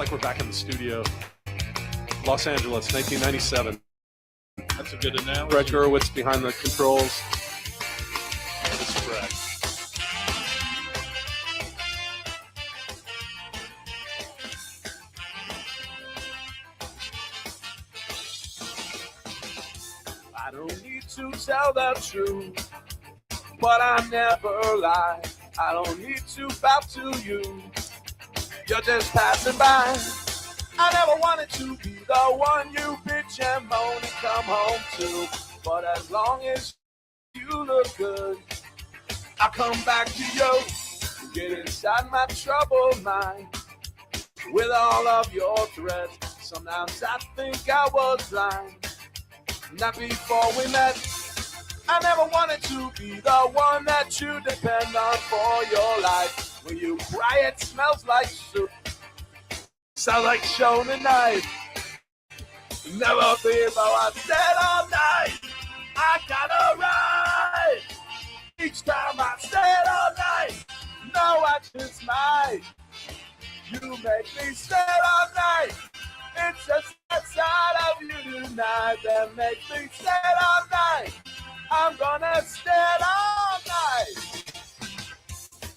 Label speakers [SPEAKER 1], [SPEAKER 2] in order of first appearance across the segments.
[SPEAKER 1] like we're back in the studio. Los Angeles, 1997.
[SPEAKER 2] That's a good analogy.
[SPEAKER 1] Brett Gurewitz behind the controls. This is Brett.
[SPEAKER 3] I don't need to tell the truth, but I never lie. I don't need to bow to you. You're just passing by. I never wanted to be the one you bitch and moan and come home to. But as long as you look good, I'll come back to you. Get inside my troubled mind with all of your threats. Sometimes I think I was blind. Not before we met. I never wanted to be the one that you depend on for your life. When you cry, it smells like soup. Sound like Shona Knife. Never before I said all night. I gotta ride. Each time I said all night. No, I just might. You make me stay all night. It's just that side of you tonight that makes me stay all night. I'm gonna stay all night.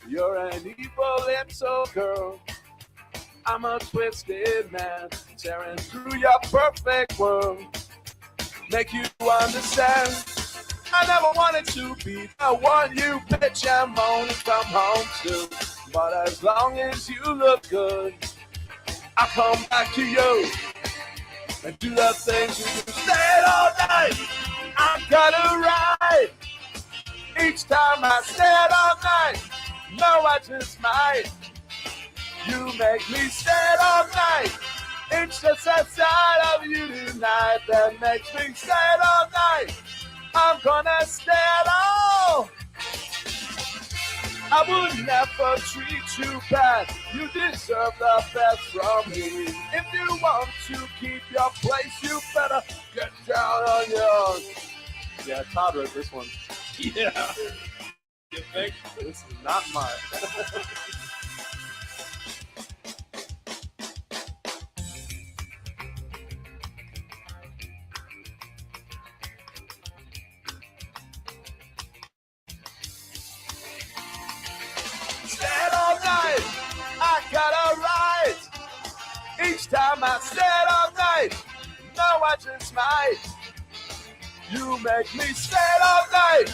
[SPEAKER 3] You're an evil little girl. I'm a twisted man, tearing through your perfect world. Make you understand. I never wanted to be the one you bitch and moan and come home to. But as long as you look good, I'll come back to you and do the things you do. Stay all night. I gotta ride. Each time I stay all night. No, I just might. You make me stay all night. It's just that side of you tonight that makes me stay all night. I'm gonna stay all. I would never treat you bad. You deserve the best from me. If you want to keep your place, you better get down on your own.
[SPEAKER 1] Yeah, Todd wrote this one.
[SPEAKER 2] Yeah. You think?
[SPEAKER 1] This is not mine.
[SPEAKER 3] Gotta ride. Each time I stay all night. No, I just might. You make me stay all night.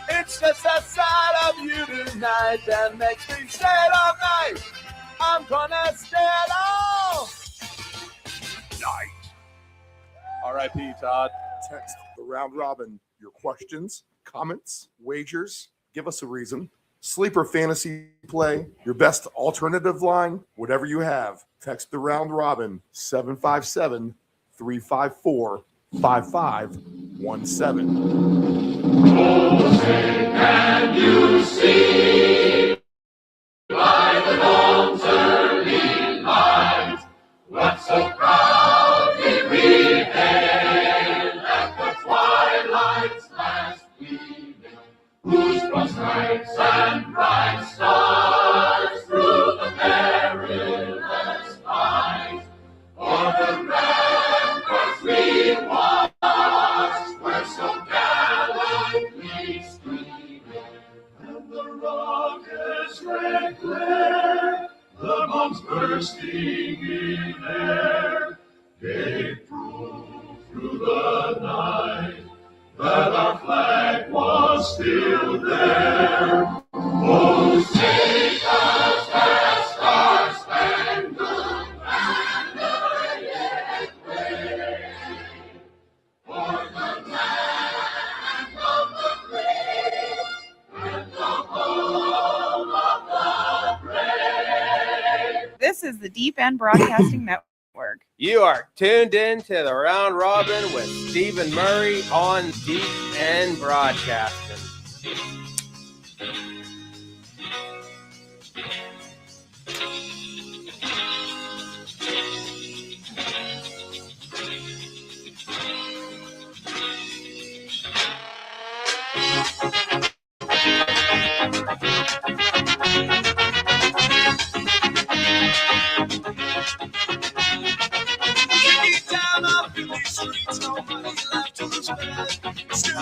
[SPEAKER 3] It's just that side of you tonight that makes me stay all night. I'm gonna stay all night.
[SPEAKER 1] R.I.P. Todd.
[SPEAKER 4] Text the round robin your questions, comments, wagers. Give us a reason. Sleeper fantasy play, your best alternative line, whatever you have. Text the round robin 757-354-5517.
[SPEAKER 5] Oh, say, can you see by the dawn's early light what so proudly we hailed at the twilight's last gleaming, whose broad stripes and bright stars through the perilous fight o'er the ramparts we watched were so gallantly streaming, and the rockets' red glare, the bombs bursting in air, gave proof through the night that our flag was still there. Oh, sing us that star-spangled banner yet wave, for the land of the free and the home of the brave.
[SPEAKER 6] This is the Deep End Broadcasting Network.
[SPEAKER 7] You are tuned in to the Round Robin with Stephen Murray on Deep End Broadcasting.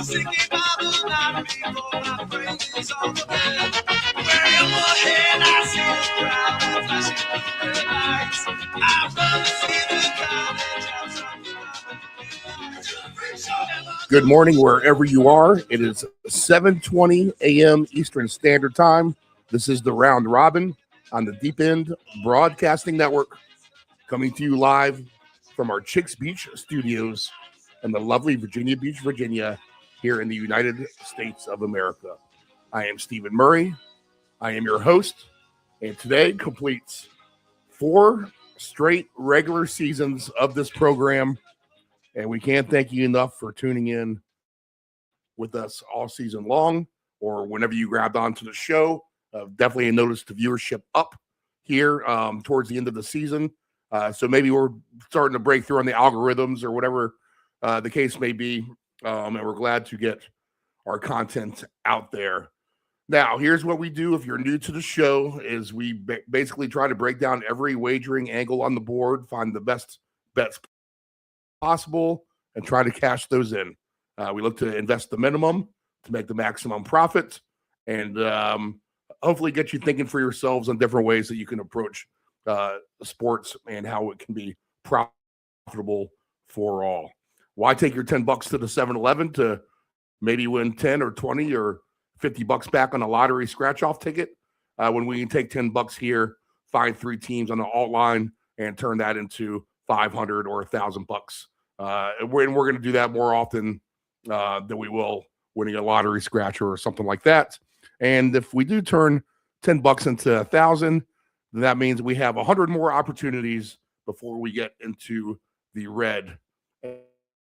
[SPEAKER 4] Good morning, wherever you are. It is 7:20 a.m. Eastern Standard Time. This is the Round Robin on the Deep End Broadcasting Network, coming to you live from our Chicks Beach studios in the lovely Virginia Beach, Virginia, here in the United States of America. I am Stephen Murray. I am your host, and today completes 4 straight regular seasons of this program. And we can't thank you enough for tuning in with us all season long, or whenever you grabbed onto the show. Definitely noticed the viewership up here towards the end of the season. So maybe we're starting to break through on the algorithms or whatever the case may be. And we're glad to get our content out there. Now, here's what we do if you're new to the show is we basically try to break down every wagering angle on the board, find the best bets possible, and try to cash those in. We look to invest the minimum to make the maximum profit, and hopefully get you thinking for yourselves on different ways that you can approach sports and how it can be profitable for all. Why take your $10 to the 7-Eleven to maybe win 10 or 20 or $50 back on a lottery scratch-off ticket when we can take $10 here, find 3 teams on the alt line, and turn that into $500 or $1,000. And we're going to do that more often than we will winning a lottery scratcher or something like that. And if we do turn $10 into 1,000, then that means we have 100 more opportunities before we get into the red.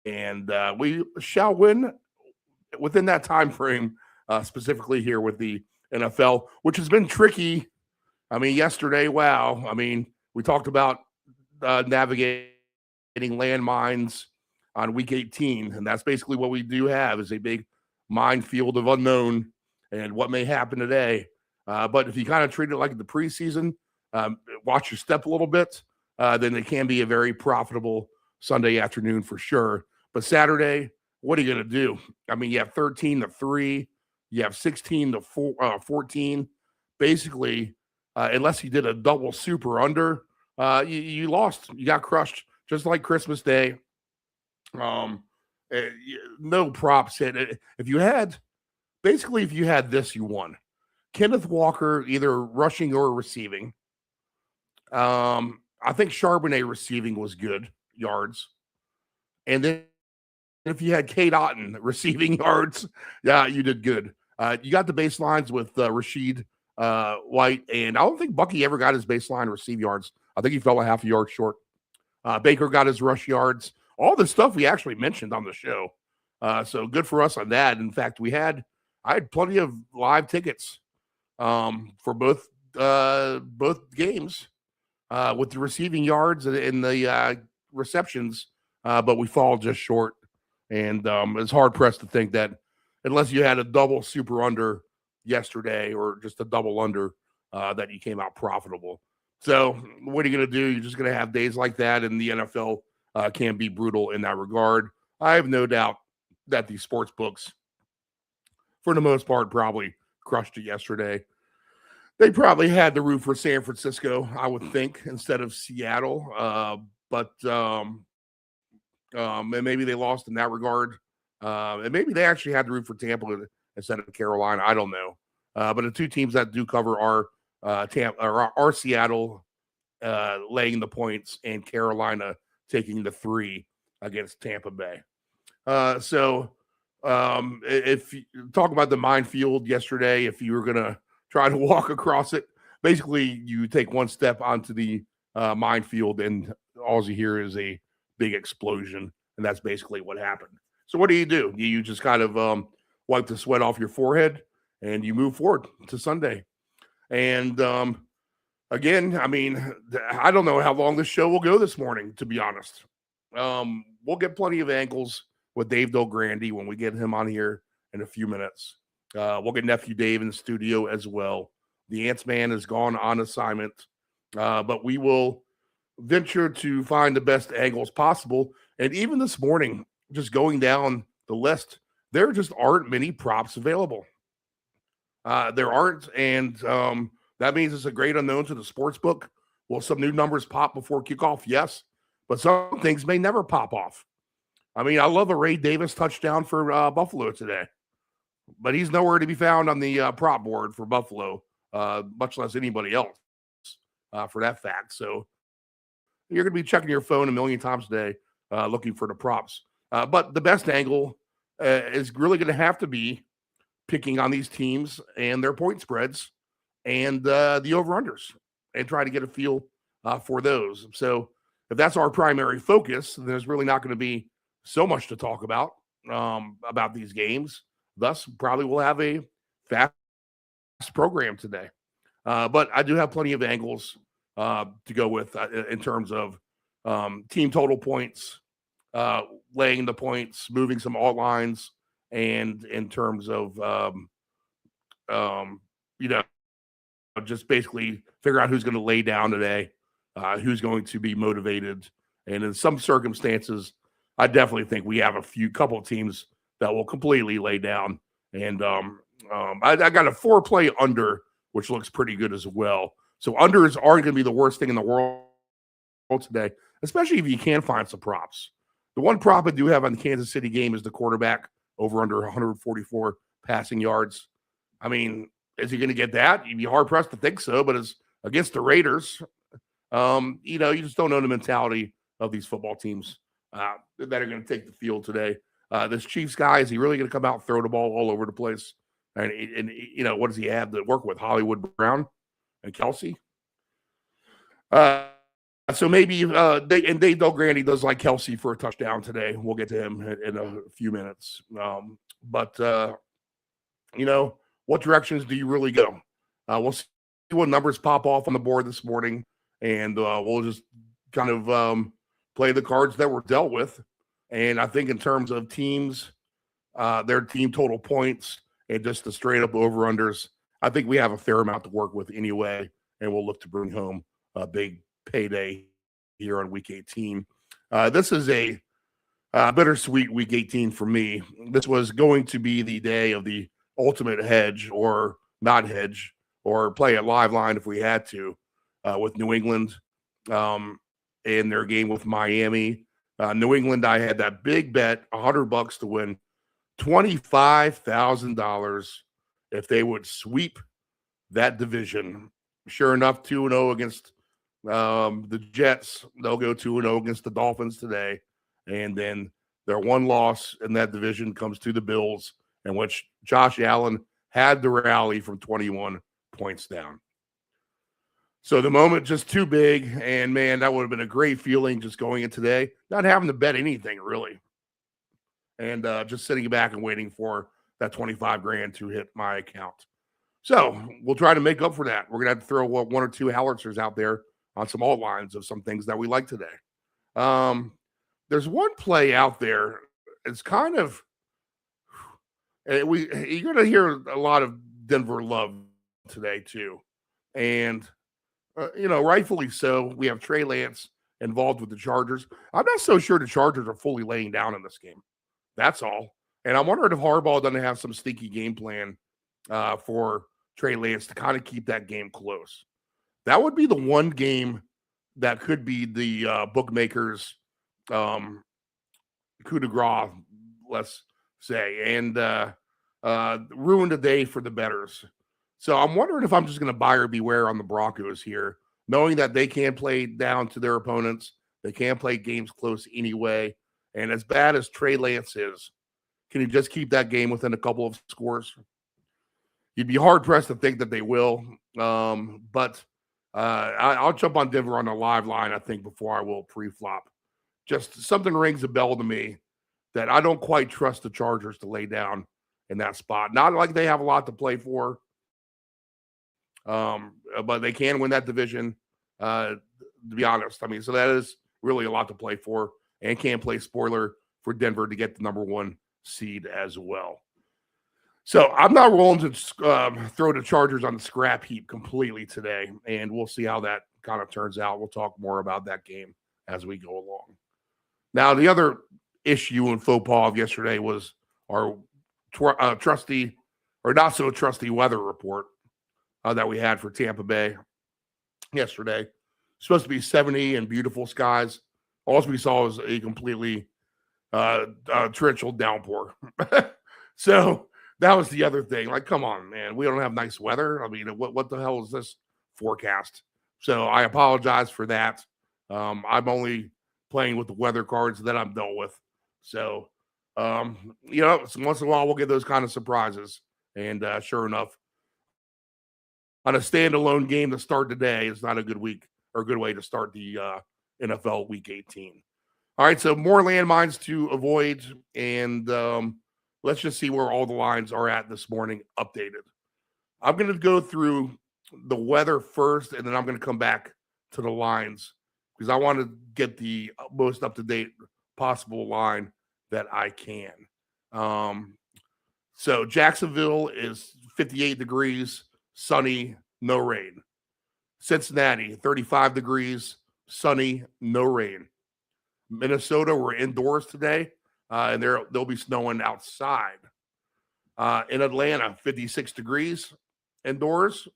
[SPEAKER 4] And we shall win within that time frame, specifically here with the NFL, which has been tricky. I mean, yesterday, wow. I mean, we talked about navigating landmines on week 18, and that's basically what we do have is a big minefield of unknown and what may happen today. But if you kind of treat it like the preseason, watch your step a little bit, then it can be a very profitable Sunday afternoon for sure. But Saturday, what are you going to do? I mean, you have 13-3, you have 16-14. Basically, unless you did a double super under, you lost. You got crushed, just like Christmas Day. No props hit. If you had this, you won. Kenneth Walker either rushing or receiving. I think Charbonnet receiving was good yards, and then if you had Kate Otten receiving yards, yeah, you did good. You got the baselines with Rashid White, and I don't think Bucky ever got his baseline receive yards. I think he fell a half a yard short. Baker got his rush yards. All the stuff we actually mentioned on the show. So good for us on that. In fact, I had plenty of live tickets for both games with the receiving yards and the receptions, but we fall just short. And it's hard pressed to think that unless you had a double super under yesterday or just a double under, that you came out profitable. So what are you going to do? You're just going to have days like that, and the NFL can be brutal in that regard. I have no doubt that the sports books, for the most part, probably crushed it yesterday. They probably had the root for San Francisco, I would think, instead of Seattle. But and maybe they lost in that regard. And maybe they actually had the root for Tampa instead of Carolina. I don't know. But the 2 teams that do cover are Seattle laying the points and Carolina taking the 3 against Tampa Bay. So if you talk about the minefield yesterday, if you were going to try to walk across it, basically you take one step onto the minefield and all you hear is a big explosion. And that's basically what happened. So what do? You just kind of wipe the sweat off your forehead and you move forward to Sunday. And again, I mean, I don't know how long this show will go this morning, to be honest. We'll get plenty of angles with Dave Del Grande when we get him on here in a few minutes. We'll get Nephew Dave in the studio as well. The Ants Man is gone on assignment, but we will venture to find the best angles possible. And even this morning, just going down the list,
[SPEAKER 8] there just aren't many props available. There aren't, and that means it's a great unknown to the sports book. Will some new numbers pop before kickoff? Yes, but some things may never pop off. I mean, I love a Ray Davis touchdown for Buffalo today, but he's nowhere to be found on the prop board for Buffalo, much less anybody else for that fact. So you're going to be checking your phone a million times a day looking for the props. But the best angle is really going to have to be picking on these teams and their point spreads and the over-unders and try to get a feel for those. So if that's our primary focus, then there's really not going to be so much to talk about these games. Thus, probably we'll have a fast program today. But I do have plenty of angles to go with in terms of team total points, laying the points, moving some alt lines, and in terms of just basically figure out who's going to lay down today, who's going to be motivated, and in some circumstances, I definitely think we have couple of teams that will completely lay down. And I got a 4-play under, which looks pretty good as well. So unders aren't going to be the worst thing in the world today, especially if you can find some props. The one prop I do have on the Kansas City game is the quarterback over under 144 passing yards. I mean, is he going to get that? You'd be hard pressed to think so, but it's against the Raiders. You just don't know the mentality of these football teams that are going to take the field today. This Chiefs guy, is he really going to come out and throw the ball all over the place? And what does he have to work with? Hollywood Brown and Kelsey. So maybe Dale Grandy does like Kelsey for a touchdown today. We'll get to him in a few minutes. But what directions do you really go? We'll see what numbers pop off on the board this morning, and we'll just kind of play the cards that were dealt with. And I think in terms of teams, their team total points, and just the straight up over-unders, I think we have a fair amount to work with anyway, and we'll look to bring home a big payday here on Week 18. This is a bittersweet Week 18 for me. This was going to be the day of the ultimate hedge or not hedge or play a live line if we had to with New England in their game with Miami. New England, I had that big bet, $100 to win $25,000 if they would sweep that division. Sure enough, 2-0 against the Jets. They'll go 2-0 against the Dolphins today. And then their one loss in that division comes to the Bills, in which Josh Allen had to rally from 21 points down. So the moment just too big, and man, that would have been a great feeling just going in today, not having to bet anything really, and just sitting back and waiting for that $25,000 to hit my account. So we'll try to make up for that. We're gonna have to throw one or two howitzers out there on some alt lines of some things that we like today. There's one play out there. It's kind of you're gonna hear a lot of Denver love today too, and rightfully so. We have Trey Lance involved with the Chargers. I'm not so sure the Chargers are fully laying down in this game. That's all. And I'm wondering if Harbaugh doesn't have some sneaky game plan for Trey Lance to kind of keep that game close. That would be the one game that could be the bookmakers' coup de grace, let's say, and ruin the day for the bettors. So I'm wondering if I'm just going to buyer beware on the Broncos here, knowing that they can play down to their opponents. They can play games close anyway. And as bad as Trey Lance is, can you just keep that game within a couple of scores? You'd be hard-pressed to think that they will. But I'll jump on Denver on the live line, I think, before I will pre-flop. Just something rings a bell to me that I don't quite trust the Chargers to lay down in that spot. Not like they have a lot to play for. But they can win that division, to be honest. I mean, so that is really a lot to play for, and can play spoiler for Denver to get the number one seed as well. So I'm not rolling to throw the Chargers on the scrap heap completely today, and we'll see how that kind of turns out. We'll talk more about that game as we go along. Now, the other issue and faux pas of yesterday was our trusty or not so trusty weather report that we had for Tampa Bay yesterday. Supposed to be 70 and beautiful skies. All we saw was a completely torrential downpour. So that was the other thing. Like, come on, man. We don't have nice weather. I mean, what the hell is this forecast? So I apologize for that. I'm only playing with the weather cards that I'm dealt with. So, once in a while we'll get those kind of surprises. And sure enough, on a standalone game to start today is not a good week or a good way to start the NFL Week 18. All right, so more landmines to avoid, and let's just see where all the lines are at this morning updated. I'm going to go through the weather first, and then I'm going to come back to the lines because I want to get the most up-to-date possible line that I can. So Jacksonville is 58 degrees, sunny, no rain. Cincinnati, 35 degrees, sunny, no rain. Minnesota, we're indoors today, and they'll be snowing outside. In Atlanta, 56 degrees, indoors,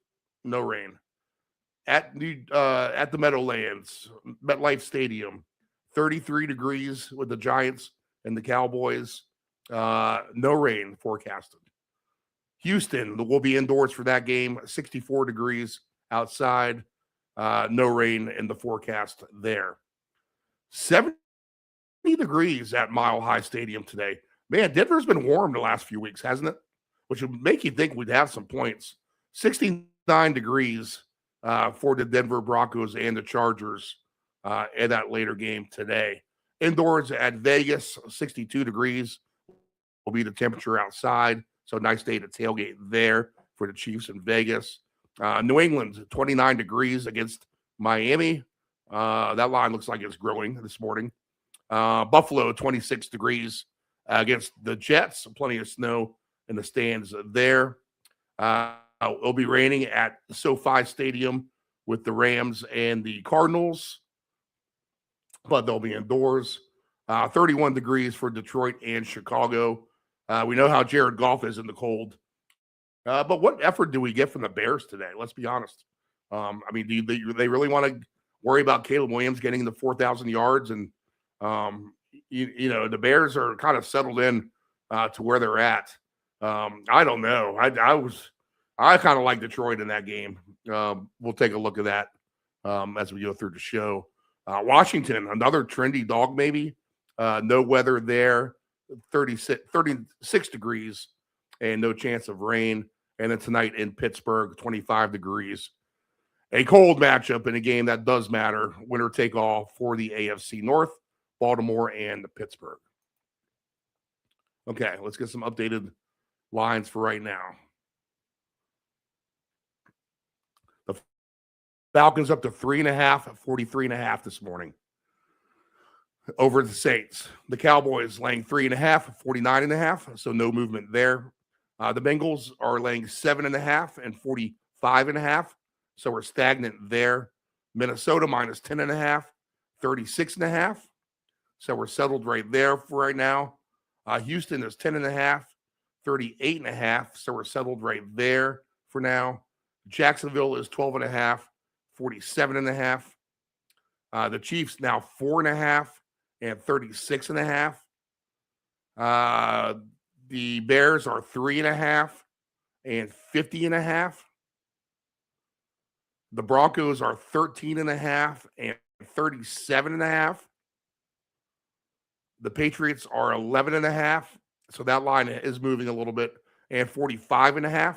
[SPEAKER 8] no rain. At the Meadowlands, MetLife Stadium, 33 degrees with the Giants and the Cowboys, no rain forecasted. Houston, we'll be indoors for that game, 64 degrees outside, no rain in the forecast there. 70 degrees at Mile High Stadium today. Man, Denver's been warm the last few weeks, hasn't it? Which would make you think we'd have some points. 69 degrees for the Denver Broncos and the Chargers in that later game today. Indoors at Vegas, 62 degrees will be the temperature outside. So nice day to tailgate there for the Chiefs in Vegas. New England, 29 degrees against Miami. That line looks like it's growing this morning. Buffalo, 26 degrees against the Jets. Plenty of snow in the stands there. It'll be raining at SoFi Stadium with the Rams and the Cardinals, but they'll be indoors. 31 degrees for Detroit and Chicago. We know how Jared Goff is in the cold. But what effort do we get from the Bears today? Let's be honest. Do they really want to worry about Caleb Williams getting the 4,000 yards? And, the Bears are kind of settled in to where they're at. I don't know. I kind of like Detroit in that game. We'll take a look at that as we go through the show. Washington, another trendy dog maybe. No weather there. 36 degrees and no chance of rain. And then tonight in Pittsburgh, 25 degrees. A cold matchup in a game that does matter. Winner take all for the AFC North, Baltimore and Pittsburgh. Okay, let's get some updated lines for right now. The Falcons up to 3.5, 43.5 this morning over the Saints. The Cowboys laying 3.5, 49.5, so no movement there. The Bengals are laying 7.5 and 45.5, so we're stagnant there. Minnesota minus 10.5, 36.5, so we're settled right there for right now. Houston is 10.5, 38.5, so we're settled right there for now. Jacksonville is 12.5, 47.5. The Chiefs now 4.5 and 36.5. The Bears are 3.5 and 50.5. The Broncos are 13.5 and 37.5. The Patriots are 11.5. So that line is moving a little bit, and 45.5.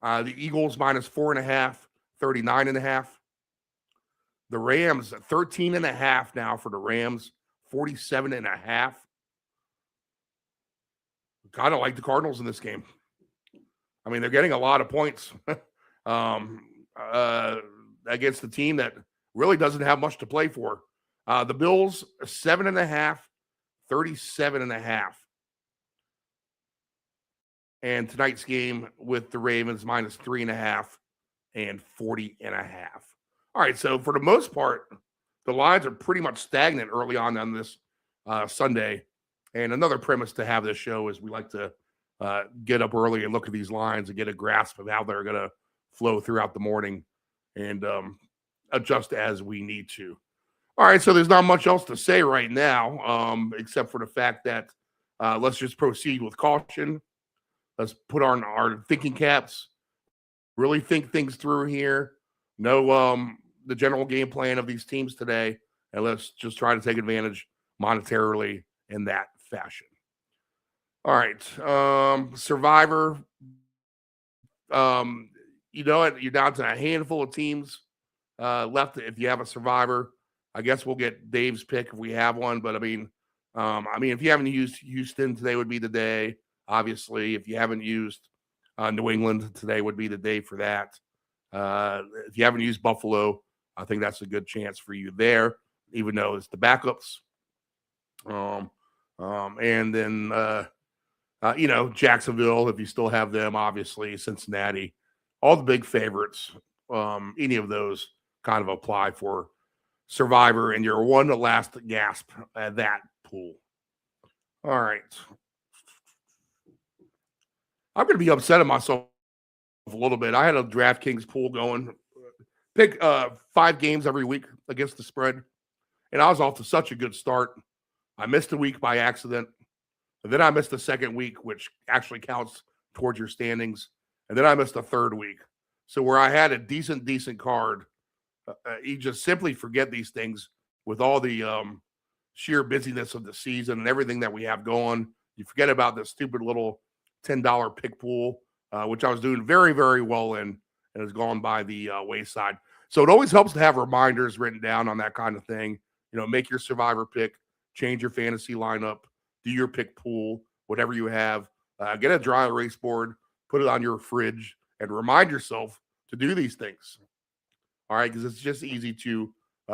[SPEAKER 8] The Eagles minus 4.5, 39.5. The Rams, 13.5 now for the Rams, 47.5. Kind of like the Cardinals in this game. I mean, they're getting a lot of points against the team that really doesn't have much to play for. The Bills, 7.5, 37.5. And tonight's game with the Ravens, minus 3.5 and 40.5. All right, so for the most part, the lines are pretty much stagnant early on this Sunday. And another premise to have this show is we like to get up early and look at these lines and get a grasp of how they're going to flow throughout the morning and adjust as we need to. All right, so there's not much else to say right now, except for the fact that let's just proceed with caution. Let's put on our thinking caps, really think things through here, know the general game plan of these teams today, and let's just try to take advantage monetarily in that fashion. All right, Survivor. You know it. You're down to a handful of teams left. If you have a Survivor, I guess we'll get Dave's pick if we have one. But I mean, if you haven't used Houston, today would be the day. Obviously, if you haven't used New England, today would be the day for that. If you haven't used Buffalo, I think that's a good chance for you there, even though it's the backups. And then Jacksonville, if you still have them, obviously Cincinnati, all the big favorites. Any of those kind of apply for Survivor, and you're one to last gasp at that pool. All right. I'm going to be upset at myself a little bit. I had a DraftKings pool going. Pick 5 games every week against the spread, and I was off to such a good start. I missed a week by accident, and then I missed the second week, which actually counts towards your standings, and then I missed the third week. So where I had a decent card, you just simply forget these things with all the sheer busyness of the season and everything that we have going. You forget about this stupid little $10 pick pool, which I was doing very, very well in, and has gone by the wayside. So it always helps to have reminders written down on that kind of thing. Make your Survivor pick, change your fantasy lineup, do your pick pool, whatever you have. Get a dry erase board, put it on your fridge, and remind yourself to do these things. All right, because it's just easy to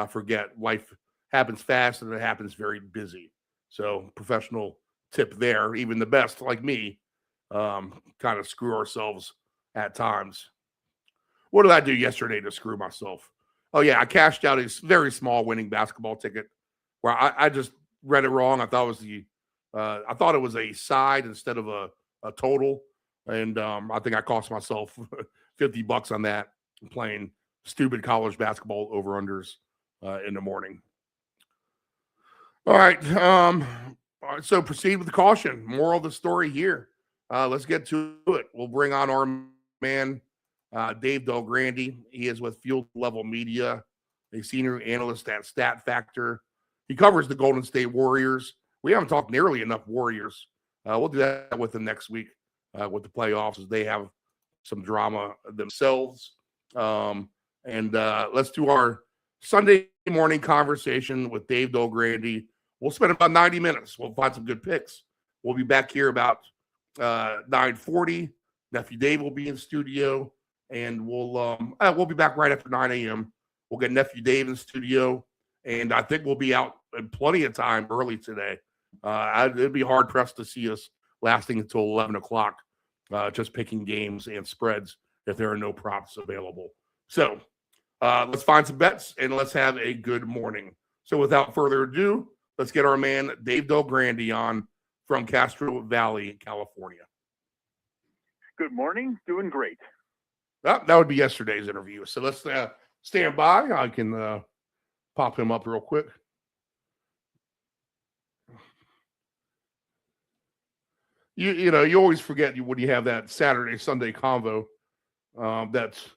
[SPEAKER 8] forget. Life happens fast and it happens very busy. So professional tip there. Even the best, like me, kind of screw ourselves at times. What did I do yesterday to screw myself? Oh, yeah, I cashed out a very small winning basketball ticket where I just read it wrong. I thought it was a side instead of a total. And I think I cost myself $50 on that, playing stupid college basketball over-unders in the morning. All right. So proceed with caution. Moral of the story here. Let's get to it. We'll bring on our man, Dave Del Grande. He is with Field Level Media, a senior analyst at Stat Factor. He covers the Golden State Warriors. We haven't talked nearly enough Warriors. We'll do that with them next week with the playoffs, as they have some drama themselves. And let's do our Sunday morning conversation with Dave Del Grande. We'll spend about 90 minutes. We'll find some good picks. We'll be back here about 9:40. Nephew Dave will be in studio, and we'll be back right after 9 a.m. We'll get Nephew Dave in the studio, and I think we'll be out in plenty of time early today. It'd be hard-pressed to see us lasting until 11 o'clock, just picking games and spreads if there are no props available. So let's find some bets, and let's have a good morning. So without further ado, let's get our man Dave Del Grande on from Castro Valley, California.
[SPEAKER 9] Good morning. Doing great.
[SPEAKER 8] That would be yesterday's interview. So let's stand by. I can pop him up real quick. You always forget when you have that Saturday, Sunday convo. That's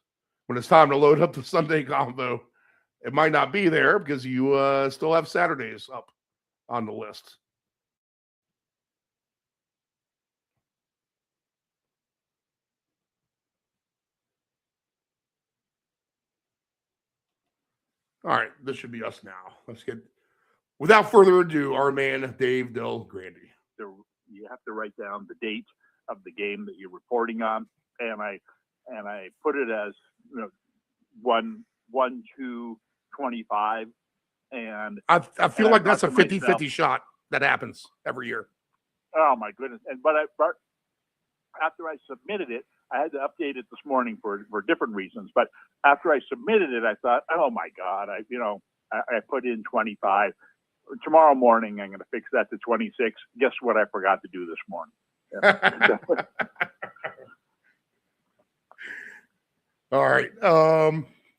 [SPEAKER 8] when it's time to load up the Sunday convo. It might not be there because you still have Saturdays up on the list. All right, this should be us now. Let's get, without further ado, our man Dave Del Grande.
[SPEAKER 9] You have to write down the date of the game that you're reporting on, and I put it as 1-2-25, and
[SPEAKER 8] I feel like that's a 50-50 shot that happens every year.
[SPEAKER 9] Oh my goodness! But after I submitted it, I had to update it this morning for different reasons. But after I submitted it, I thought, oh my God, I put in 25. tomorrow morning, I'm going to fix that to 26. Guess what I forgot to do this morning? Yeah.
[SPEAKER 8] All right.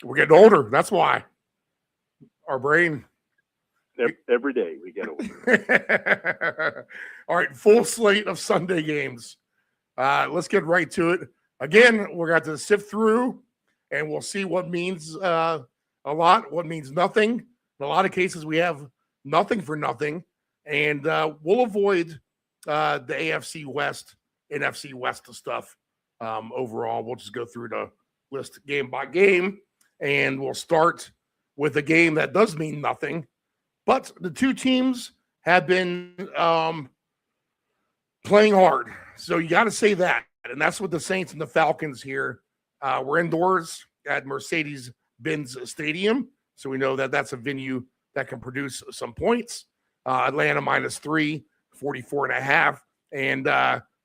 [SPEAKER 8] We're getting older. That's why. Our brain.
[SPEAKER 9] Every day we get older.
[SPEAKER 8] All right. Full slate of Sunday games. Let's get right to it. Again, we're going to sift through and we'll see what means a lot, what means nothing. In a lot of cases, we have nothing for nothing. And we'll avoid the AFC West, NFC West stuff overall. We'll just go through the list game by game. And we'll start with a game that does mean nothing. But the two teams have been playing hard. So you got to say that. And that's what the Saints and the Falcons here. We're indoors at Mercedes-Benz Stadium. So we know that that's a venue that can produce some points. Atlanta -3, 44.5. And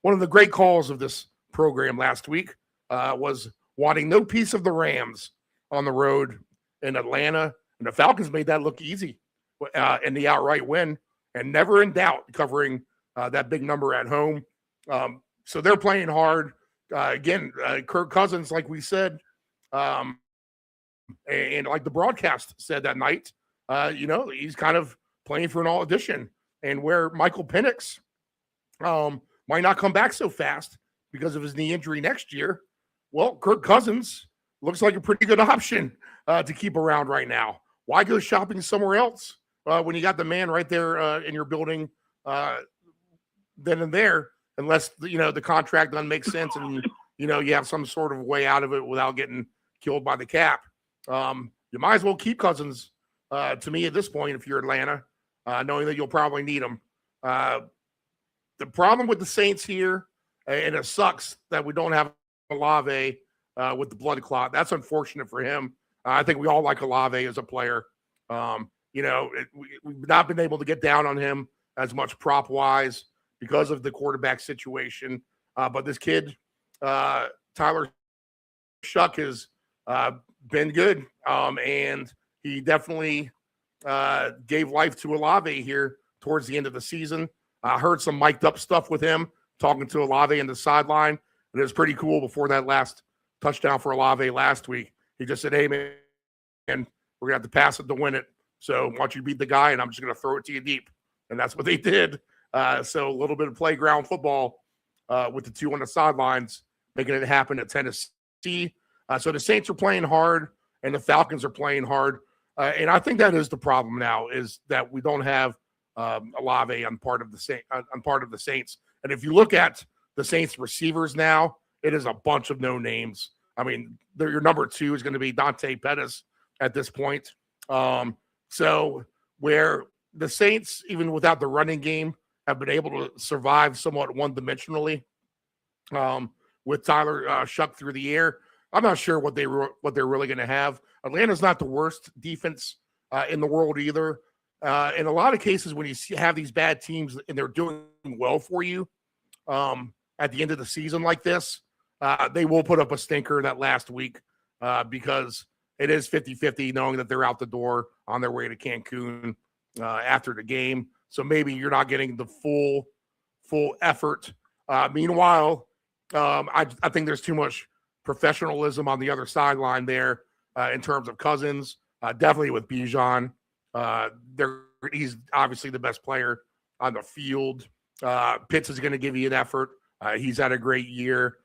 [SPEAKER 8] one of the great calls of this program last week was wanting no piece of the Rams on the road in Atlanta. And the Falcons made that look easy in the outright win and never in doubt covering that big number at home. So they're playing hard. Again, Kirk Cousins, like we said, and like the broadcast said that night, he's kind of playing for an all edition. And where Michael Penix might not come back so fast because of his knee injury next year, well, Kirk Cousins looks like a pretty good option to keep around right now. Why go shopping somewhere else when you got the man right there in your building then and there, unless, the contract doesn't make sense and, you have some sort of way out of it without getting killed by the cap. You might as well keep Cousins, to me, at this point, if you're Atlanta, knowing that you'll probably need him. The problem with the Saints here, and it sucks that we don't have Olave with the blood clot. That's unfortunate for him. I think we all like Olave as a player. We've not been able to get down on him as much prop-wise because of the quarterback situation. But this kid, Tyler Shuck, has been good. And he definitely gave life to Olave here towards the end of the season. I heard some mic'd up stuff with him, talking to Olave in the sideline. And it was pretty cool before that last touchdown for Olave last week. He just said, "Hey, man, we're going to have to pass it to win it. So why don't you beat the guy, and I'm just going to throw it to you deep." And that's what they did. So a little bit of playground football with the two on the sidelines, making it happen at Tennessee. So the Saints are playing hard, and the Falcons are playing hard. And I think that is the problem now, is that we don't have Olave on part of the Saints. And if you look at the Saints receivers now, it is a bunch of no names. I mean, your number 2 is going to be Dante Pettis at this point. So where the Saints, even without the running game, have been able to survive somewhat one-dimensionally with Tyler Shuck through the air, I'm not sure what they're really going to have. Atlanta's not the worst defense in the world either. In a lot of cases, when you have these bad teams and they're doing well for you at the end of the season like this, they will put up a stinker that last week because it is 50-50, knowing that they're out the door on their way to Cancun after the game. So maybe you're not getting the full effort. Meanwhile, I think there's too much professionalism on the other sideline there in terms of Cousins, definitely with Bijan. He's obviously the best player on the field. Pitts is going to give you an effort. He's had a great year.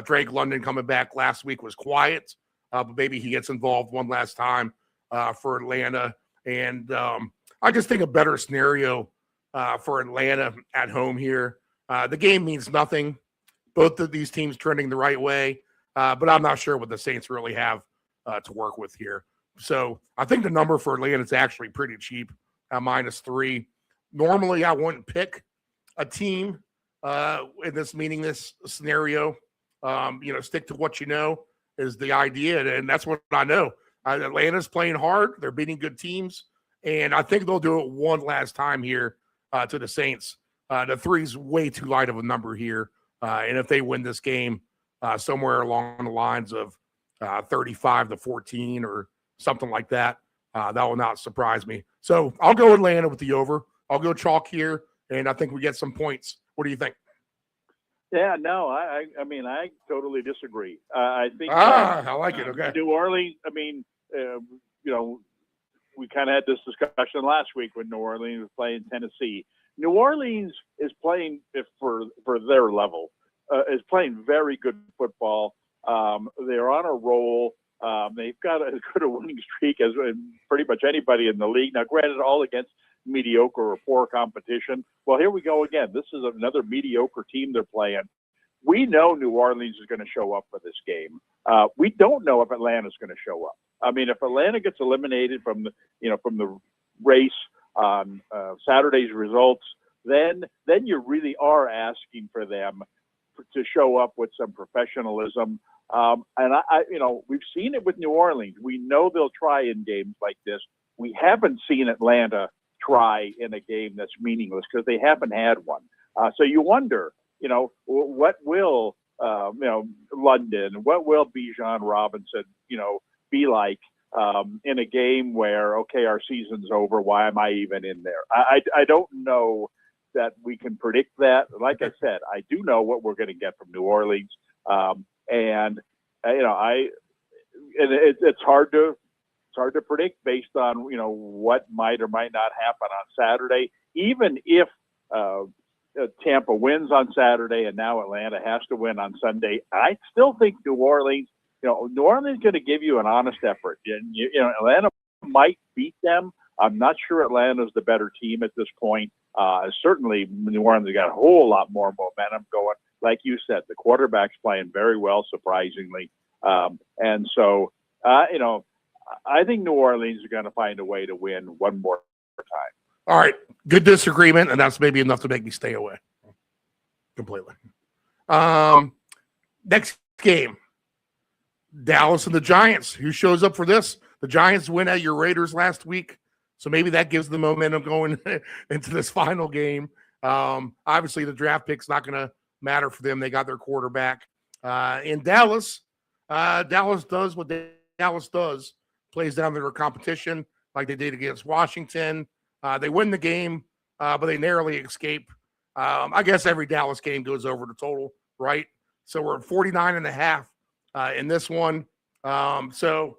[SPEAKER 8] Drake London coming back last week was quiet, but maybe he gets involved one last time for Atlanta. And I just think a better scenario for Atlanta at home here. The game means nothing. Both of these teams trending the right way, but I'm not sure what the Saints really have to work with here. So I think the number for Atlanta is actually pretty cheap at -3. Normally, I wouldn't pick a team in this meaningless scenario. Stick to what you know is the idea, and that's what I know. Atlanta's playing hard. They're beating good teams, and I think they'll do it one last time here to the Saints. The 3's way too light of a number here, and if they win this game somewhere along the lines of 35-14 or something like that, that will not surprise me. So I'll go Atlanta with the over. I'll go chalk here, and I think we get some points. What do you think?
[SPEAKER 9] Yeah, no, I mean, I totally disagree. I think
[SPEAKER 8] I like it. Okay.
[SPEAKER 9] New Orleans. I mean, we kind of had this discussion last week when New Orleans was playing Tennessee. New Orleans is playing for their level. Is playing very good football. They're on a roll. They've got as good a winning streak as pretty much anybody in the league. Now, granted, all against mediocre or poor competition. Well, here we go again. This is another mediocre team they're playing. We know New Orleans is going to show up for this game. We don't know if Atlanta's going to show up. I mean, if Atlanta gets eliminated from the race on Saturday's results, then you really are asking for them to show up with some professionalism. And we've seen it with New Orleans. We know they'll try in games like this. We haven't seen Atlanta try in a game that's meaningless because they haven't had one. So you wonder, what will, London, what will Bijan Robinson, be like in a game where, okay, our season's over. Why am I even in there? I don't know that we can predict that. Like I said, I do know what we're going to get from New Orleans. It's hard to predict based on, what might or might not happen on Saturday. Even if Tampa wins on Saturday and now Atlanta has to win on Sunday, I still think New Orleans is going to give you an honest effort. And, Atlanta might beat them. I'm not sure Atlanta's the better team at this point. Certainly, New Orleans got a whole lot more momentum going. Like you said, the quarterback's playing very well, surprisingly. And so, I think New Neorleans is going to find a way to win one more time.
[SPEAKER 8] All right. Good disagreement, and that's maybe enough to make me stay away completely. Next game, Dallas and the Giants. Who shows up for this? The Giants win at your Raiders last week, so maybe that gives them momentum going into this final game. Obviously, the draft pick's not going to matter for them. They got their quarterback. In Dallas, Dallas does what Dallas does, plays down their competition like they did against Washington. They win the game, but they narrowly escape. I guess every Dallas game goes over the total, right? So we're at 49.5 in this one. So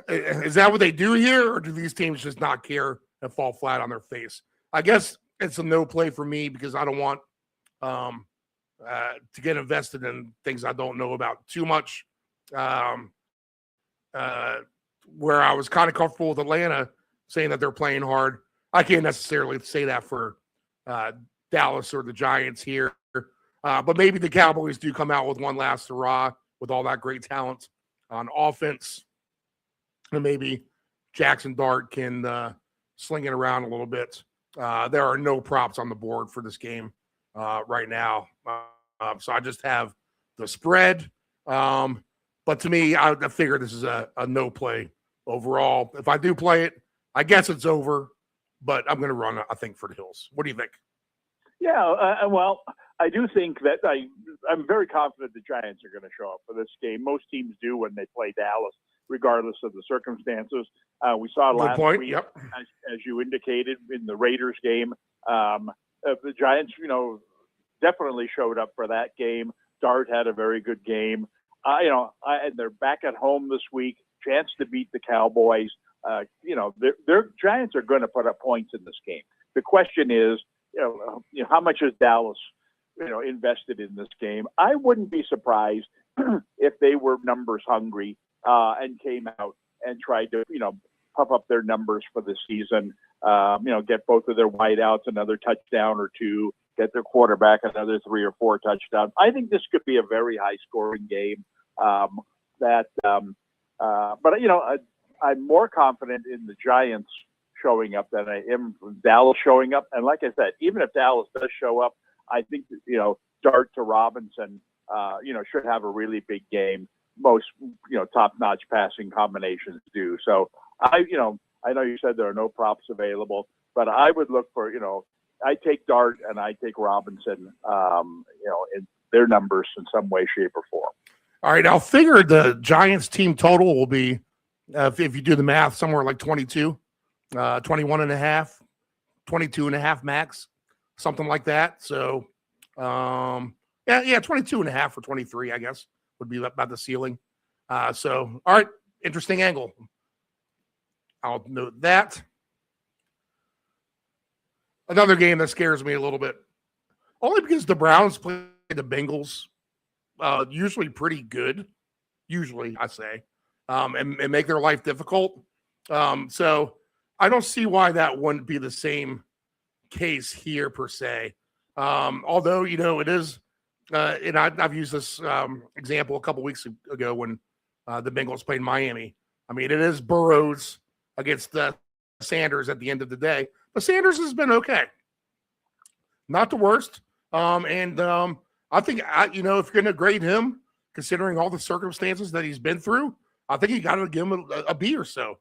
[SPEAKER 8] is that what they do here, or do these teams just not care and fall flat on their face? I guess it's a no play for me because I don't want to get invested in things I don't know about too much. Where I was kind of comfortable with Atlanta saying that they're playing hard. I can't necessarily say that for Dallas or the Giants here. But maybe the Cowboys do come out with one last hurrah with all that great talent on offense. And maybe Jackson Dart can sling it around a little bit. There are no props on the board for this game right now. So I just have the spread. But to me, I figure this is a no play overall. If I do play it, I guess it's over, but I'm going to run, I think, for the hills. What do you think?
[SPEAKER 9] Yeah, well, I do think that I'm very confident the Giants are going to show up for this game. Most teams do when they play Dallas, regardless of the circumstances. We saw last week,
[SPEAKER 8] yep.
[SPEAKER 9] as you indicated, in the Raiders game. The Giants, definitely showed up for that game. Dart had a very good game. And they're back at home this week. Chance to beat the Cowboys. Their Giants are going to put up points in this game. The question is, how much is Dallas, invested in this game? I wouldn't be surprised if they were numbers hungry and came out and tried to, puff up their numbers for the season. Get both of their wideouts another touchdown or two. Get their quarterback another 3 or 4 touchdowns. I think this could be a very high-scoring game. But I'm more confident in the Giants showing up than I am Dallas showing up. And like I said, even if Dallas does show up, I think Dart to Robinson, should have a really big game. Most top-notch passing combinations do. So I know you said there are no props available, but I would look for I take Dart and I take Robinson, in their numbers in some way, shape, or form.
[SPEAKER 8] All right, I'll figure the Giants team total will be, if you do the math, somewhere like 22. 21.5, 22.5 max, something like that. So, yeah, 22.5 for 23, I guess, would be about the ceiling. So, all right, interesting angle. I'll note that. Another game that scares me a little bit, only because the Browns play the Bengals usually pretty good, usually, I say, and make their life difficult. So I don't see why that wouldn't be the same case here per se. Although, it is, and I've used this example a couple weeks ago when the Bengals played Miami. I mean, it is Burrows against Sanders at the end of the day, but Sanders has been okay. Not the worst. I think, if you're going to grade him, considering all the circumstances that he's been through, I think you got to give him a B or so.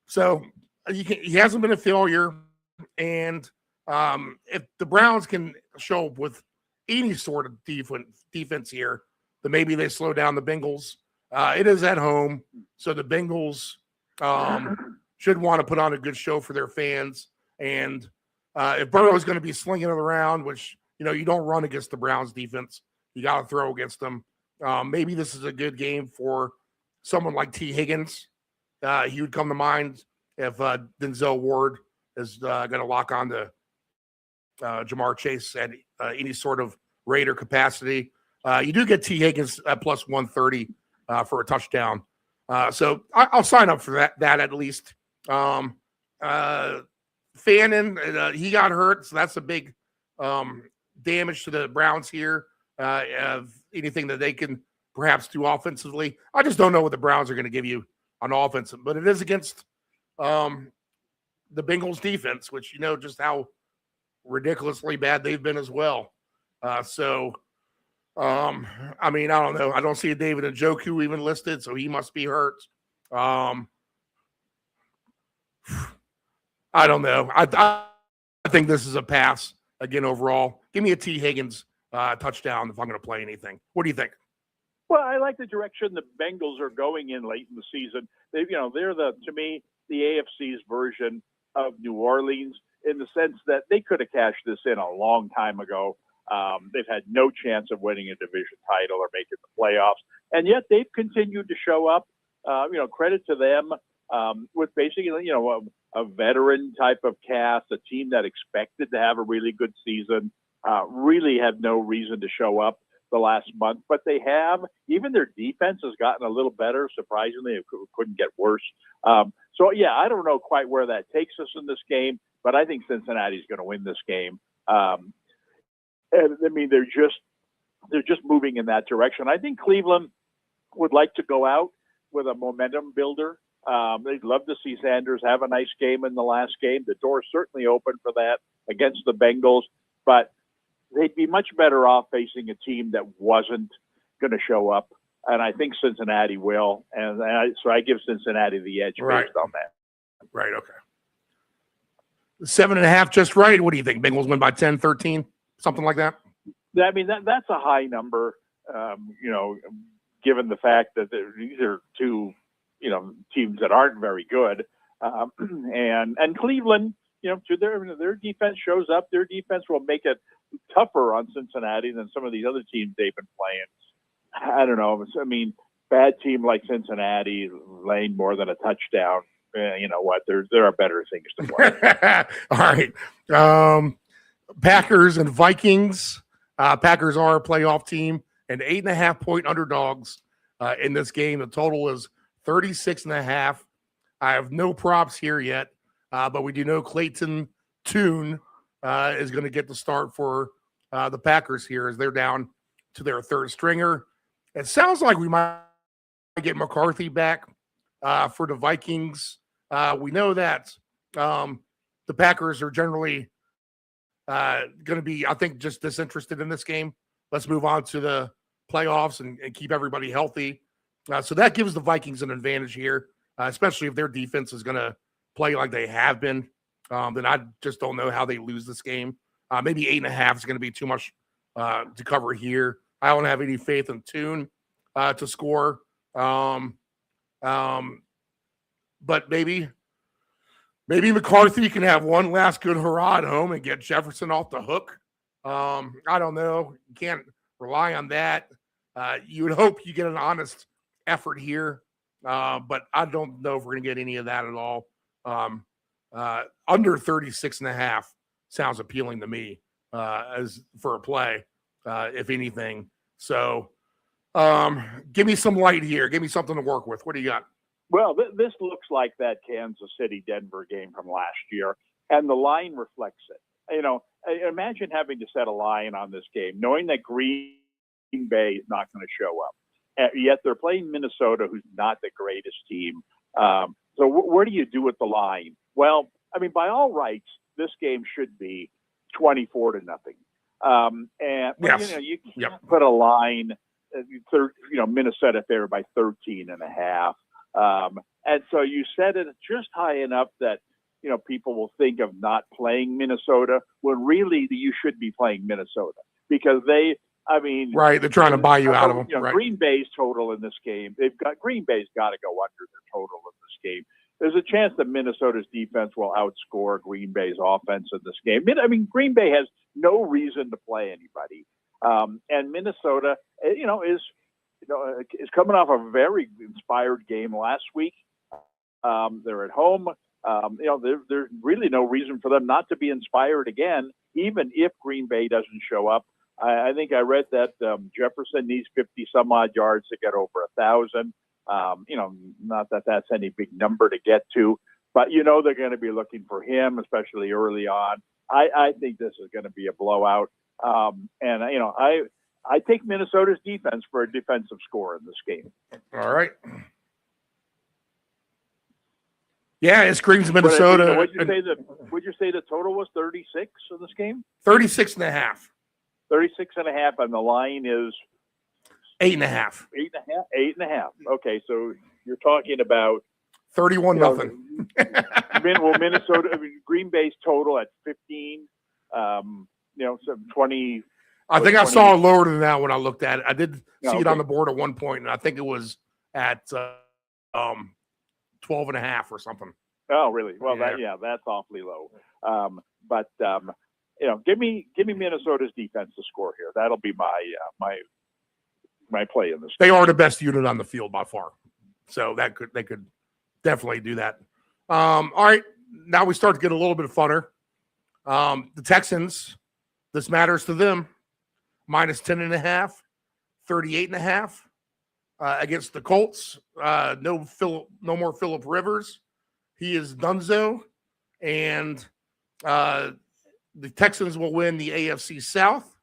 [SPEAKER 8] So he hasn't been a failure. And if the Browns can show up with any sort of defense here, then maybe they slow down the Bengals. It is at home, so the Bengals should want to put on a good show for their fans. And if Burrow is going to be slinging it around, which, you don't run against the Browns defense, you got to throw against them. Maybe this is a good game for someone like T. Higgins. He would come to mind if Denzel Ward is going to lock on to Jamar Chase at any sort of Raider capacity. You do get T. Higgins at plus 130 for a touchdown. So I'll sign up for that at least. Fannin, he got hurt, so that's a big damage to the Browns here. Of anything that they can perhaps do offensively. I just don't know what the Browns are going to give you on offense, but it is against the Bengals defense, which just how ridiculously bad they've been as well. I don't know. I don't see a David Njoku even listed, so he must be hurt. I don't know. I think this is a pass again overall. Give me a T. Higgins touchdown if I'm going to play anything. What do you think?
[SPEAKER 9] Well, I like the direction the Bengals are going in late in the season. They're to me, the AFC's version of New Orleans in the sense that they could have cashed this in a long time ago. They've had no chance of winning a division title or making the playoffs, and yet they've continued to show up. Credit to them with basically, a veteran type of cast, a team that expected to have a really good season, really had no reason to show up the last month, but they have. Even their defense has gotten a little better, surprisingly. It couldn't get worse. I don't know quite where that takes us in this game, but I think Cincinnati's going to win this game. And I mean, they're just moving in that direction. I think Cleveland would like to go out with a momentum builder. They'd love to see Sanders have a nice game in the last game. The door's certainly open for that against the Bengals, but they'd be much better off facing a team that wasn't going to show up. And I think Cincinnati will. So I give Cincinnati the edge based on that.
[SPEAKER 8] Right. Okay. 7.5, just right. What do you think? Bengals win by 10, 13, something like that?
[SPEAKER 9] I mean, that's a high number, given the fact that these are two, teams that aren't very good. And Cleveland, to their defense shows up. Their defense will make it tougher on Cincinnati than some of these other teams they've been playing. I don't know. I mean, bad team like Cincinnati laying more than a touchdown. You know what? There are better things to play.
[SPEAKER 8] All right. Packers and Vikings. Packers are a playoff team and 8.5-point underdogs in this game. The total is 36.5. I have no props here yet, but we do know Clayton Tune is going to get the start for the Packers here as they're down to their third stringer. It sounds like we might get McCarthy back for the Vikings. We know that the Packers are generally going to be, I think, just disinterested in this game. Let's move on to the playoffs and keep everybody healthy. So that gives the Vikings an advantage here, especially if their defense is going to play like they have been. Then I just don't know how they lose this game. Maybe 8.5 is going to be too much to cover here. I don't have any faith in Tune to score. But maybe Maybe McCarthy can have one last good hurrah at home and get Jefferson off the hook. I don't know. You can't rely on that. You would hope you get an honest effort here, but I don't know if we're going to get any of that at all. Under 36.5 sounds appealing to me as for a play, if anything. So give me some light here. Give me something to work with. What do you got?
[SPEAKER 9] Well, this looks like that Kansas City-Denver game from last year, and the line reflects it. You know, imagine having to set a line on this game, knowing that Green Bay is not going to show up. Yet they're playing Minnesota, who's not the greatest team. So where do you do with the line? Well, I mean, by all rights, this game should be 24-0.
[SPEAKER 8] Yes.
[SPEAKER 9] You can't put a line, Minnesota favored by 13.5. And so you set it just high enough that, people will think of not playing Minnesota when really you should be playing Minnesota because
[SPEAKER 8] right. They're trying to buy you out of them. Right.
[SPEAKER 9] Green Bay's total in this game, Green Bay's got to go under their total in this game. There's a chance that Minnesota's defense will outscore Green Bay's offense in this game. I mean, Green Bay has no reason to play anybody. And Minnesota, is coming off a very inspired game last week. They're at home. There's really no reason for them not to be inspired again, even if Green Bay doesn't show up. I think I read that Jefferson needs 50 some odd yards to get over 1,000. Not that that's any big number to get to, but they're going to be looking for him, especially early on. I think this is going to be a blowout. I take Minnesota's defense for a defensive score in this game.
[SPEAKER 8] All right. Yeah, it screams Minnesota.
[SPEAKER 9] Would you say the total was 36 in this game?
[SPEAKER 8] 36.5.
[SPEAKER 9] 36.5, and the line is
[SPEAKER 8] 8.5.
[SPEAKER 9] 8.5. Okay, so you're talking about
[SPEAKER 8] 31-0.
[SPEAKER 9] Minnesota, Green Bay's total at 15. 20.
[SPEAKER 8] I think I saw it lower than that when I looked at it. I did see it on the board at one point, and I think it was at 12.5 or something.
[SPEAKER 9] Oh, really? Well, that's awfully low. Give me Minnesota's defense to score here. That'll be my play in this.
[SPEAKER 8] They are the best unit on the field by far, so they could definitely do that. All right, now we start to get a little bit funner. The Texans, this matters to them. Minus 10.5, 38.5 against the Colts. No more Phillip Rivers. He is donezo, and the Texans will win the AFC South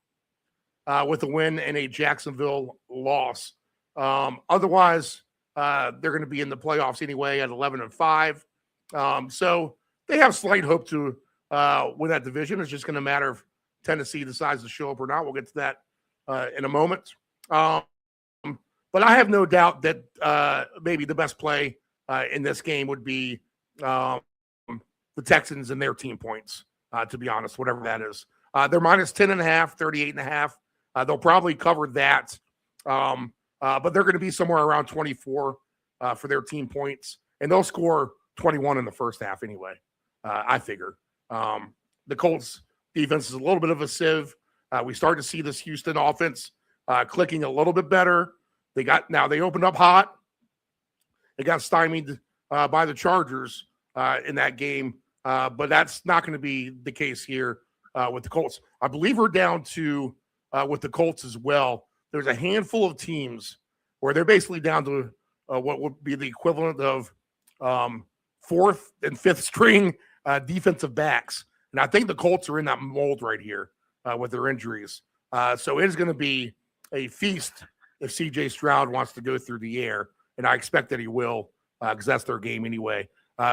[SPEAKER 8] with a win and a Jacksonville loss. Otherwise, they're going to be in the playoffs anyway at 11-5. So they have slight hope to win that division. It's just going to matter if Tennessee decides to show up or not. We'll get to that in a moment. But I have no doubt that maybe the best play in this game would be the Texans and their team points, to be honest, whatever that is. They're minus 10.5, 38.5. They'll probably cover that. But they're going to be somewhere around 24 for their team points. And they'll score 21 in the first half anyway, I figure. The Colts defense is a little bit of a sieve. We start to see this Houston offense clicking a little bit better. They opened up hot. They got stymied by the Chargers in that game, but that's not going to be the case here with the Colts. I believe we're down to with the Colts as well. There's a handful of teams where they're basically down to what would be the equivalent of fourth and fifth string defensive backs. And I think the Colts are in that mold right here with their injuries. So it is going to be a feast if C.J. Stroud wants to go through the air, and I expect that he will because that's their game anyway.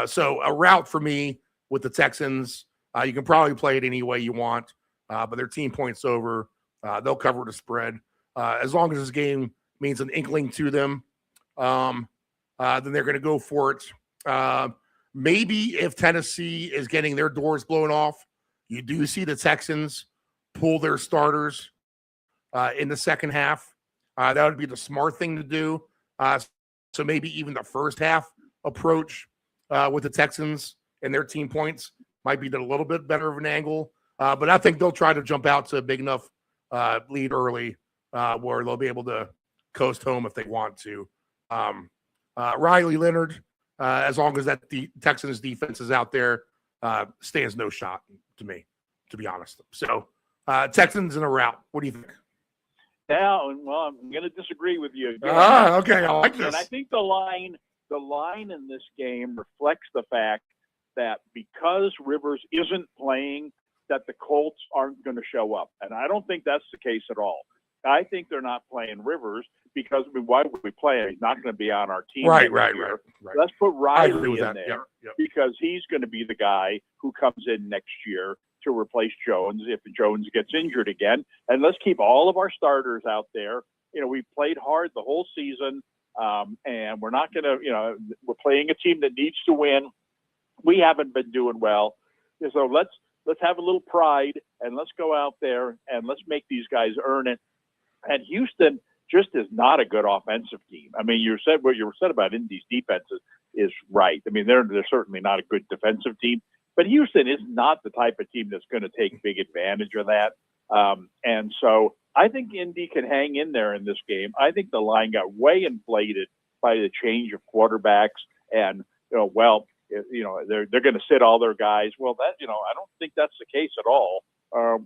[SPEAKER 8] So a route for me with the Texans, you can probably play it any way you want, but their team points over. They'll cover the spread. As long as this game means an inkling to them, then they're going to go for it. Maybe if Tennessee is getting their doors blown off, you do see the Texans pull their starters in the second half. That would be the smart thing to do. So maybe even the first half approach with the Texans and their team points might be a little bit better of an angle. But I think they'll try to jump out to a big enough lead early where they'll be able to coast home if they want to. Riley Leonard, as long as that the Texans defense is out there, stands no shot to me, to be honest. So Texans in a rout. What do you think?
[SPEAKER 9] Yeah, well, I'm going to disagree with you again.
[SPEAKER 8] Okay, I like this.
[SPEAKER 9] And I think the line in this game reflects the fact that because Rivers isn't playing, that the Colts aren't going to show up. And I don't think that's the case at all. I think they're not playing Rivers because, I mean, why would we play him? He's not going to be on our team.
[SPEAKER 8] Right.
[SPEAKER 9] Let's put Riley in
[SPEAKER 8] that.
[SPEAKER 9] there
[SPEAKER 8] Yep.
[SPEAKER 9] because he's going to be the guy who comes in next year to replace Jones if Jones gets injured again. And let's keep all of our starters out there. You know, we played hard the whole season, and we're not going to, we're playing a team that needs to win. We haven't been doing well. So let's have a little pride and let's go out there and let's make these guys earn it. And Houston just is not a good offensive team. I mean, what you said about Indy's defense is right. I mean, they're certainly not a good defensive team, but Houston is not the type of team that's going to take big advantage of that. And so I think Indy can hang in there in this game. I think the line got way inflated by the change of quarterbacks and, they're going to sit all their guys. Well, I don't think that's the case at all.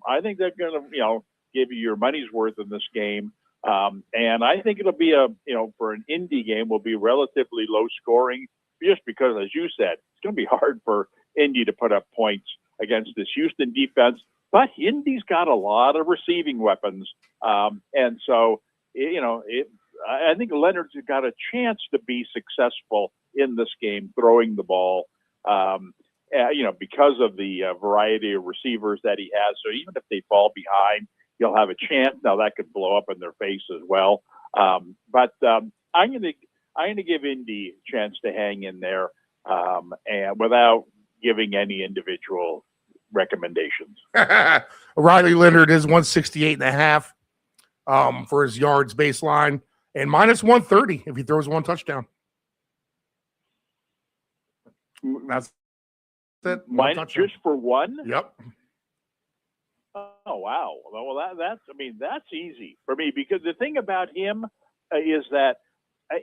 [SPEAKER 9] I think they're going to, give you your money's worth in this game. And I think it'll be for an Indy game will be relatively low scoring just because, as you said, it's going to be hard for Indy to put up points against this Houston defense. But Indy's got a lot of receiving weapons. And so, I think Leonard's got a chance to be successful in this game, throwing the ball, because of the variety of receivers that he has. So even if they fall behind, he'll have a chance. Now that could blow up in their face as well. But I'm going to give Indy a chance to hang in there, and without giving any individual recommendations.
[SPEAKER 8] Riley Leonard is 168.5 for his yards baseline and minus 130 if he throws one touchdown. That's it.
[SPEAKER 9] Minus just for one?
[SPEAKER 8] Yep.
[SPEAKER 9] Oh, wow. Well, that's easy for me because the thing about him is that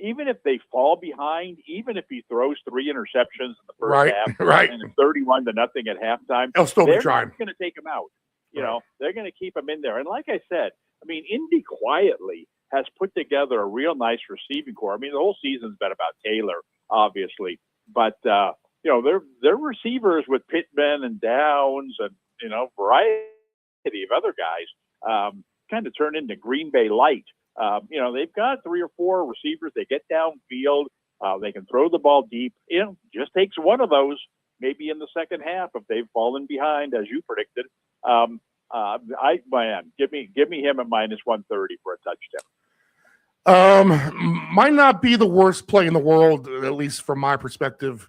[SPEAKER 9] even if they fall behind, even if he throws 3 interceptions in the first half, and it's 31-0 at halftime,
[SPEAKER 8] they'll still be trying.
[SPEAKER 9] They're going to take him out. They're going to keep him in there. And like I said, I mean, Indy quietly has put together a real nice receiving core. I mean, the whole season's been about Taylor, obviously, but they're receivers with Pittman and Downs and variety of other guys kind of turn into Green Bay light. They've got 3 or 4 receivers. They get downfield. They can throw the ball deep. Just takes one of those maybe in the second half if they've fallen behind, as you predicted. Give me him at minus 130 for a touchdown.
[SPEAKER 8] Might not be the worst play in the world, at least from my perspective.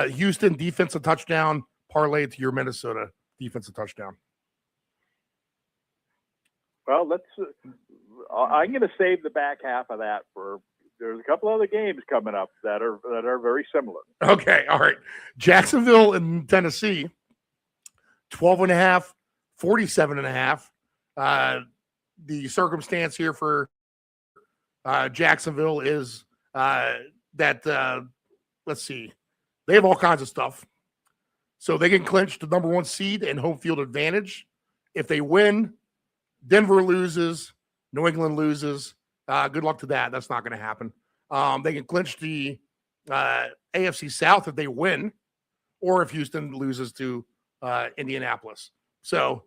[SPEAKER 8] Houston defensive touchdown parlay to your Minnesota defensive touchdown.
[SPEAKER 9] Well, I'm going to save the back half of that there's a couple other games coming up that are very similar.
[SPEAKER 8] Okay. All right. Jacksonville and Tennessee, 12.5, 47.5. The circumstance here for Jacksonville is that let's see, they have all kinds of stuff. So they can clinch the number 1 seed and home field advantage. If they win, Denver loses, New England loses. Good luck to that. That's not going to happen. They can clinch the AFC South if they win, or if Houston loses to Indianapolis. So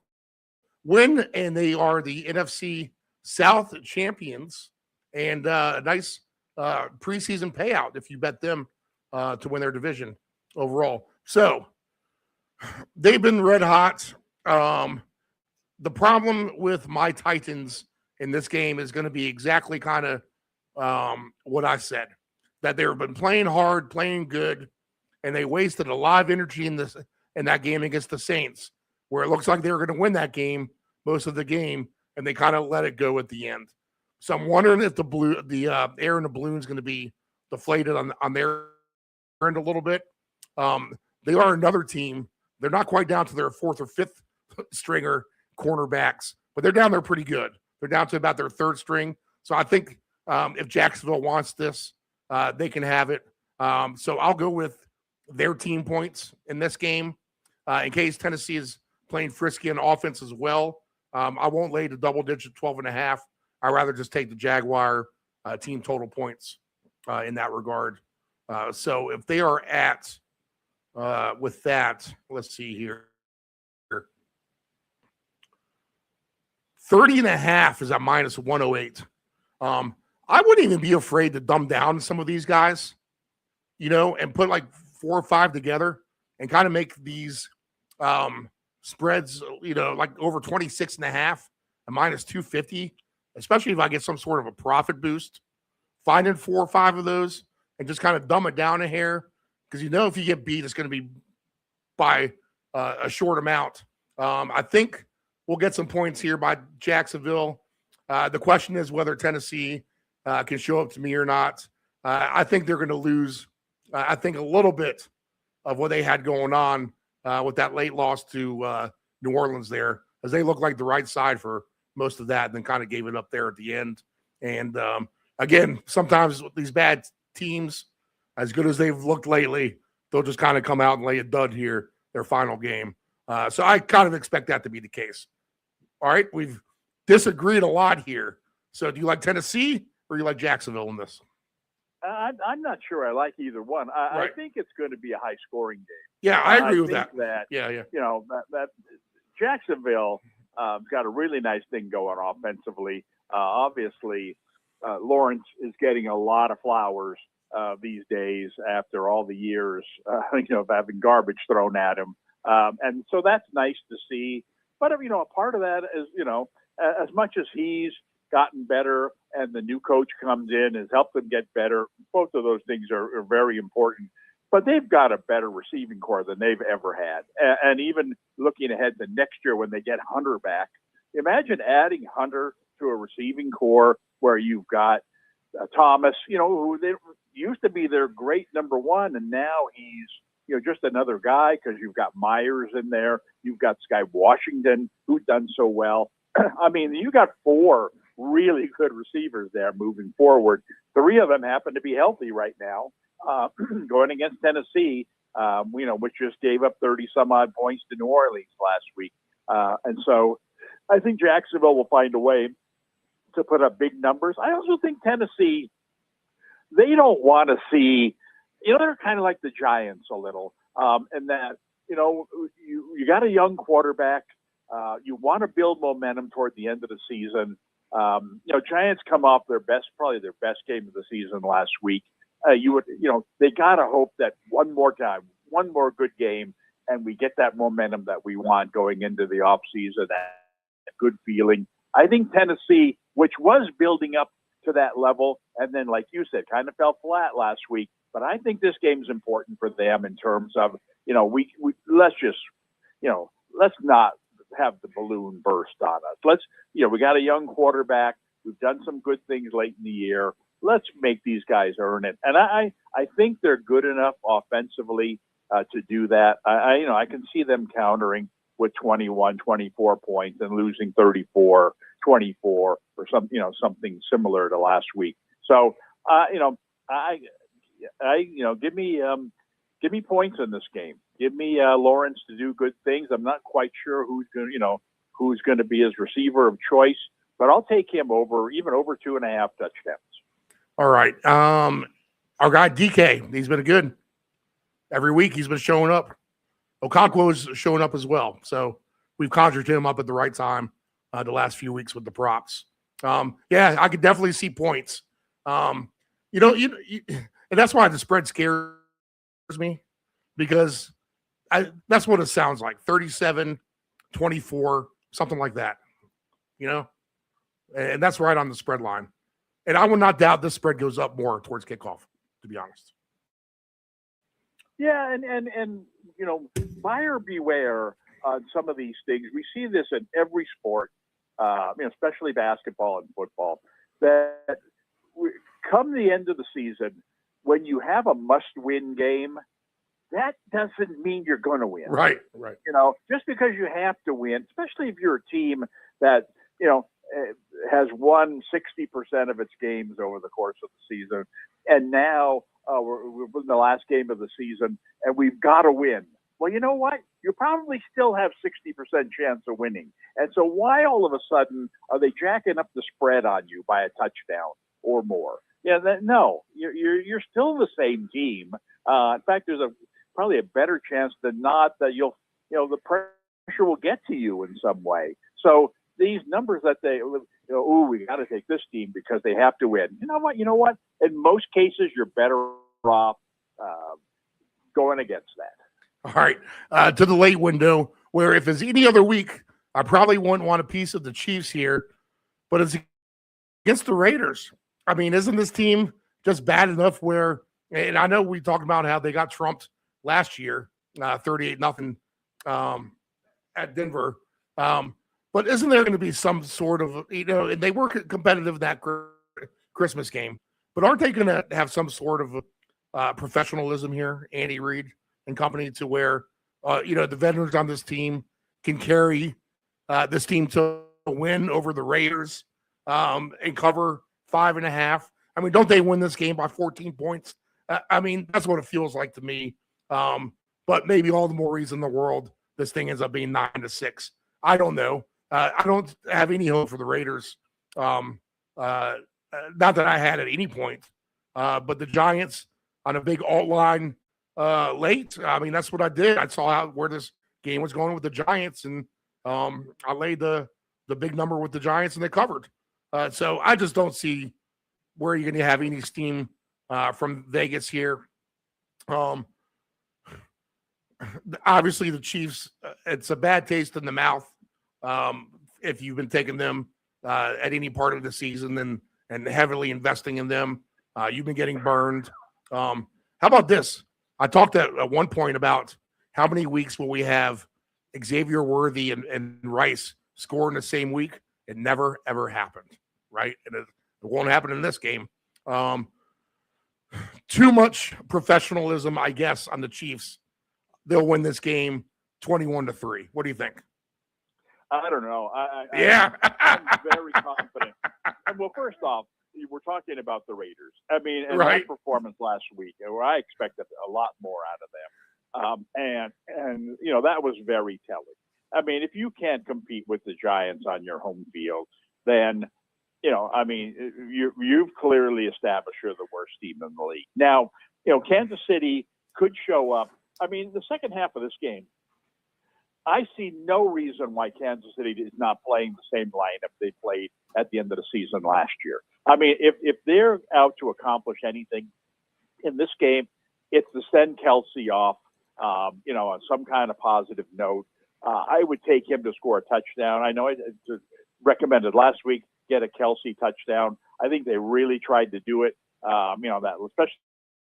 [SPEAKER 8] win, and they are the NFC South champions, and a nice preseason payout if you bet them to win their division overall. So they've been red hot. The problem with my Titans in this game is going to be exactly kind of what I said, that they've been playing hard, playing good, and they wasted a lot of energy in that game against the Saints, where it looks like they were going to win that game most of the game, and they kind of let it go at the end. So I'm wondering if the air in the balloon is going to be deflated on their end a little bit. They are another team. They're not quite down to their fourth or fifth stringer cornerbacks, but they're down there pretty good. They're down to about their third string. So I think if Jacksonville wants this, they can have it. So I'll go with their team points in this game. In case Tennessee is playing frisky on offense as well, I won't lay the double digit 12.5. I'd rather just take the Jaguar team total points in that regard. So if they are at, with that, let's see here. 30.5 is at minus 108. I wouldn't even be afraid to dumb down some of these guys, and put like 4 or 5 together and kind of make these spreads, like over 26.5 and minus 250, especially if I get some sort of a profit boost, finding 4 or 5 of those and just kind of dumb it down a hair. Because if you get beat, it's going to be by a short amount. I think we'll get some points here by Jacksonville. The question is whether Tennessee can show up to me or not. I think they're going to lose, I think, a little bit of what they had going on with that late loss to New Orleans there, as they looked like the right side for most of that and then kind of gave it up there at the end. And, again, sometimes with these bad teams, as good as they've looked lately, they'll just kind of come out and lay a dud here, their final game. So I kind of expect that to be the case. All right, we've disagreed a lot here. So do you like Tennessee or you like Jacksonville in this?
[SPEAKER 9] I'm not sure I like either one. I
[SPEAKER 8] Right.
[SPEAKER 9] think it's going to be a high-scoring game.
[SPEAKER 8] Yeah, I agree with
[SPEAKER 9] think
[SPEAKER 8] that. Yeah.
[SPEAKER 9] that Jacksonville got a really nice thing going offensively. Obviously, Lawrence is getting a lot of flowers these days after all the years, of having garbage thrown at him. And so that's nice to see. But, a part of that is, as much as he's gotten better and the new coach comes in, has helped them get better, both of those things are very important. But they've got a better receiving core than they've ever had. And even looking ahead to next year when they get Hunter back, imagine adding Hunter to a receiving core where you've got Thomas, who they used to be their great number one, and now he's just another guy because you've got Myers in there. You've got Sky Washington, who's done so well. I mean, you got 4 really good receivers there moving forward. 3 of them happen to be healthy right now, going against Tennessee, which just gave up 30-some-odd points to New Orleans last week. And so I think Jacksonville will find a way to put up big numbers. I also think Tennessee, they don't want to see – they're kind of like the Giants a little, in that, you got a young quarterback. You want to build momentum toward the end of the season. Giants come off probably their best game of the season last week. They got to hope that one more good game, and we get that momentum that we want going into the offseason, that good feeling. I think Tennessee, which was building up to that level, and then, like you said, kind of fell flat last week. But I think this game's important for them in terms of, let's not have the balloon burst on us. We got a young quarterback. We've done some good things late in the year. Let's make these guys earn it. And I think they're good enough offensively to do that. I can see them countering with 21, 24 points and losing 34, 24 or something similar to last week. So, give me points in this game. Give me Lawrence to do good things. I'm not quite sure who's going to be his receiver of choice, but I'll take him over 2.5 touchdowns.
[SPEAKER 8] All right. Our guy DK, he's been good. Every week he's been showing up. Okonkwo's showing up as well. So we've conjured him up at the right time the last few weeks with the props. I could definitely see points. And that's why the spread scares me, because that's what it sounds like. 37, 24, something like that, and that's right on the spread line. And I will not doubt this spread goes up more towards kickoff, to be honest.
[SPEAKER 9] Yeah. And buyer beware on some of these things. We see this in every sport, especially basketball and football, that come the end of the season, when you have a must-win game, that doesn't mean you're going to win.
[SPEAKER 8] Right.
[SPEAKER 9] Just because you have to win, especially if you're a team that, has won 60% of its games over the course of the season. And now we're in the last game of the season and we've got to win. Well, you know what? You probably still have 60% chance of winning. And so why all of a sudden are they jacking up the spread on you by a touchdown or more? Yeah, no, you're still the same team. In fact, there's probably a better chance than not that the pressure will get to you in some way. So these numbers that we got to take this team because they have to win. You know what? In most cases, you're better off going against that.
[SPEAKER 8] All right. To the late window, where if it's any other week, I probably wouldn't want a piece of the Chiefs here, but it's against the Raiders. I mean, isn't this team just bad enough where, and I know we talked about how they got trumped last year, 38-0 at Denver. But isn't there going to be some sort of, and they were competitive in that Christmas game, but aren't they going to have some sort of professionalism here, Andy Reid and company, to where, the veterans on this team can carry this team to win over the Raiders and cover 5.5? I mean, don't they win this game by 14 points? I mean, that's what it feels like to me. But maybe all the more reason in the world this thing ends up being 9-6. I don't know. I don't have any hope for the Raiders. Not that I had at any point. But the Giants on a big alt line late. I mean, that's what I did. I saw where this game was going with the Giants, and I laid the big number with the Giants, and they covered. So I just don't see where you're going to have any steam from Vegas here. Obviously, the Chiefs, it's a bad taste in the mouth if you've been taking them at any part of the season and heavily investing in them. You've been getting burned. How about this? I talked at one point about how many weeks will we have Xavier Worthy and Rice score in the same week. It never, ever happened, right? And it won't happen in this game. Too much professionalism, I guess, on the Chiefs. They'll win this game 21-3. What do you think?
[SPEAKER 9] I don't know. I'm very confident. Well, first off, we're talking about the Raiders. I mean, and
[SPEAKER 8] right.
[SPEAKER 9] That performance last week, where I expected a lot more out of them. And that was very telling. I mean, if you can't compete with the Giants on your home field, then, you've clearly established you're the worst team in the league. Now, Kansas City could show up. I mean, the second half of this game, I see no reason why Kansas City is not playing the same lineup they played at the end of the season last year. I mean, if they're out to accomplish anything in this game, it's to send Kelsey off, on some kind of positive note. I would take him to score a touchdown. I know I recommended last week, get a Kelsey touchdown. I think they really tried to do it, that especially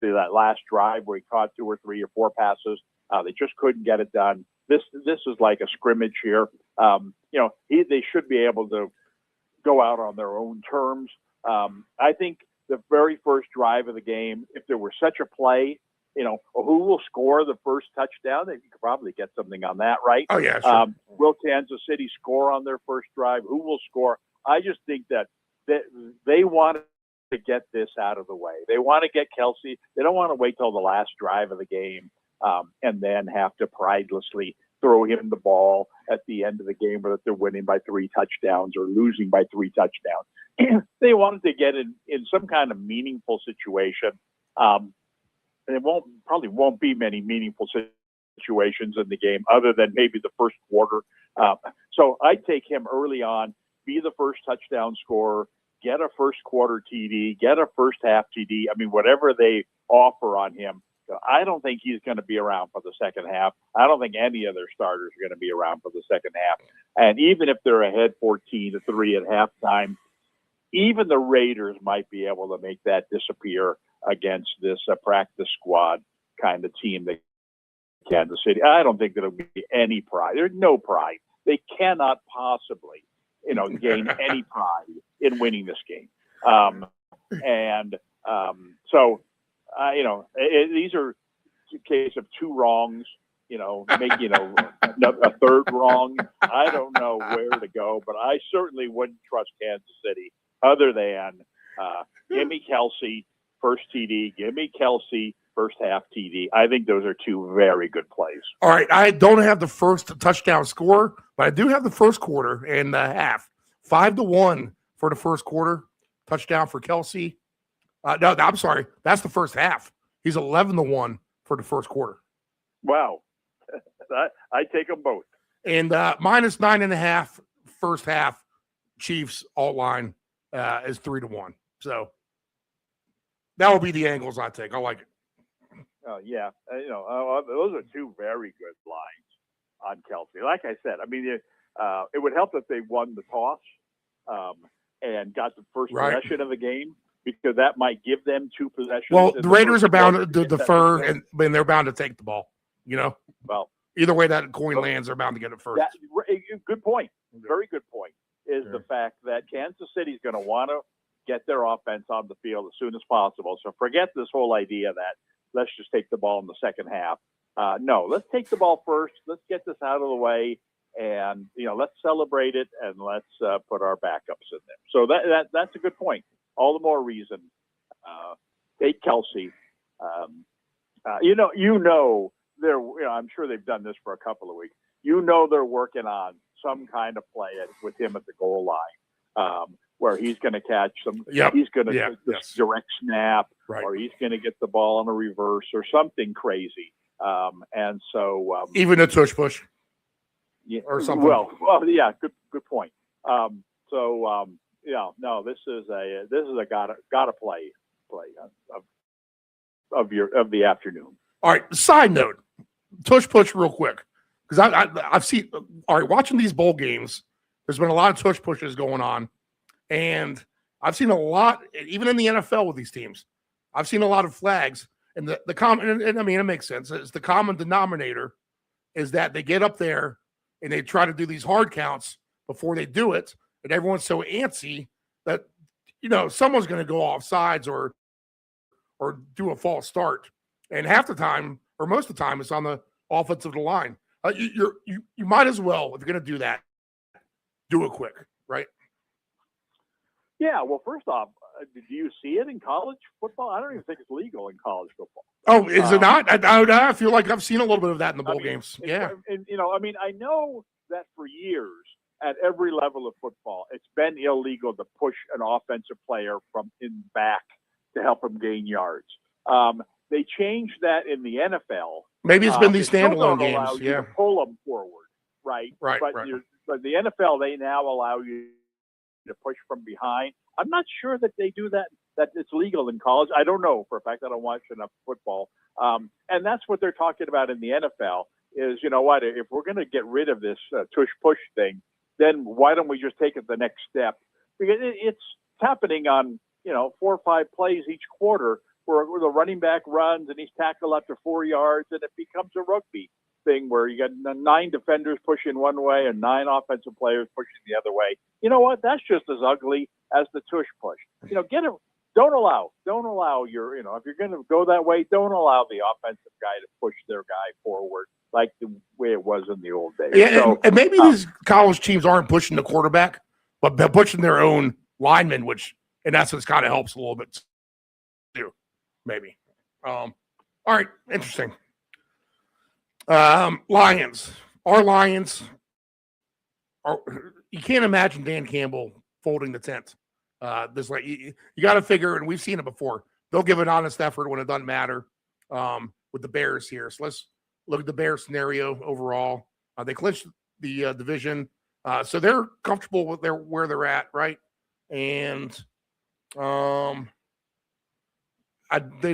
[SPEAKER 9] that last drive where he caught 2 or 3 or 4 passes. They just couldn't get it done. This is like a scrimmage here. They should be able to go out on their own terms. I think the very first drive of the game, if there were such a play, who will score the first touchdown? They could probably get something on that, right?
[SPEAKER 8] Oh, yeah, sure.
[SPEAKER 9] Will Kansas City score on their first drive? Who will score? I just think that they want to get this out of the way. They want to get Kelsey. They don't want to wait till the last drive of the game and then have to pridelessly throw him the ball at the end of the game, whether they're winning by 3 touchdowns or losing by 3 touchdowns. They wanted to get in some kind of meaningful situation. And it probably won't be many meaningful situations in the game other than maybe the first quarter. So I take him early on, be the first touchdown scorer, get a first quarter TD, get a first half TD. I mean, whatever they offer on him. I don't think he's going to be around for the second half. I don't think any of their starters are going to be around for the second half. And even if they're ahead 14-3 at halftime, even the Raiders might be able to make that disappear against this practice squad kind of team that Kansas City. I don't think there'll be any pride. There's no pride. They cannot possibly, gain any pride in winning this game. These are case of two wrongs, make, a third wrong. I don't know where to go, but I certainly wouldn't trust Kansas City other than give me Kelsey first TD, give me Kelsey first half TD. I think those are two very good plays.
[SPEAKER 8] All right, I don't have the first touchdown score, but I do have the first quarter and the half. 5-1 for the first quarter, touchdown for Kelsey. No, I'm sorry, that's the first half. He's 11-1 for the first quarter.
[SPEAKER 9] Wow, I take them both.
[SPEAKER 8] And minus 9.5 first half. Chiefs alt line is 3-1. So that will be the angles I take. I like it.
[SPEAKER 9] Oh yeah, those are two very good lines on Kelsey. Like I said, I mean, it would help if they won the toss and got the first possession of the game, because that might give them two possessions.
[SPEAKER 8] Well, the Raiders are bound to defer, and they're bound to take the ball.
[SPEAKER 9] Well,
[SPEAKER 8] either way that coin lands, they're bound to get it first.
[SPEAKER 9] Good point. Very good point. Is the fact that Kansas City's going to want to get their offense on the field as soon as possible. So forget this whole idea that let's just take the ball in the second half. No, let's take the ball first. Let's get this out of the way, and let's celebrate it, and let's put our backups in there. So that's a good point. All the more reason take Kelsey. I'm sure they've done this for a couple of weeks. They're working on some kind of play with him at the goal line, where he's going to catch some.
[SPEAKER 8] Yep.
[SPEAKER 9] He's going to direct snap,
[SPEAKER 8] right,
[SPEAKER 9] or he's going to get the ball on a reverse or something crazy. And so
[SPEAKER 8] even a tush push, or something.
[SPEAKER 9] Well, yeah, good point. This is a gotta play of the afternoon.
[SPEAKER 8] All right. Side note, tush push real quick, because I've seen. All right, watching these bowl games, there's been a lot of tush pushes going on, and I've seen a lot, even in the NFL with these teams. I've seen a lot of flags, and the common, and I mean, it makes sense. It's the common denominator is that they get up there and they try to do these hard counts before they do it, and everyone's so antsy that someone's going to go off sides or do a false start, and half the time or most of the time it's on the offensive line. You might as well, if you're going to do that, do it quick, right?
[SPEAKER 9] Yeah. Well, first off, do you see it in college football? I don't even think it's legal in college football.
[SPEAKER 8] Oh, is it not? I feel like I've seen a little bit of that in the bowl games. Yeah.
[SPEAKER 9] And I know that for years at every level of football, it's been illegal to push an offensive player from in back to help him gain yards. They changed that in the NFL.
[SPEAKER 8] Maybe it's been these standalone games.
[SPEAKER 9] You to pull them forward, right?
[SPEAKER 8] Right.
[SPEAKER 9] But the NFL, they now allow you to push from behind. I'm not sure that they do that it's legal in college. I don't know for a fact. I don't watch enough football. And that's what they're talking about in the NFL is, if we're going to get rid of this tush-push thing, then why don't we just take it the next step? Because it's happening on, 4 or 5 plays each quarter where the running back runs and he's tackled up to 4 yards, and it becomes a rugby thing where you got 9 defenders pushing one way and 9 offensive players pushing the other way. You know what? That's just as ugly as the tush push. Don't allow your, if you're going to go that way, don't allow the offensive guy to push their guy forward like the way it was in the old days.
[SPEAKER 8] Yeah, and maybe these college teams aren't pushing the quarterback, but they're pushing their own linemen, which in essence kind of helps a little bit too, maybe. All right, interesting. Lions. Our Lions are. You can't imagine Dan Campbell folding the tent. You got to figure, and we've seen it before. They'll give an honest effort when it doesn't matter. With the Bears here, so let's look at the Bears scenario overall. They clinched the division, so they're comfortable with where they're at, right? And they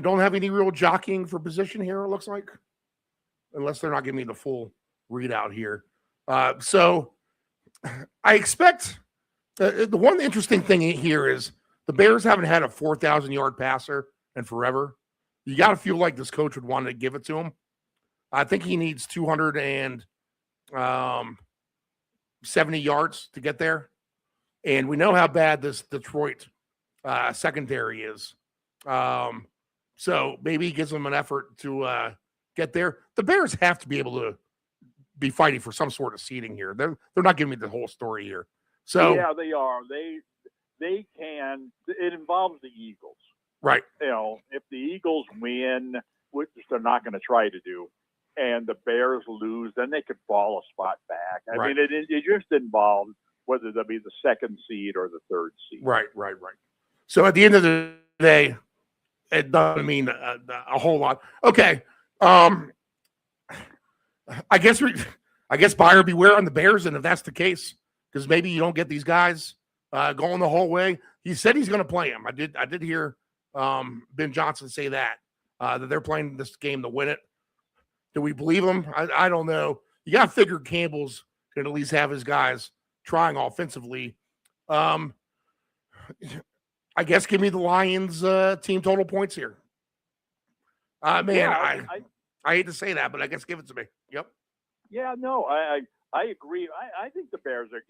[SPEAKER 8] don't have any real jockeying for position here. It looks like, unless they're not giving me the full readout here. So I expect. The one interesting thing here is the Bears haven't had a 4,000-yard passer in forever. You got to feel like this coach would want to give it to him. I think he needs 270 yards to get there. And we know how bad this Detroit secondary is. So maybe he gives them an effort to get there. The Bears have to be able to be fighting for some sort of seeding here. They're not giving me the whole story here. So
[SPEAKER 9] yeah, they are. They can. It involves the Eagles.
[SPEAKER 8] right.
[SPEAKER 9] If the Eagles win, which they're not going to try to do, and the Bears lose, then they could fall a spot back. I
[SPEAKER 8] Right.
[SPEAKER 9] mean, it just involves whether they'll be the second seed or the third seed.
[SPEAKER 8] Right. So at the end of the day, it doesn't mean a whole lot. Okay. I guess buyer beware on the Bears, and if that's the case, because maybe you don't get these guys going the whole way. He said he's going to play them. I did hear Ben Johnson say that they're playing this game to win it. Do we believe him? I don't know. You got to figure Campbell's going to at least have his guys trying offensively. I guess give me the Lions team total points here. Man,
[SPEAKER 9] Yeah,
[SPEAKER 8] I hate to say that, but I guess give it to me. Yep.
[SPEAKER 9] Yeah, no, I agree. I think the Bears are,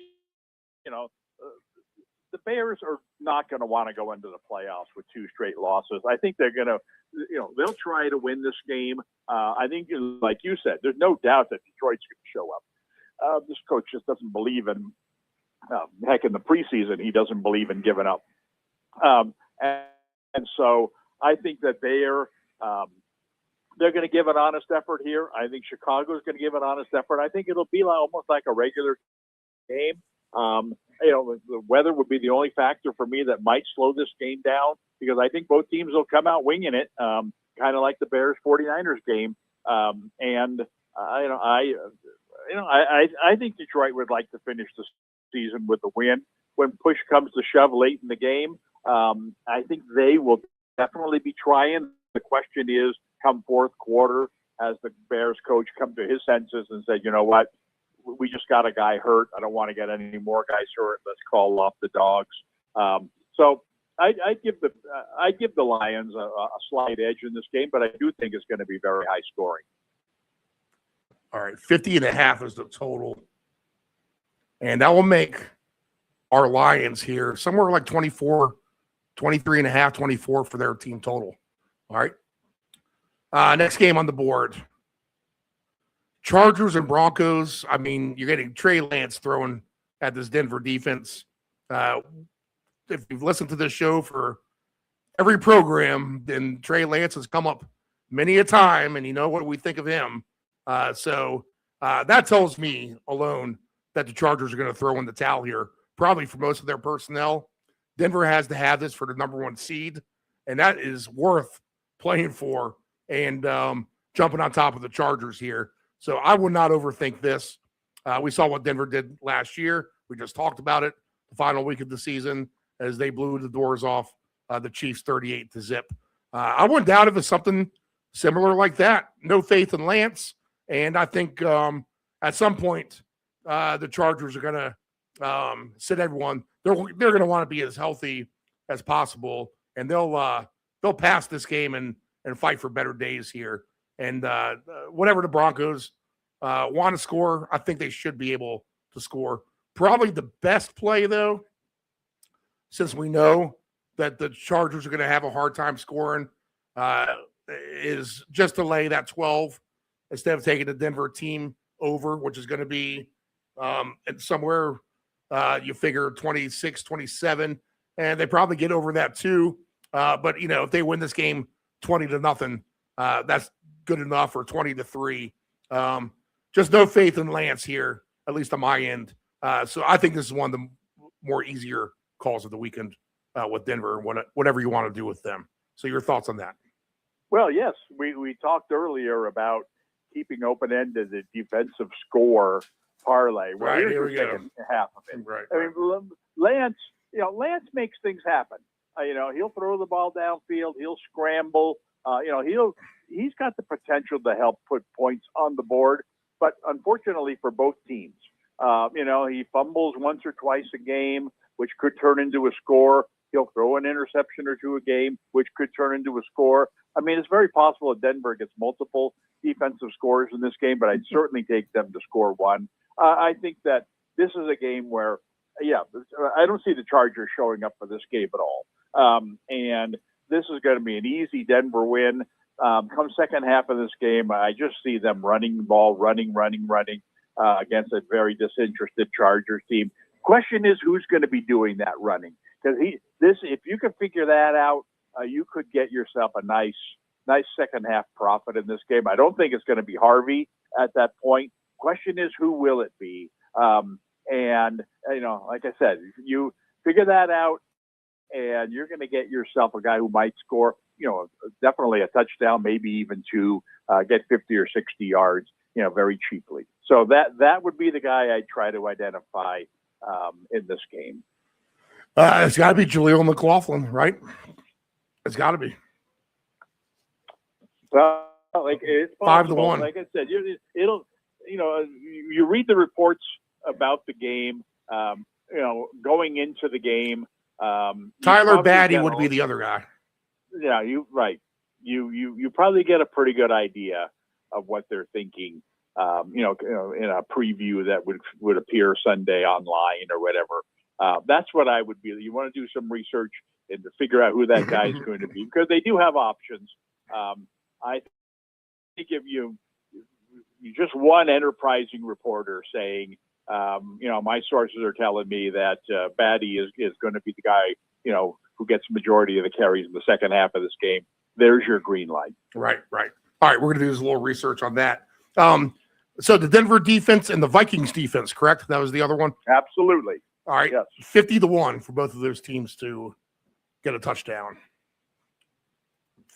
[SPEAKER 9] the Bears are not going to want to go into the playoffs with 2 straight losses. I think they're going to, they'll try to win this game. I think, like you said, there's no doubt that Detroit's going to show up. This coach just doesn't believe in, heck, in the preseason, he doesn't believe in giving up. And so I think that they're going to give an honest effort here. I think Chicago's going to give an honest effort. I think it'll be almost like a regular game. The weather would be the only factor for me that might slow this game down, because I think both teams will come out winging it, kind of like the Bears 49ers game. I think Detroit would like to finish the season with a win. When push comes to shove late in the game, I think they will definitely be trying. The question is, come fourth quarter, has the Bears coach come to his senses and said, you know what, we just got a guy hurt. I don't want to get any more guys hurt. Let's call off the dogs. So I give the Lions a slight edge in this game, but I do think it's going to be very high scoring.
[SPEAKER 8] All right, 50.5 is the total. And that will make our Lions here somewhere like 24, 23.5, 24 for their team total. All right. Next game on the board. Chargers and Broncos. I mean, you're getting Trey Lance throwing at this Denver defense. If you've listened to this show for every program, then Trey Lance has come up many a time, and you know what we think of him. So that tells me alone that the Chargers are going to throw in the towel here, probably for most of their personnel. Denver has to have this for the number 1 seed, and that is worth playing for and jumping on top of the Chargers here. So I would not overthink this. We saw what Denver did last year. We just talked about it the final week of the season as they blew the doors off the Chiefs 38-0. I wouldn't doubt if it's something similar like that. No faith in Lance. And I think at some point the Chargers are going to sit everyone. They're going to want to be as healthy as possible, and they'll pass this game and fight for better days here. And whatever the Broncos want to score, I think they should be able to score. Probably the best play, though, since we know that the Chargers are going to have a hard time scoring, is just to lay that 12 instead of taking the Denver team over, which is going to be somewhere you figure 26, 27, and they probably get over that too. But, if they win this game 20-0, that's good enough, or 20-3. Just no faith in Lance here, at least on my end. So I think this is one of the more easier calls of the weekend with Denver, whatever you want to do with them. So your thoughts on that?
[SPEAKER 9] Well, yes, we talked earlier about keeping open-ended the defensive score parlay. Well,
[SPEAKER 8] Right,
[SPEAKER 9] here's
[SPEAKER 8] here we
[SPEAKER 9] the
[SPEAKER 8] go.
[SPEAKER 9] second half of it.
[SPEAKER 8] Right.
[SPEAKER 9] I mean, Lance makes things happen. He'll throw the ball downfield. He'll scramble. He's got the potential to help put points on the board. But unfortunately for both teams, he fumbles once or twice a game, which could turn into a score. He'll throw an interception or two a game, which could turn into a score. I mean, it's very possible that Denver gets multiple defensive scores in this game, but I'd certainly take them to score one. I think that this is a game where, I don't see the Chargers showing up for this game at all. And this is going to be an easy Denver win. come second half of this game, I just see them running the ball, running against a very disinterested Chargers team. Question is, who's going to be doing that running? Because if you can figure that out, you could get yourself a nice second half profit in this game. I don't think it's going to be Harvey at that point. Question is, who will it be? And like I said, you figure that out, and you're going to get yourself a guy who might score, definitely a touchdown, maybe even two, get 50 or 60 yards, very cheaply. So that would be the guy I'd try to identify in this game.
[SPEAKER 8] It's got to be Jaleel McLaughlin, right? It's got to be.
[SPEAKER 9] Well, it's possible.
[SPEAKER 8] 5-1.
[SPEAKER 9] Like I said, you read the reports about the game, going into the game.
[SPEAKER 8] Tyler Batty would be the other guy.
[SPEAKER 9] Yeah, you probably get a pretty good idea of what they're thinking. In a preview that would appear Sunday online or whatever. That's what I would be. You want to do some research and to figure out who that guy is going to be, because they do have options. I think if you just one enterprising reporter saying, my sources are telling me that Batty is going to be the guy, who gets majority of the carries in the second half of this game. There's your green light.
[SPEAKER 8] Right. All right, we're going to do a little research on that. So the Denver defense and the Vikings defense, correct? That was the other one?
[SPEAKER 9] Absolutely.
[SPEAKER 8] All right.
[SPEAKER 9] Yes.
[SPEAKER 8] 50-1 for both of those teams to get a touchdown.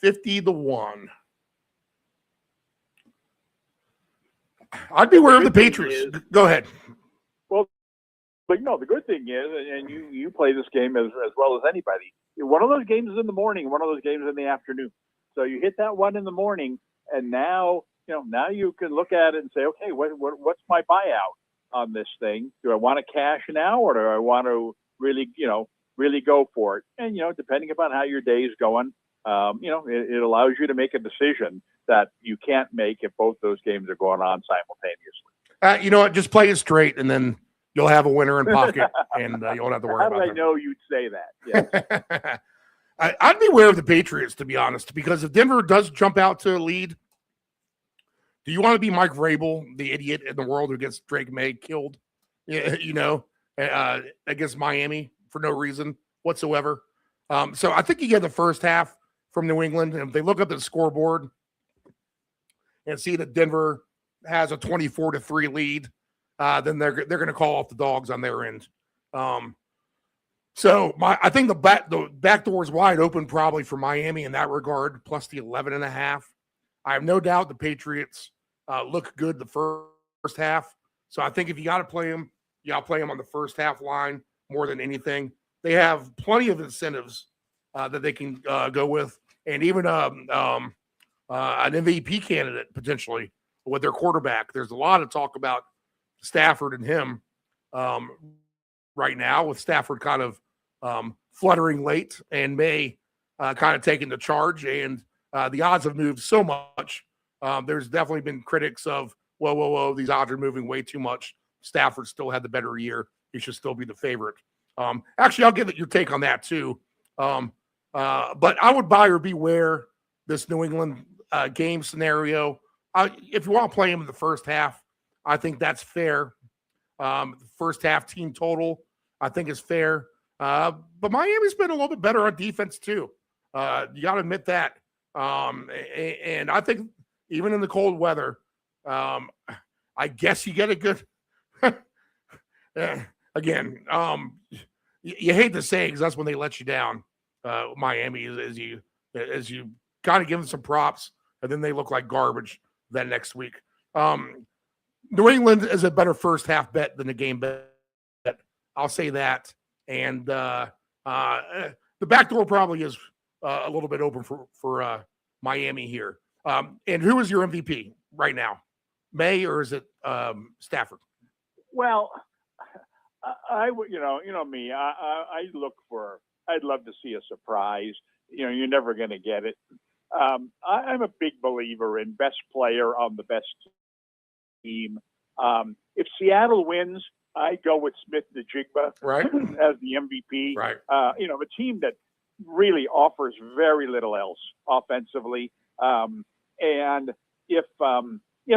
[SPEAKER 8] 50-1. I'd be aware of the Patriots. Go ahead.
[SPEAKER 9] Well, but the good thing is, and you play this game as well as anybody. One of those games is in the morning, one of those games is in the afternoon. So you hit that one in the morning, and now you can look at it and say, okay, what's my buyout on this thing? Do I want to cash now, or do I want to really go for it? And, depending upon how your day is going, it allows you to make a decision that you can't make if both those games are going on simultaneously.
[SPEAKER 8] You know what? Just play it straight, and then you'll have a winner in pocket, and you won't have to worry about it.
[SPEAKER 9] How did I know you'd say that? Yes.
[SPEAKER 8] I'd be aware of the Patriots, to be honest, because if Denver does jump out to a lead, do you want to be Mike Vrabel, the idiot in the world who gets Drake May killed, against Miami for no reason whatsoever? So I think you get the first half from New England, and if they look up the scoreboard and see that Denver has a 24-3 lead, then they're going to call off the dogs on their end. So I think the back door is wide open probably for Miami in that regard, plus the 11.5. I have no doubt the Patriots look good the first half. So I think if you got to play them, you got to play them on the first half line more than anything. They have plenty of incentives that they can go with, and even an MVP candidate potentially with their quarterback. There's a lot of talk about Stafford and him right now, with Stafford kind of fluttering late and May kind of taking the charge, and the odds have moved so much. There's definitely been critics of, whoa, these odds are moving way too much. Stafford still had the better year. He should still be the favorite. Actually, I'll give it your take on that too. But I would buy or beware this New England game scenario. If you want to play him in the first half, I think that's fair. First half team total, I think, is fair. But Miami's been a little bit better on defense too. You got to admit that. And I think even in the cold weather, I guess you get a good. Again, you hate to say it because that's when they let you down. Miami, as you kind of give them some props, and then they look like garbage that next week. New England is a better first half bet than a game bet. I'll say that. And the back door probably is a little bit open for Miami here. And who is your MVP right now? May, or is it Stafford?
[SPEAKER 9] Well, I would, me. I'd love to see a surprise. You're never going to get it. I'm a big believer in best player on the best team. If Seattle wins, I go with Smith-Njigba as the MVP.
[SPEAKER 8] Right.
[SPEAKER 9] A team that really offers very little else offensively. And if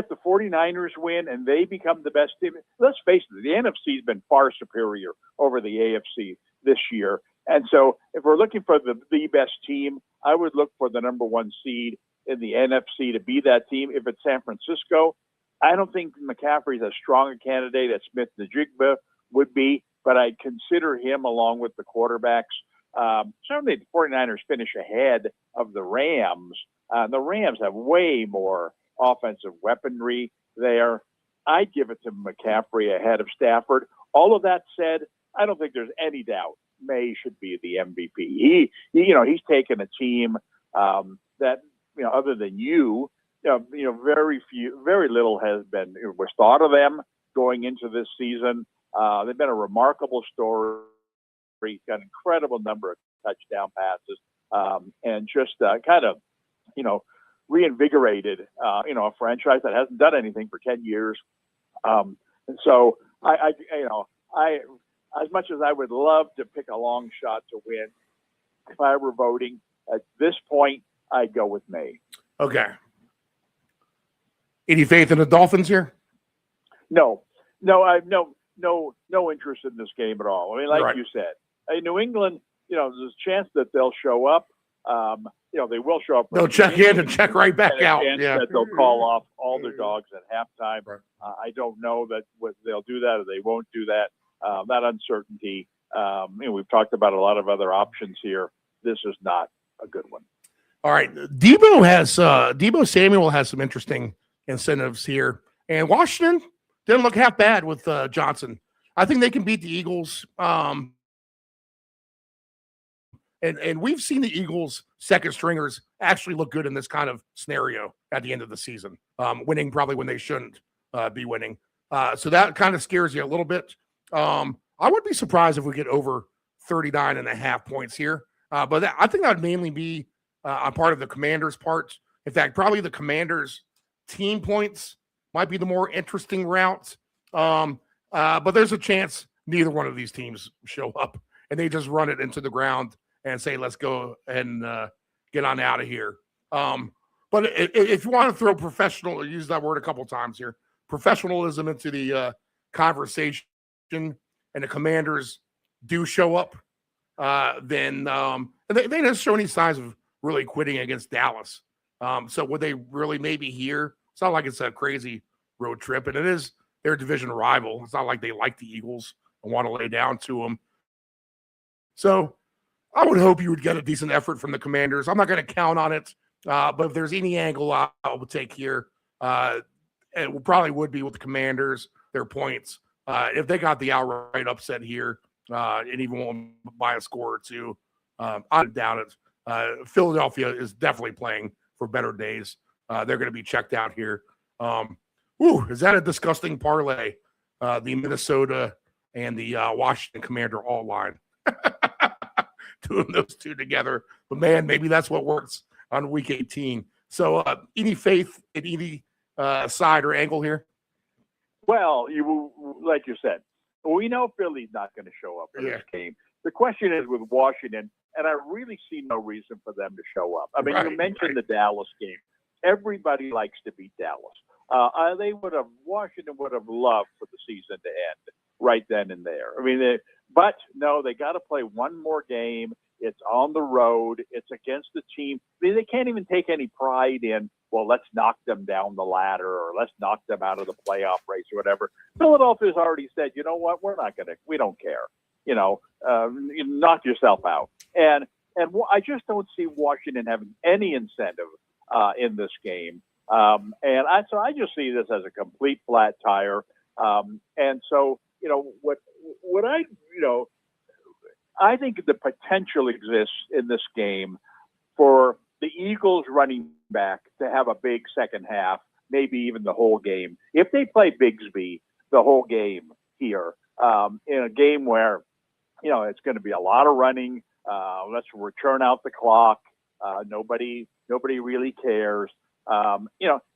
[SPEAKER 9] the 49ers win and they become the best team, let's face it, the NFC has been far superior over the AFC this year. And so if we're looking for the best team, I would look for the number one seed in the NFC to be that team. If it's San Francisco, I don't think McCaffrey's as strong a candidate as Smith-Njigba would be, but I'd consider him along with the quarterbacks. Certainly the 49ers finish ahead of the Rams. The Rams have way more offensive weaponry there. I'd give it to McCaffrey ahead of Stafford. All of that said, I don't think there's any doubt May should be the MVP. He's taken a team that, other than very little was thought of them going into this season. They've been a remarkable story. Got an incredible number of touchdown passes, and just kind of, reinvigorated, a franchise that hasn't done anything for 10 years. And so I as much as I would love to pick a long shot to win, if I were voting at this point, I'd go with May.
[SPEAKER 8] Okay. Any faith in the Dolphins here?
[SPEAKER 9] No, I have no interest in this game at all. I mean, like
[SPEAKER 8] right.
[SPEAKER 9] you said, in New England, there's a chance that they'll show up. They will show up.
[SPEAKER 8] They'll check in and check right back out. Yeah.
[SPEAKER 9] That they'll call off all their dogs at halftime.
[SPEAKER 8] Right.
[SPEAKER 9] I don't know that they'll do that or they won't do that. That uncertainty. We've talked about a lot of other options here. This is not a good one.
[SPEAKER 8] All right. Debo Samuel has some interesting incentives here. And Washington didn't look half bad with Johnson. I think they can beat the Eagles. And we've seen the Eagles' second stringers actually look good in this kind of scenario at the end of the season, winning probably when they shouldn't be winning. So that kind of scares you a little bit. I would be surprised if we get over 39.5 points here. But I think that would mainly be on part of the Commanders' part. In fact, probably the Commanders' team points might be the more interesting route. But there's a chance neither one of these teams show up and they just run it into the ground and say, let's go and get on out of here. But if you want to throw professional, use that word a couple times here, professionalism into the conversation, and the Commanders do show up, then they didn't show any signs of really quitting against Dallas. So would they really maybe here? It's not like it's a crazy road trip, and it is their division rival. It's not like they like the Eagles and want to lay down to them. So I would hope you would get a decent effort from the Commanders. I'm not going to count on it, but if there's any angle I would take here, it probably would be with the Commanders, their points. If they got the outright upset here and even won't by a score or two, I doubt it. Philadelphia is definitely playing for better days. They're going to be checked out here. Is that a disgusting parlay? The Minnesota and the Washington Commander all line. Doing those two together. But, man, maybe that's what works on Week 18. So any faith in any side or angle here?
[SPEAKER 9] Well, like you said, we know Philly's not going to show up in this game. The question is with Washington, and I really see no reason for them to show up. I mean, you mentioned the Dallas game. Everybody likes to beat Dallas. Washington would have loved for the season to end right then and there. I mean, but no, they got to play one more game. It's on the road. It's against the team. I mean, they can't even take any pride in, well, let's knock them down the ladder or let's knock them out of the playoff race or whatever. Philadelphia's already said, you know what, we don't care. Knock yourself out. And I just don't see Washington having any incentive in this game. So I just see this as a complete flat tire. And so, I think the potential exists in this game for the Eagles running back to have a big second half, maybe even the whole game. If they play Bigsby the whole game here, in a game where, it's going to be a lot of running, let's return out the clock. Nobody really cares.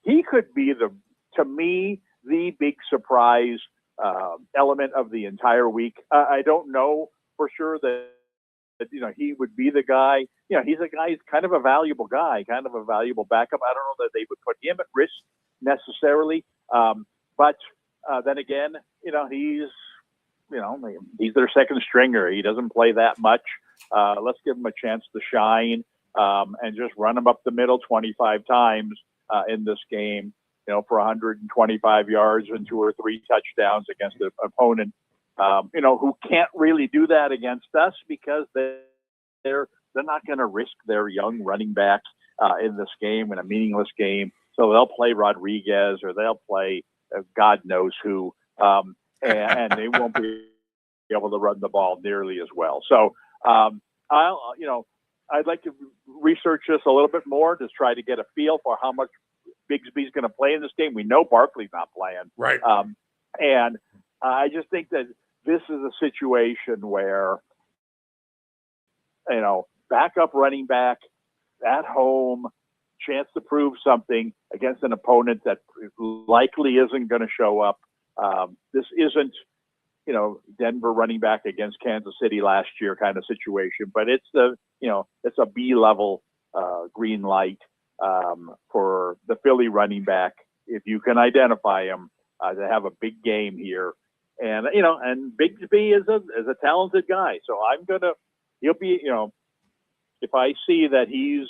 [SPEAKER 9] He could be to me, the big surprise element of the entire week. I don't know for sure that he would be the guy he's a guy, he's kind of a valuable guy, kind of a valuable backup. I don't know that they would put him at risk necessarily. But then again, he's their second stringer. He doesn't play that much. Let's give him a chance to shine and just run him up the middle 25 times in this game, for 125 yards and 2 or 3 touchdowns against an opponent, who can't really do that against us because they're not going to risk their young running backs in this game, in a meaningless game. So they'll play Rodriguez or they'll play God knows who, and they won't be able to run the ball nearly as well. So I'd like to research this a little bit more to try to get a feel for how much Bigsby's going to play in this game. We know Barkley's not playing.
[SPEAKER 8] Right.
[SPEAKER 9] And I just think that this is a situation where, backup running back at home, chance to prove something against an opponent that likely isn't going to show up. This isn't, Denver running back against Kansas City last year kind of situation, but it's it's a B-level green light for the Philly running back, if you can identify him, to have a big game here. And, and Bigsby is a talented guy. So he'll be, if I see that he's,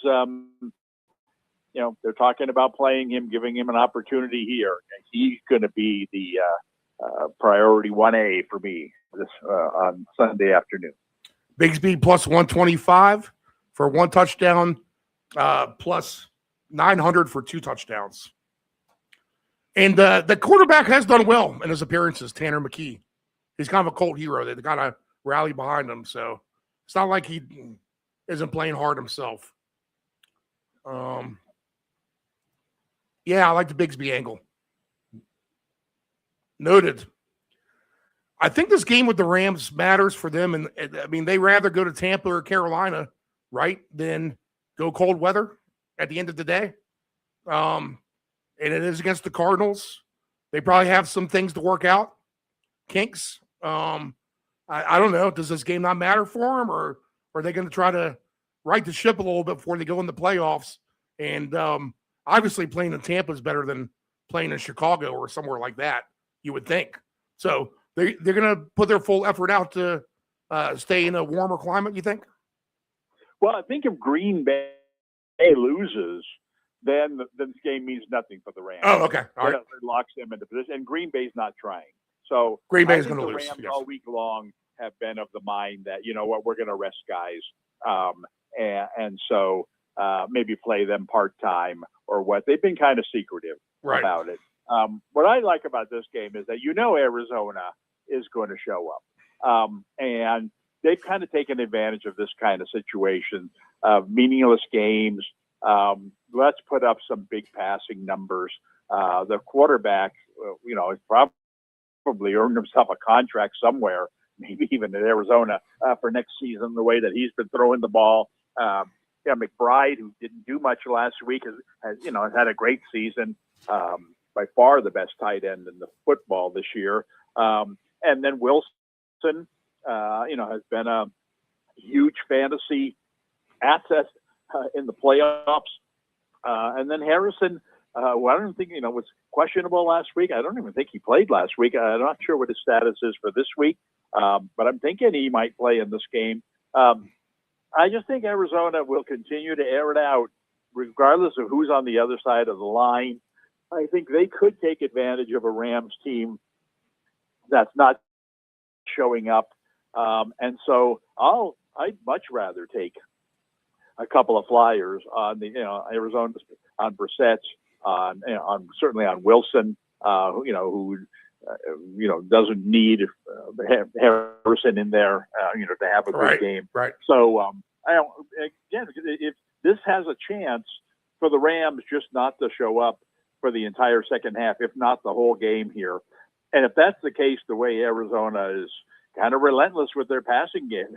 [SPEAKER 9] they're talking about playing him, giving him an opportunity here, and he's going to be the priority 1A for me this on Sunday afternoon.
[SPEAKER 8] Bigsby plus 125 for 1 touchdown, plus 900 for 2 touchdowns. And the quarterback has done well in his appearances, Tanner McKee. He's kind of a cult hero. They got to rally behind him. So it's not like he isn't playing hard himself. Yeah, I like the Bigsby angle. Noted. I think this game with the Rams matters for them. And I mean, they rather go to Tampa or Carolina, right, than go cold weather at the end of the day. And it is against the Cardinals. They probably have some things to work out. Kinks. I don't know. Does this game not matter for them, or are they going to try to right the ship a little bit before they go in the playoffs? And obviously playing in Tampa is better than playing in Chicago or somewhere like that, you would think. So they're going to put their full effort out to stay in a warmer climate, you think?
[SPEAKER 9] Well, I think if Green Bay loses, then this game means nothing for the Rams.
[SPEAKER 8] Oh, okay. All right.
[SPEAKER 9] It locks them into position, and Green Bay's not trying. So
[SPEAKER 8] Green Bay's going to
[SPEAKER 9] the
[SPEAKER 8] lose.
[SPEAKER 9] Rams
[SPEAKER 8] Yes.
[SPEAKER 9] all week long have been of the mind that, we're going to rest guys. And so maybe play them part-time or what. They've been kind of secretive about it. What I like about this game is that Arizona is going to show up. And they've kind of taken advantage of this kind of situation of meaningless games. Let's put up some big passing numbers. The quarterback, has probably earned himself a contract somewhere, maybe even in Arizona for next season, the way that he's been throwing the ball. McBride, who didn't do much last week, has had a great season. By far the best tight end in the football this year. And then Wilson, has been a huge fantasy asset in the playoffs. And then Harrison, who I don't think, was questionable last week. I don't even think he played last week. I'm not sure what his status is for this week, but I'm thinking he might play in this game. I just think Arizona will continue to air it out, regardless of who's on the other side of the line. I think they could take advantage of a Rams team that's not showing up. And so I'd much rather take a couple of flyers on the, Arizona, on Brissett, on certainly on Wilson, who doesn't need Harrison in there, to have a good game.
[SPEAKER 8] Right.
[SPEAKER 9] So, if this has a chance for the Rams just not to show up for the entire second half, if not the whole game here. And if that's the case, the way Arizona is kind of relentless with their passing game,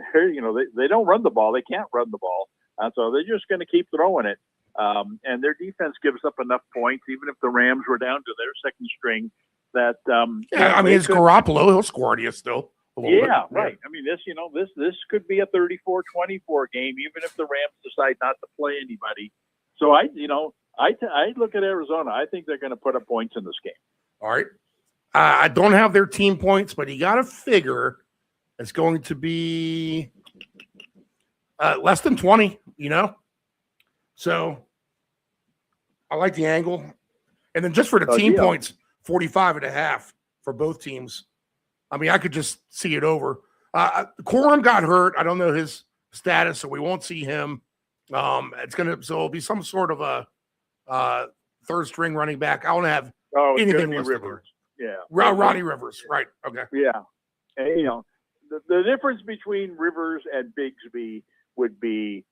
[SPEAKER 9] they don't run the ball. They can't run the ball. And so they're just going to keep throwing it. And their defense gives up enough points, even if the Rams were down to their second string, that
[SPEAKER 8] it's Garoppolo. He'll score on you still. a little bit.
[SPEAKER 9] Yeah, right. I mean, this could be a 34-24 game, even if the Rams decide not to play anybody. So I look at Arizona. I think they're going to put up points in this game.
[SPEAKER 8] All right. I don't have their team points, but you got to figure it's going to be less than 20, So I like the angle. And then just for the team points, 45.5 for both teams. I mean, I could just see it over. Corum got hurt. I don't know his status, so we won't see him. It'll be some sort of a third string running back. I don't have anything listed
[SPEAKER 9] Rivers.
[SPEAKER 8] Yeah, Ronnie Rivers. Right. Okay.
[SPEAKER 9] Yeah, and, the difference between Rivers and Bigsby would be,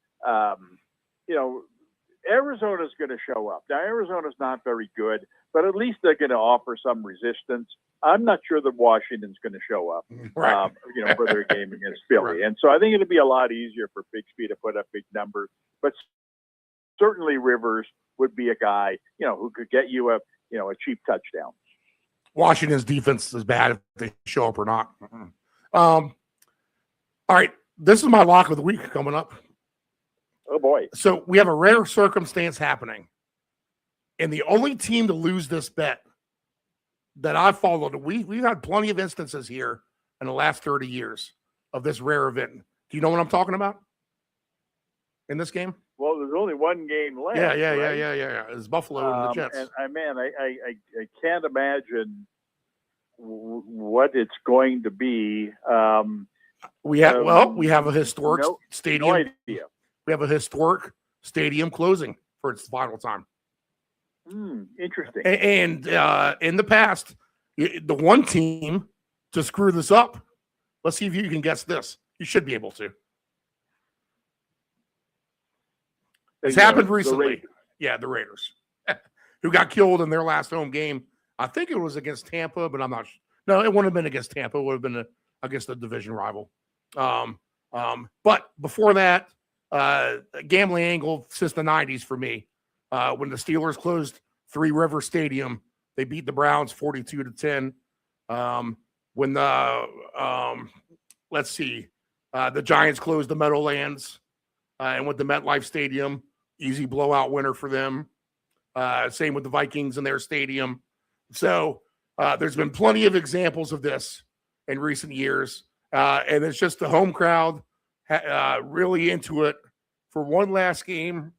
[SPEAKER 9] Arizona's going to show up. Now, Arizona's not very good, but at least they're going to offer some resistance. I'm not sure that Washington's going to show up,
[SPEAKER 8] right.
[SPEAKER 9] For their game against Philly. Right. And so I think it'll be a lot easier for Bigsby to put up big numbers. But certainly Rivers would be a guy, who could get you a cheap touchdown.
[SPEAKER 8] Washington's defense is bad if they show up or not. All right. This is my lock of the week coming up.
[SPEAKER 9] Oh, boy.
[SPEAKER 8] So we have a rare circumstance happening. And the only team to lose this bet that I followed, we've had plenty of instances here in the last 30 years of this rare event. Do you know what I'm talking about in this game?
[SPEAKER 9] Well, there's only one game left.
[SPEAKER 8] Yeah. It's Buffalo and the Jets.
[SPEAKER 9] And I can't imagine what it's going to be.
[SPEAKER 8] We have a historic stadium.
[SPEAKER 9] No idea.
[SPEAKER 8] We have a historic stadium closing for its final time.
[SPEAKER 9] Interesting.
[SPEAKER 8] And in the past, the one team to screw this up, let's see if you can guess this. You should be able to. It's happened recently. The Raiders, who got killed in their last home game. I think it was against Tampa, but I'm not sure. No, it wouldn't have been against Tampa. It would have been against a division rival. But before that, gambling angle since the 90s for me. When the Steelers closed Three River Stadium, they beat the Browns 42-10. When the Giants closed the Meadowlands and went to MetLife Stadium, easy blowout winner for them. Same with the Vikings in their stadium. So there's been plenty of examples of this in recent years. And it's just the home crowd really into it for one last game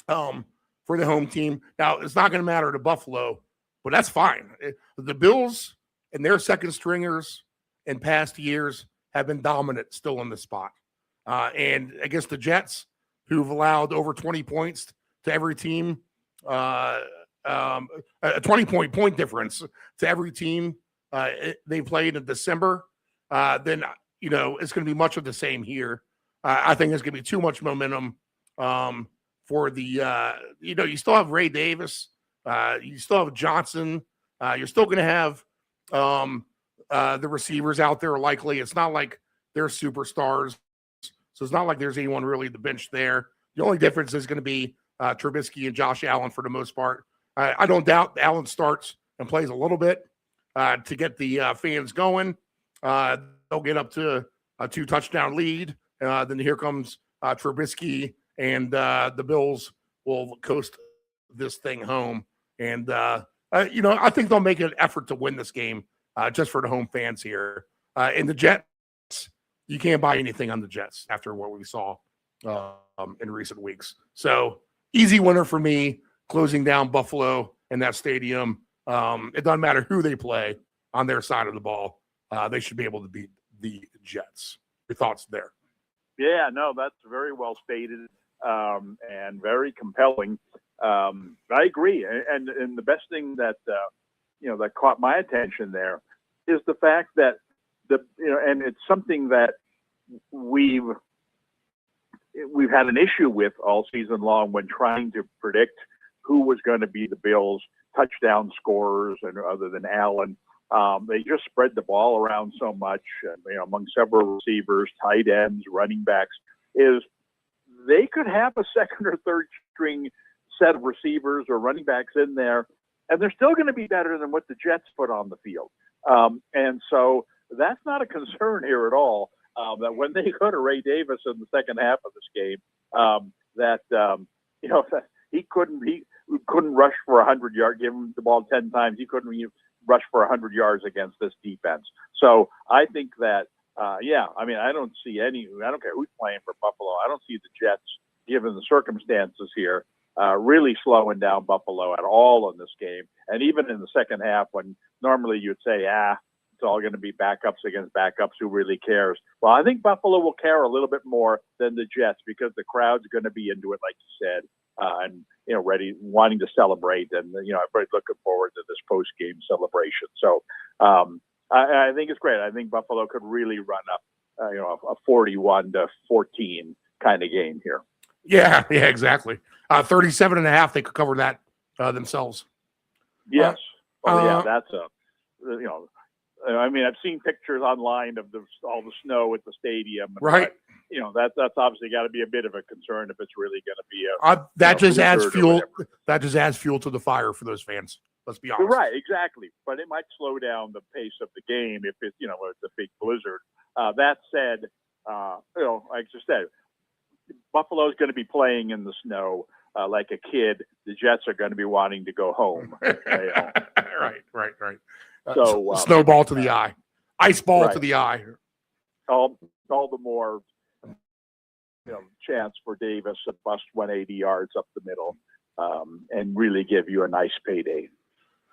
[SPEAKER 8] for the home team. Now, it's not going to matter to Buffalo, but that's fine. The Bills and their second stringers in past years have been dominant still in the spot. And against the Jets, who've allowed over 20 points to every team, a 20-point difference to every team they played in December, then, it's going to be much of the same here. I think there's going to be too much momentum for the, you still have Ray Davis. You still have Johnson. You're still going to have the receivers out there likely. It's not like they're superstars. So it's not like there's anyone really the bench there. The only difference is going to be Trubisky and Josh Allen for the most part. I don't doubt Allen starts and plays a little bit to get the fans going. They'll get up to a 2-touchdown lead. Then here comes Trubisky, and the Bills will coast this thing home. And, I think they'll make an effort to win this game just for the home fans here. And the Jets, you can't buy anything on the Jets after what we saw in recent weeks. So easy winner for me, closing down Buffalo in that stadium. It doesn't matter who they play on their side of the ball. They should be able to beat the Jets. Your thoughts there?
[SPEAKER 9] Yeah, no, that's very well stated and very compelling. I agree. And the best thing that, that caught my attention there is the fact that and it's something that we've had an issue with all season long when trying to predict who was going to be the Bills' touchdown scorers, and other than Allen. They just spread the ball around so much, among several receivers, tight ends, running backs, is they could have a second or third string set of receivers or running backs in there, and they're still going to be better than what the Jets put on the field. And so that's not a concern here at all. That when they go to Ray Davis in the second half of this game, he couldn't rush for 100 yards. Give him the ball 10 times, he couldn't rush for 100 yards against this defense. So I think that, I don't see I don't care who's playing for Buffalo. I don't see the Jets, given the circumstances here, really slowing down Buffalo at all in this game. And even in the second half, when normally you'd say, it's all going to be backups against backups, who really cares? Well, I think Buffalo will care a little bit more than the Jets, because the crowd's going to be into it, like you said, and ready, wanting to celebrate, and everybody's looking forward to this post-game celebration. So I think it's great. I think Buffalo could really run up, a 41-14 kind of game here.
[SPEAKER 8] Yeah, exactly. 37.5, they could cover that themselves.
[SPEAKER 9] Yes. That's I've seen pictures online of all the snow at the stadium.
[SPEAKER 8] Right.
[SPEAKER 9] But, that's obviously got to be a bit of a concern if it's really going to be
[SPEAKER 8] that just adds fuel. That just adds fuel to the fire for those fans. Let's be honest.
[SPEAKER 9] Right, exactly. But it might slow down the pace of the game if it's a big blizzard. That said, like you said, Buffalo's going to be playing in the snow like a kid. The Jets are going to be wanting to go home.
[SPEAKER 8] Right.
[SPEAKER 9] So
[SPEAKER 8] snowball to the eye, ice ball to the eye.
[SPEAKER 9] All the more chance for Davis to bust 180 yards up the middle and really give you a nice payday.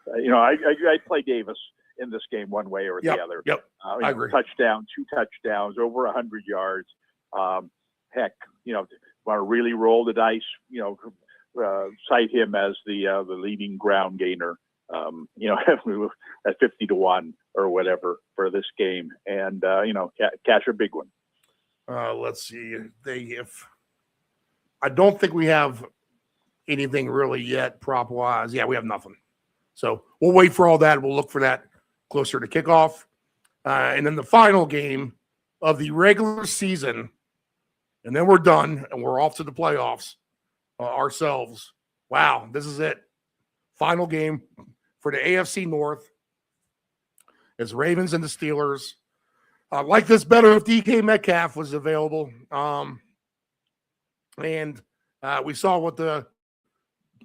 [SPEAKER 9] I play Davis in this game one way or the other.
[SPEAKER 8] Yep, I agree.
[SPEAKER 9] Touchdown, 2 touchdowns, over 100 yards. Heck, want to really roll the dice, cite him as the leading ground gainer. At 50-1 or whatever for this game, and cash a big one.
[SPEAKER 8] Let's see. I don't think we have anything really yet prop wise. Yeah, we have nothing. So we'll wait for all that. We'll look for that closer to kickoff, and then the final game of the regular season, and then we're done and we're off to the playoffs ourselves. Wow, this is it. Final game for the AFC North. It's Ravens and the Steelers. I like this better if DK Metcalf was available. And we saw what the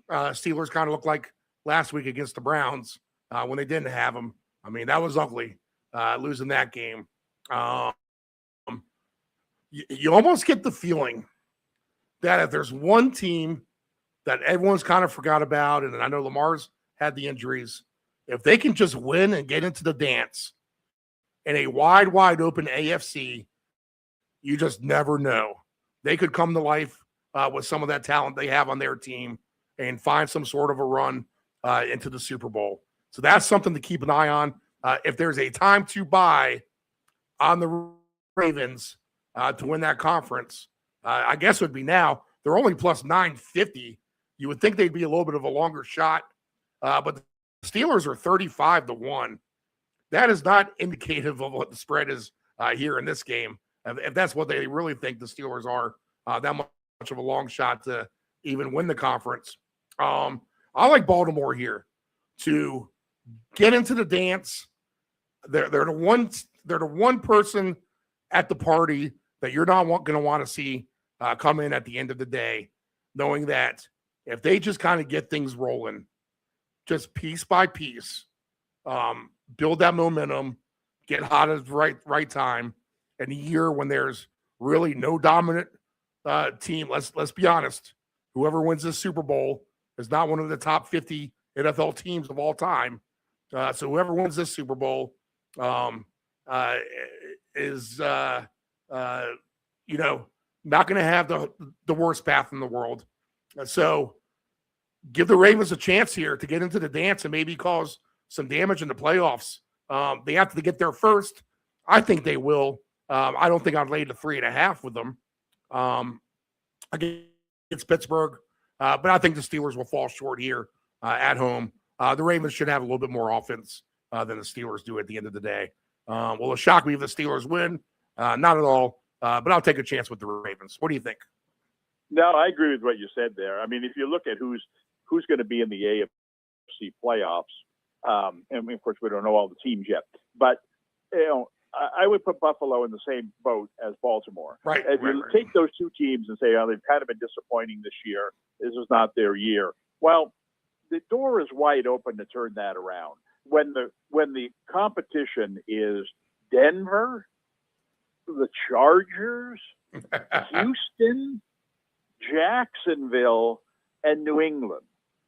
[SPEAKER 8] Steelers kind of looked like last week against the Browns when they didn't have him. I mean, that was ugly, losing that game. You almost get the feeling that if there's one team that everyone's kind of forgot about, and I know Lamar's had the injuries, if they can just win and get into the dance in a wide open AFC, you just never know. They could come to life with some of that talent they have on their team and find some sort of a run into the Super Bowl. So that's something to keep an eye on. If there's a time to buy on the Ravens to win that conference, I guess it would be now. They're only plus 950. You would think they'd be a little bit of a longer shot, but the Steelers are 35-1. That is not indicative of what the spread is here in this game. If that's what they really think the Steelers are, that much of a long shot to even win the conference. I like Baltimore here to get into the dance. They're the one person at the party that you're not going to want to see come in at the end of the day, knowing that if they just kind of get things rolling, just piece by piece, build that momentum, get hot at the right time, in a year when there's really no dominant team. Let's be honest. Whoever wins this Super Bowl is not one of the top 50 NFL teams of all time. So whoever wins this Super Bowl is not going to have the worst path in the world. So give the Ravens a chance here to get into the dance and maybe cause some damage in the playoffs. They have to get there first. I think they will. I don't think I'd lay the 3.5 with them against Pittsburgh, but I think the Steelers will fall short here at home. The Ravens should have a little bit more offense than the Steelers do at the end of the day. Will it shock me if the Steelers win? Not at all, but I'll take a chance with the Ravens. What do you think?
[SPEAKER 9] No, I agree with what you said there. I mean, if you look at who's going to be in the AFC playoffs, and of course we don't know all the teams yet, but I would put Buffalo in the same boat as Baltimore.
[SPEAKER 8] Right.
[SPEAKER 9] If you take those two teams and say, oh, they've kind of been disappointing this year, this is not their year. Well, the door is wide open to turn that around. When the competition is Denver, the Chargers, Houston, Jacksonville, and New England.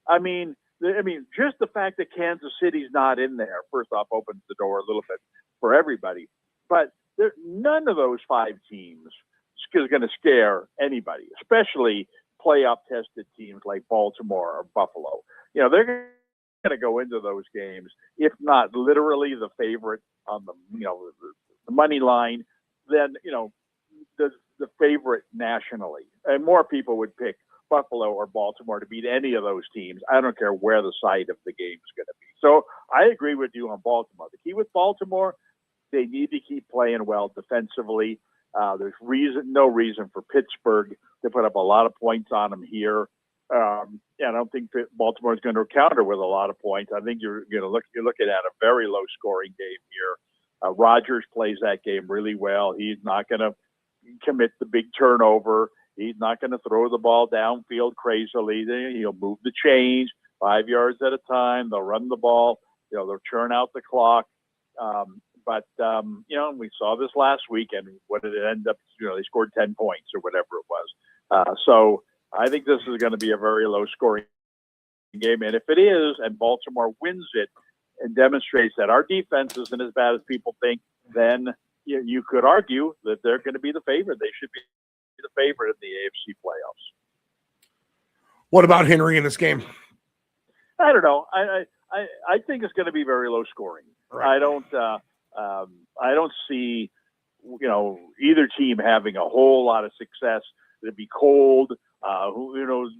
[SPEAKER 9] I mean, just the fact that Kansas City's not in there, first off, opens the door a little bit for everybody. But none of those 5 teams is going to scare anybody, especially playoff-tested teams like Baltimore or Buffalo. You know, they're going to go into those games, if not literally the favorite on the money line, then, the favorite nationally. And more people would pick Buffalo or Baltimore to beat any of those teams. I don't care where the site of the game is going to be. So I agree with you on Baltimore. The key with Baltimore, they need to keep playing well defensively. There's no reason for Pittsburgh to put up a lot of points on them here. I don't think Baltimore is going to counter with a lot of points. I think you're looking at a very low scoring game here. Rodgers plays that game really well. He's not going to commit the big turnover. He's not going to throw the ball downfield crazily. He'll move the chains 5 yards at a time. They'll run the ball. They'll churn out the clock. But we saw this last week, and what did it end up? They scored 10 points or whatever it was. So I think this is going to be a very low-scoring game. And if it is, and Baltimore wins it and demonstrates that our defense isn't as bad as people think, then you could argue that they're going to be the favorite. They should be the favorite in the AFC playoffs.
[SPEAKER 8] What about Henry in this game?
[SPEAKER 9] I don't know. I think it's going to be very low-scoring. Right. I don't see either team having a whole lot of success. It'd be cold. Who knows?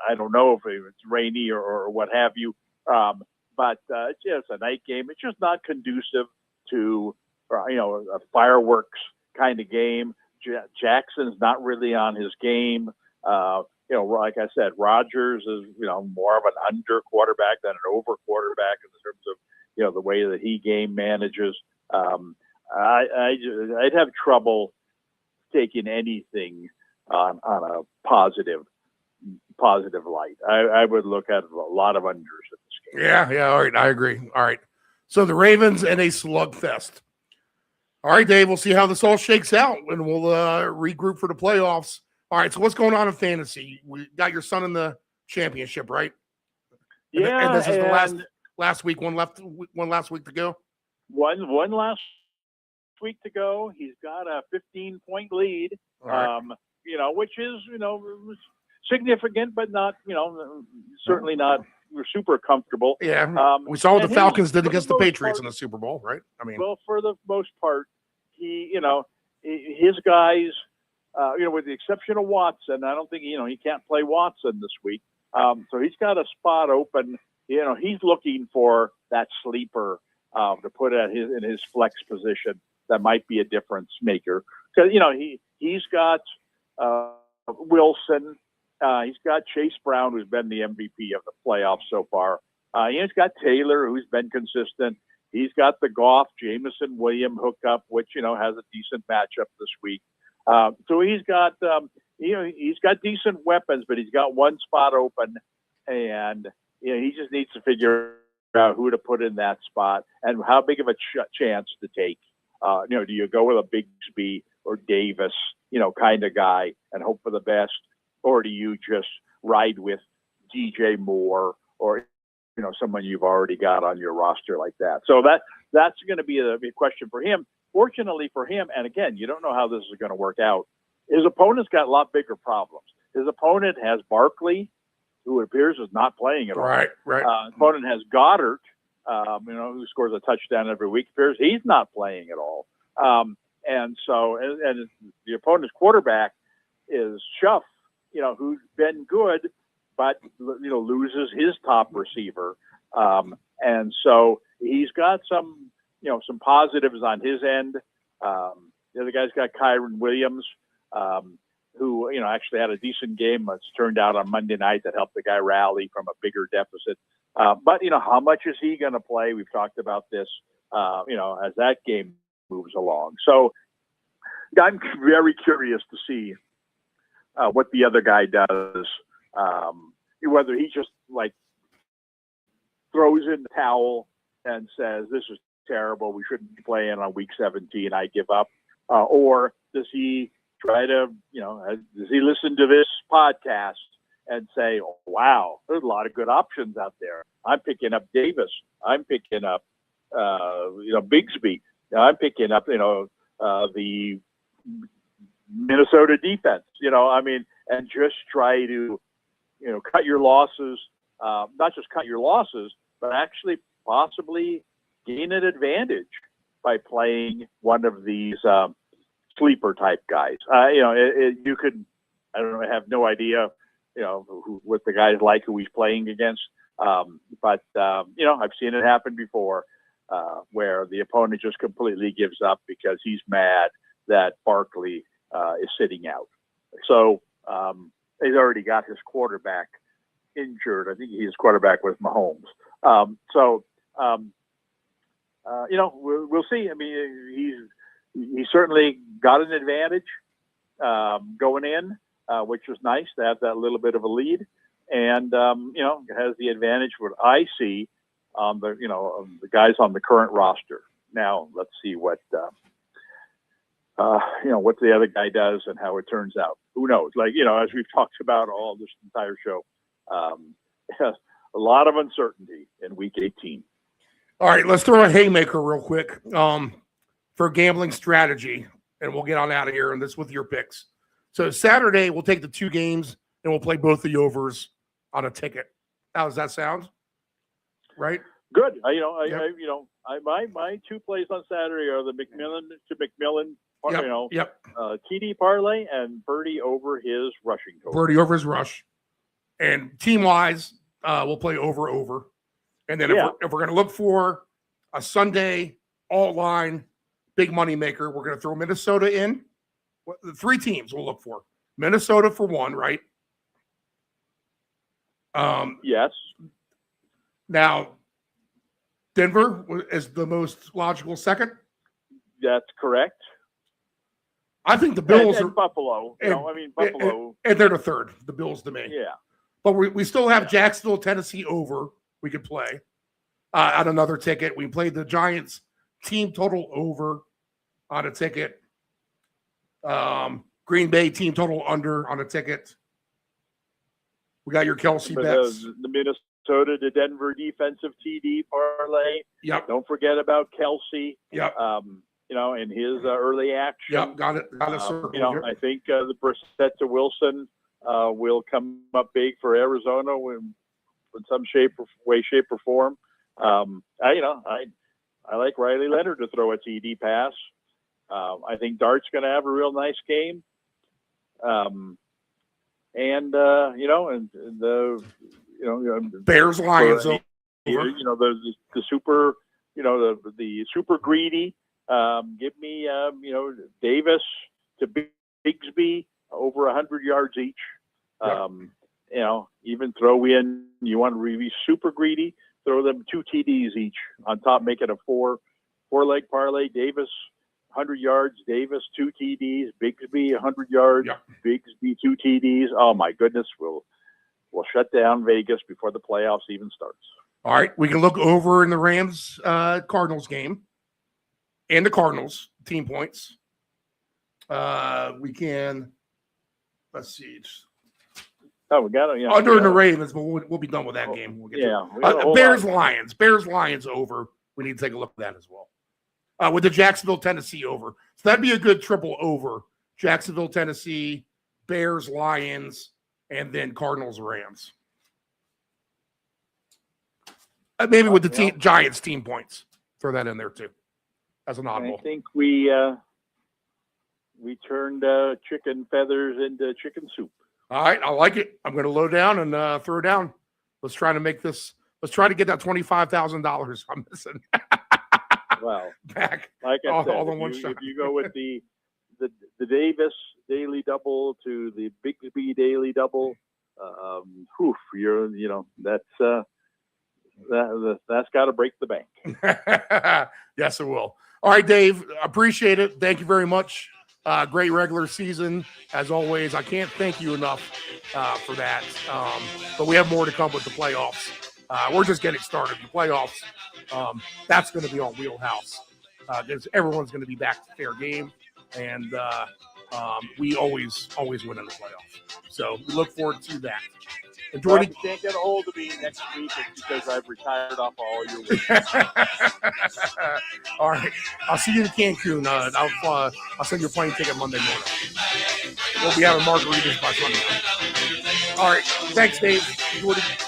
[SPEAKER 9] I don't know if it's rainy or what have you. But it's a night game. It's just not conducive to a fireworks kind of game. Jackson's not really on his game. Like I said, Rodgers is more of an under quarterback than an over quarterback in terms of the way that he game manages. I'd have trouble taking anything on a positive light. I would look at a lot of unders in this game.
[SPEAKER 8] Yeah, all right, I agree. All right, so the Ravens and a slugfest. All right, Dave, we'll see how this all shakes out, and we'll regroup for the playoffs. All right, so what's going on in fantasy? We got your son in the championship, right?
[SPEAKER 9] Yeah,
[SPEAKER 8] and this is the last week. One last week to go.
[SPEAKER 9] One last week to go. He's got a 15-point lead.
[SPEAKER 8] Right.
[SPEAKER 9] Which is significant, but not certainly not super comfortable.
[SPEAKER 8] Yeah, we saw what the Falcons did against the Patriots in the Super Bowl, right?
[SPEAKER 9] Well, for the most part, his guys, with the exception of Watson, I don't think he can't play Watson this week. So he's got a spot open. He's looking for that sleeper to put in his flex position that might be a difference maker. Because he's got Wilson. He's got Chase Brown, who's been the MVP of the playoffs so far. He's got Taylor, who's been consistent. He's got the Goff, Jameson, William hookup, which has a decent matchup this week. So he's got he's got decent weapons, but he's got one spot open, and he just needs to figure out who to put in that spot and how big of a chance to take. Do you go with a Bigsby or Davis, kind of guy and hope for the best? Or do you just ride with DJ Moore or, someone you've already got on your roster like that? So that's going to be a question for him. Fortunately for him, and again, you don't know how this is going to work out, his opponent's got a lot bigger problems. His opponent has Barkley, who it appears is not playing at all.
[SPEAKER 8] Right.
[SPEAKER 9] His opponent has Goddard, who scores a touchdown every week. It appears he's not playing at all. And the opponent's quarterback is Schuff, who's been good, but loses his top receiver. And so he's got some positives on his end. The other guy's got Kyron Williams, who actually had a decent game. It's turned out on Monday night that helped the guy rally from a bigger deficit. But how much is he going to play? We've talked about this. As that game moves along. So I'm very curious to see what the other guy does, whether he just like throws in the towel and says, this is terrible, we shouldn't be playing on week 17, I give up. Or does he try to, does he listen to this podcast and say, oh, wow, there's a lot of good options out there. I'm picking up Davis. I'm picking up, Bigsby. I'm picking up, the Minnesota defense, and just try to, cut your losses, not just cut your losses, but actually possibly gain an advantage by playing one of these sleeper type guys. You could, I don't know, I have no idea, what the guy's like who he's playing against. But I've seen it happen before where the opponent just completely gives up because he's mad that Barkley is sitting out. So he's already got his quarterback injured. I think his quarterback was Mahomes. We'll see. I mean, he's certainly got an advantage going in, which was nice to have that little bit of a lead. And, has the advantage what I see on the guys on the current roster. Now, let's see what the other guy does and how it turns out. Who knows? As we've talked about all this entire show, a lot of uncertainty in week 18.
[SPEAKER 8] All right, let's throw a haymaker real quick for gambling strategy, and we'll get on out of here and this with your picks. So Saturday, we'll take the 2 games and we'll play both the overs on a ticket. How does that sound? Right?
[SPEAKER 9] Good. My 2 plays on Saturday are the McMillan to McMillan, TD parlay and Birdie over his rushing total.
[SPEAKER 8] Birdie over his rush. And team-wise, we'll play over. And then if we're going to look for a Sunday all-line big money maker, we're going to throw Minnesota in. The 3 teams we'll look for. Minnesota for 1, right?
[SPEAKER 9] Yes.
[SPEAKER 8] Now, Denver is the most logical second.
[SPEAKER 9] That's correct.
[SPEAKER 8] I think the Bills
[SPEAKER 9] and
[SPEAKER 8] are
[SPEAKER 9] Buffalo. Buffalo.
[SPEAKER 8] And they're the third. The Bills to me.
[SPEAKER 9] Yeah.
[SPEAKER 8] But we still have Jacksonville, Tennessee over. We could play on another ticket. We played the Giants team total over on a ticket. Green Bay team total under on a ticket. We got your Kelsey bets.
[SPEAKER 9] The Minnesota to Denver defensive TD parlay.
[SPEAKER 8] Yep.
[SPEAKER 9] Don't forget about Kelsey.
[SPEAKER 8] Yep.
[SPEAKER 9] In his early action.
[SPEAKER 8] Yep. Got it.
[SPEAKER 9] I think the Brissett to Wilson will come up big for Arizona in some shape or form. I like Riley Leonard to throw a TD pass. I think Dart's going to have a real nice game.
[SPEAKER 8] Bears Lions over.
[SPEAKER 9] The super, the super greedy. Give me Davis to Bigsby over 100 yards each. Even throw in, you want to be super greedy, throw them 2 TDs each on top, make it a 4-leg parlay. Davis 100 yards, Davis 2 TDs, Bigsby 100 yards, Bigsby 2 TDs. Oh my goodness, we'll shut down Vegas before the playoffs even starts.
[SPEAKER 8] All right, we can look over in the Rams Cardinals game and the Cardinals team points. We can, let's see.
[SPEAKER 9] Oh, we got it. Yeah,
[SPEAKER 8] under in the Ravens, but we'll be done with that game. We'll get Bears Lions over. We need to take a look at that as well. With the Jacksonville, Tennessee over. So that'd be a good triple over. Jacksonville, Tennessee, Bears, Lions, and then Cardinals, Rams. Maybe with the Giants team points. Throw that in there too. As an oddball.
[SPEAKER 9] I think we turned chicken feathers into chicken soup.
[SPEAKER 8] All right, I like it. I'm going to load down and throw down. Let's try to make this. Let's try to get that $25,000 I'm missing.
[SPEAKER 9] Wow.
[SPEAKER 8] Back.
[SPEAKER 9] Like I said,
[SPEAKER 8] all in one shot.
[SPEAKER 9] If you go with the Davis daily double to the Bigsby daily double, that's That's got to break the bank.
[SPEAKER 8] Yes, it will. All right, Dave, appreciate it. Thank you very much. Great regular season, as always. I can't thank you enough for that. But we have more to come with the playoffs. We're just getting started. The playoffs, that's going to be our wheelhouse. Because everyone's going to be back to fair game. And we always win in the playoffs. So we look forward to that. Enjoy
[SPEAKER 9] Well, if you can't get a hold of me next week, it's because I've retired off all your wishes.
[SPEAKER 8] All right. I'll see you in Cancun. I'll send you a plane ticket Monday morning. We'll be having margaritas by Sunday. All right. Thanks, Dave. Enjoy the-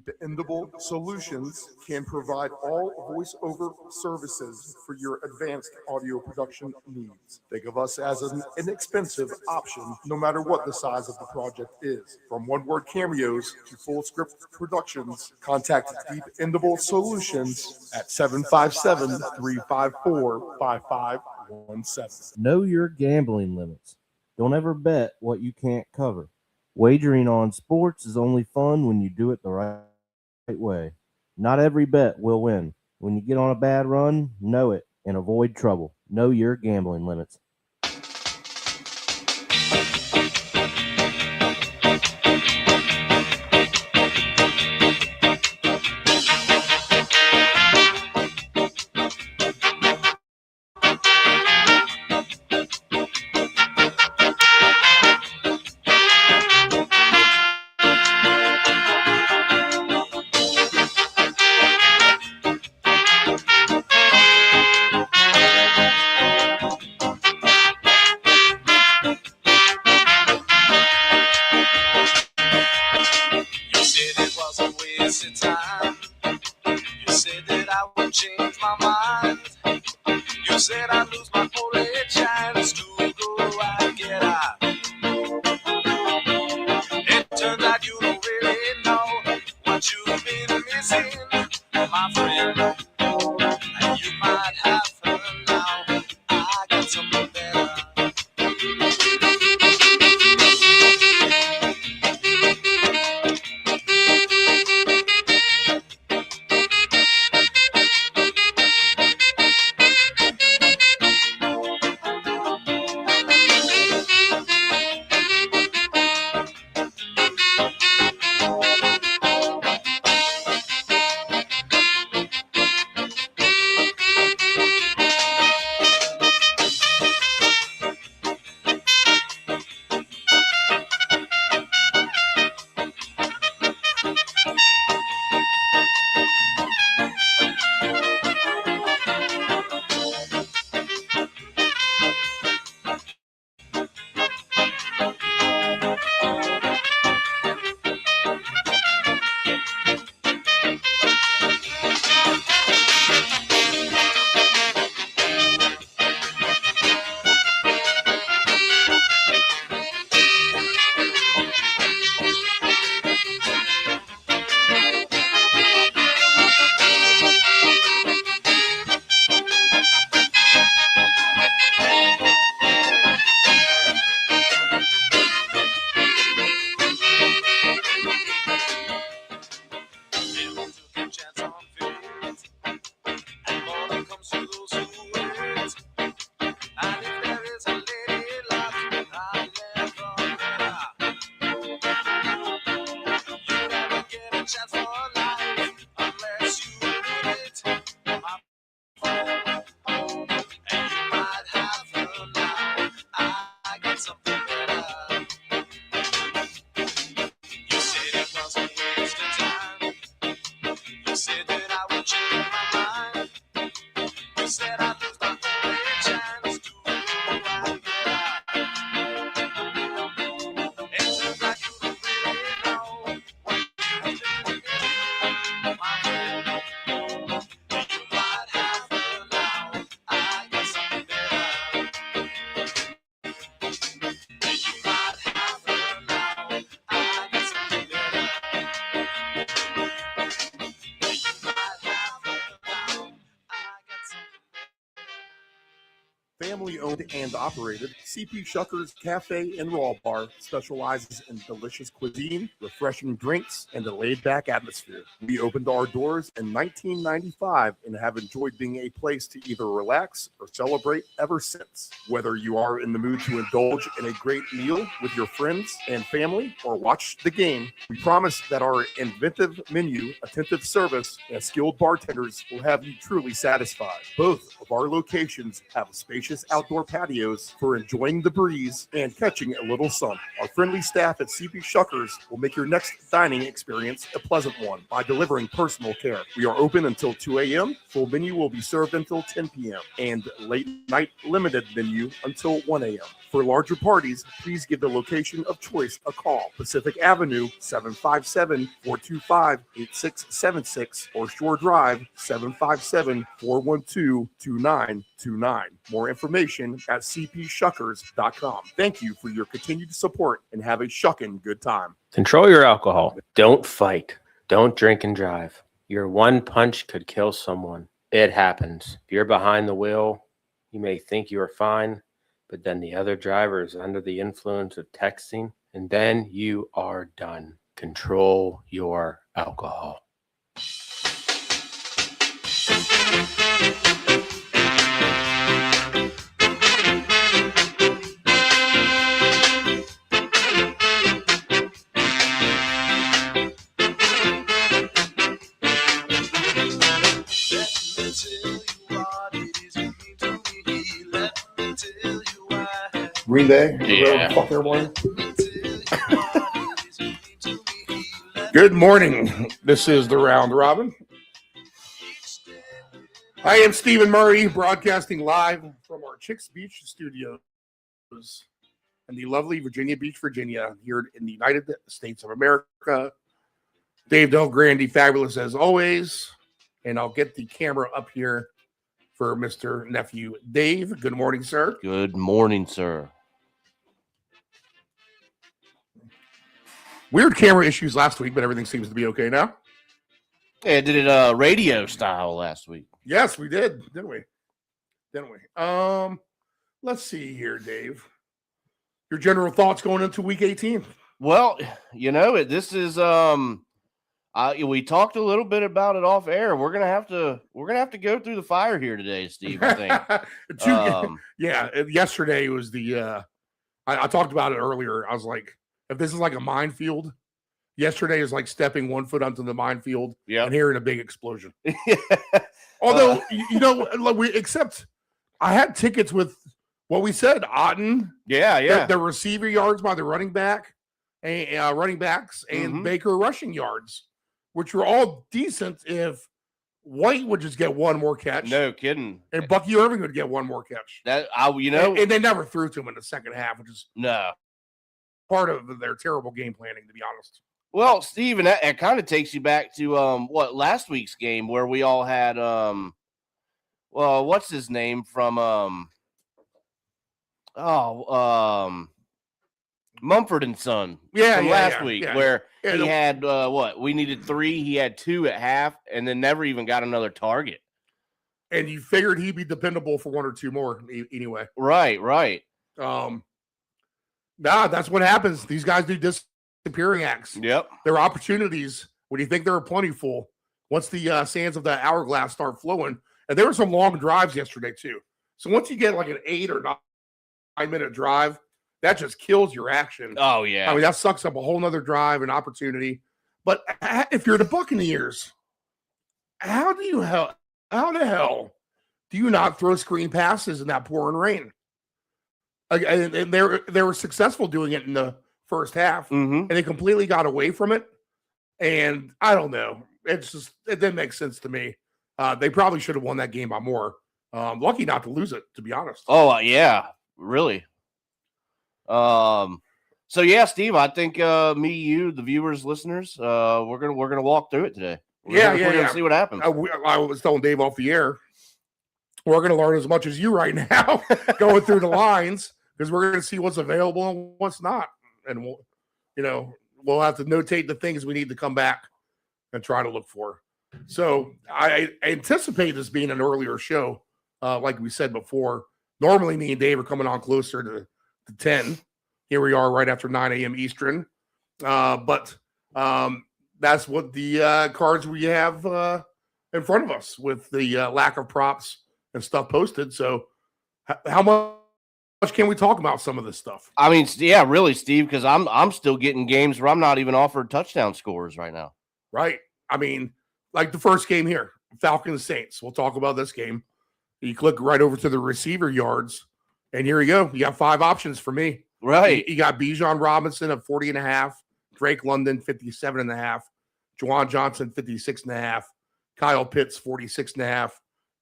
[SPEAKER 4] Dependable Solutions can provide all voiceover services for your advanced audio production needs. Think of us as an inexpensive option, no matter what the size of the project is. From one-word cameos to full script productions, contact Dependable Solutions at 757-354-5517.
[SPEAKER 10] Know your gambling limits. Don't ever bet what you can't cover. Wagering on sports is only fun when you do it the right way. Not every bet will win. When you get on a bad run, know it and avoid trouble. Know your gambling limits.
[SPEAKER 3] You said it was a waste of time. You said that I would change my mind. You said I'd lose my only chance to go and get out. It turns out you don't really know what you've been missing, my friend. And you might have her now. I got something better.
[SPEAKER 4] Family-owned and operated, CP Shuckers Cafe and Raw Bar specializes in delicious cuisine, refreshing drinks, and a laid-back atmosphere. We opened our doors in 1995 and have enjoyed being a place to either relax or celebrate ever since. Whether you are in the mood to indulge in a great meal with your friends and family or watch the game, we promise that our inventive menu, attentive service, and skilled bartenders will have you truly satisfied. Both of our locations have spacious outdoor patios for enjoying the breeze and catching a little sun. Our friendly staff at CP Shuckers will make your next dining experience a pleasant one by delivering personal care. We are open until 2 a.m. Full menu will be served until 10 p.m. and late night limited menu until 1 a.m. For larger parties, please give the location of choice a call. Pacific Avenue, 757-425-8676 or Shore Drive, 757-412-2929. More information at cpshuckers.com. Thank you for your continued support and have a shuckin' good time.
[SPEAKER 7] Control your alcohol. Don't fight. Don't drink and drive. Your one punch could kill someone. It happens. If you're behind the wheel, you may think you are fine, but then the other driver is under the influence of texting, and then you are done. Control your alcohol.
[SPEAKER 4] Green Day?
[SPEAKER 7] Yeah.
[SPEAKER 4] Fuck everyone. Good morning. This is the Round Robin. I am Stephen Murray, broadcasting live from our Chicks Beach studios in the lovely Virginia Beach, Virginia, here in the United States of America. Dave Del Grande, fabulous as always. And I'll get the camera up here for Mr. Nephew Dave. Good morning, sir.
[SPEAKER 10] Good morning, sir.
[SPEAKER 4] Weird camera issues last week, but everything seems to be okay now.
[SPEAKER 10] Yeah, did it radio style last week.
[SPEAKER 4] Yes, we did, didn't we? Let's see here, Dave. Your general thoughts going into week 18?
[SPEAKER 10] Well, you know, this is we talked a little bit about it off air. We're gonna have to go through the fire here today, Steve. I think.
[SPEAKER 4] Yesterday was the. I talked about it earlier. I was like, if this is like a minefield, yesterday is like stepping one foot onto the minefield and hearing a big explosion. Although except I had tickets with what we said, Otten.
[SPEAKER 10] Yeah.
[SPEAKER 4] The receiver yards by the running backs and Baker rushing yards, which were all decent if White would just get one more catch.
[SPEAKER 10] No kidding.
[SPEAKER 4] And Bucky Irving would get one more catch.
[SPEAKER 10] And
[SPEAKER 4] they never threw to him in the second half, which is part of their terrible game planning, to be honest.
[SPEAKER 10] Well, Steve, and that kind of takes you back to last week's game where we all had what's his name from Mumford and Son last week where he had we needed 3, he had 2 at half and then never even got another target.
[SPEAKER 4] And you figured he'd be dependable for 1 or 2 more anyway.
[SPEAKER 10] Right.
[SPEAKER 4] That's what happens. These guys do disappearing acts.
[SPEAKER 10] Yep.
[SPEAKER 4] There are opportunities when you think they're plentiful. Once the sands of the hourglass start flowing, and there were some long drives yesterday too. So once you get like an 8 or 9 minute drive, that just kills your action.
[SPEAKER 10] Oh yeah.
[SPEAKER 4] I mean, that sucks up a whole nother drive and opportunity. But if you're the Buccaneers, how the hell do you not throw screen passes in that pouring rain? And they were successful doing it in the first half, and they completely got away from it. And I don't know. It didn't make sense to me. They probably should have won that game by more. Lucky not to lose it, to be honest.
[SPEAKER 10] Oh yeah, really. So yeah, Steve, I think me, you, the viewers, listeners, we're gonna walk through it today. We're gonna see what happens.
[SPEAKER 4] I was telling Dave off the air, we're gonna learn as much as you right now, going through the lines, because we're gonna see what's available and what's not, and we'll have to notate the things we need to come back and try to look for. So I anticipate this being an earlier show, like we said before,
[SPEAKER 8] Normally, me and Dave are coming on closer to 10. Here we are right after 9 a.m. Eastern. But that's what the cards we have in front of us with the lack of props and stuff posted. So how much can we talk about some of this stuff?
[SPEAKER 11] I mean, yeah, really, Steve, because I'm still getting games where I'm not even offered touchdown scores right now.
[SPEAKER 8] Right. I mean, like the first game here, Falcons Saints. We'll talk about this game. You click right over to the receiver yards, and here you go. You got 5 options for me.
[SPEAKER 11] Right.
[SPEAKER 8] You got Bijan Robinson at 40.5, Drake London 57.5, Juwan Johnson 56.5, Kyle Pitts 46.5,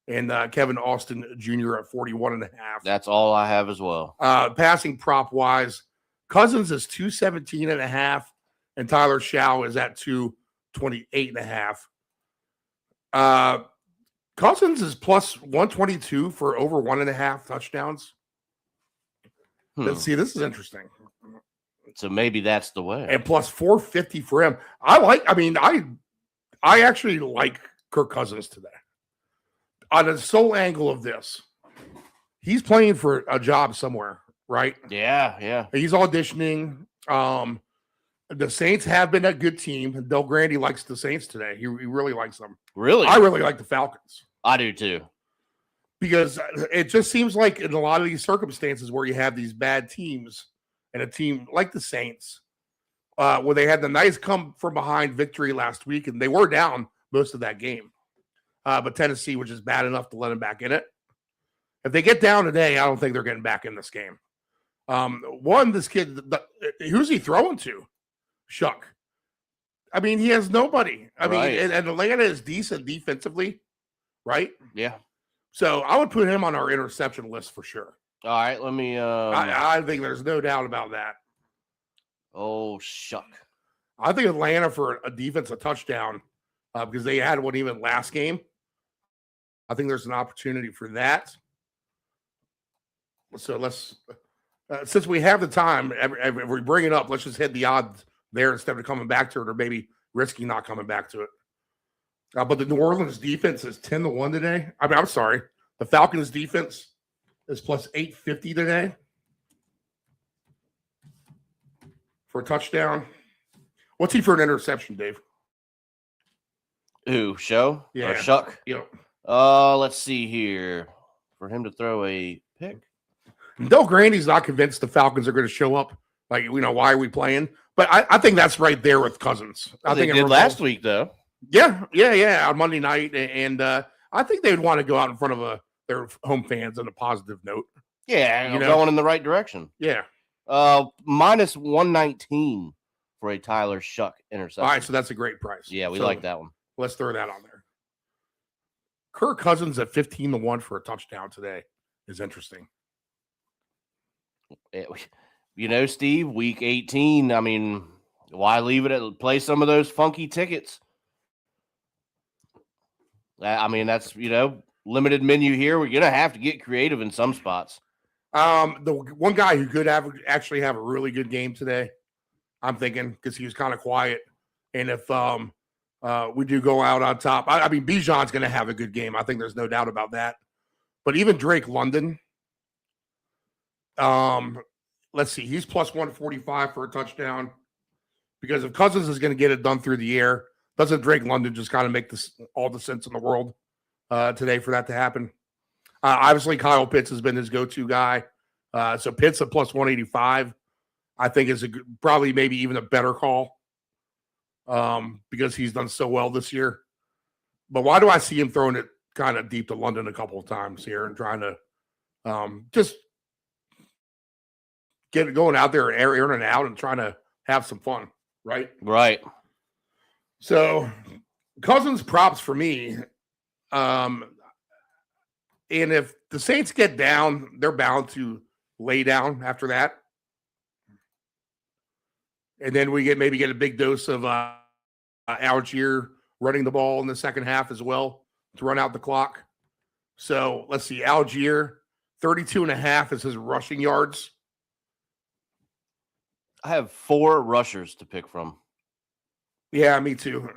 [SPEAKER 8] and Kevin Austin Jr. at 41.5.
[SPEAKER 11] That's all I have as well.
[SPEAKER 8] Passing prop wise, Cousins is 217.5, and Tyler Shaw is at 228.5. Cousins is plus 122 for over 1.5 touchdowns. Let's see, this is interesting.
[SPEAKER 11] So maybe that's the way.
[SPEAKER 8] And plus 450 for him. I actually like Kirk Cousins today. On the sole angle of this, he's playing for a job somewhere, right?
[SPEAKER 11] Yeah.
[SPEAKER 8] He's auditioning. The Saints have been a good team. Del Grande likes the Saints today. He really likes them.
[SPEAKER 11] Really?
[SPEAKER 8] I really like the Falcons.
[SPEAKER 11] I do too.
[SPEAKER 8] Because it just seems like in a lot of these circumstances where you have these bad teams and a team like the Saints, where they had the nice come from behind victory last week, and they were down most of that game. But Tennessee was just bad enough to let them back in it. If they get down today, I don't think they're getting back in this game. This kid, who's he throwing to? Shuck. I mean, he has nobody. I mean, and Atlanta is decent defensively, right?
[SPEAKER 11] Yeah.
[SPEAKER 8] So I would put him on our interception list for sure.
[SPEAKER 11] All right, let me.
[SPEAKER 8] I think there's no doubt about that.
[SPEAKER 11] Oh, shuck.
[SPEAKER 8] I think Atlanta for a defensive touchdown because they had one even last game. I think there's an opportunity for that. So let's, since we have the time, if we bring it up, let's just hit the odds there instead of coming back to it, or maybe risking not coming back to it. But the New Orleans defense is 10-1 today. I mean, I'm sorry. The Falcons defense is plus 850 today for a touchdown. What's he for an interception, Dave?
[SPEAKER 11] Who? Show?
[SPEAKER 8] Yeah.
[SPEAKER 11] Or Shuck?
[SPEAKER 8] Yep.
[SPEAKER 11] Let's see here. For him to throw a pick.
[SPEAKER 8] Del Grande's not convinced the Falcons are going to show up. Like, why are we playing? But I think that's right there with Cousins. I think
[SPEAKER 11] they did last week, though.
[SPEAKER 8] Yeah, on Monday night. And I think they would want to go out in front of their home fans on a positive note.
[SPEAKER 11] Yeah, going in the right direction.
[SPEAKER 8] Yeah.
[SPEAKER 11] Minus 119 for a Tyler Shuck interception.
[SPEAKER 8] All right, so that's a great price.
[SPEAKER 11] Yeah, we like that one.
[SPEAKER 8] Let's throw that on there. Kirk Cousins at 15-1 for a touchdown today is interesting.
[SPEAKER 11] Steve, week 18, I mean, why leave it at play some of those funky tickets? I mean, that's, limited menu here. We're going to have to get creative in some spots.
[SPEAKER 8] The one guy who could actually have a really good game today, I'm thinking, because he was kind of quiet. And if we do go out on top, I mean, Bijan's going to have a good game. I think there's no doubt about that. But even Drake London, let's see, he's plus 145 for a touchdown. Because if Cousins is going to get it done through the air, doesn't Drake London just kind of make all the sense in the world today for that to happen? Obviously, Kyle Pitts has been his go-to guy. So Pitts at plus 185, I think is probably maybe even a better call because he's done so well this year. But why do I see him throwing it kind of deep to London a couple of times here and trying to just get it going out there, airing it out and trying to have some fun, right?
[SPEAKER 11] Right.
[SPEAKER 8] So Cousins props for me. And if the Saints get down, they're bound to lay down after that. And then we maybe get a big dose of Algier running the ball in the second half as well to run out the clock. So let's see. Algier, 32.5 is his rushing yards.
[SPEAKER 11] I have 4 rushers to pick from.
[SPEAKER 8] Yeah, me too.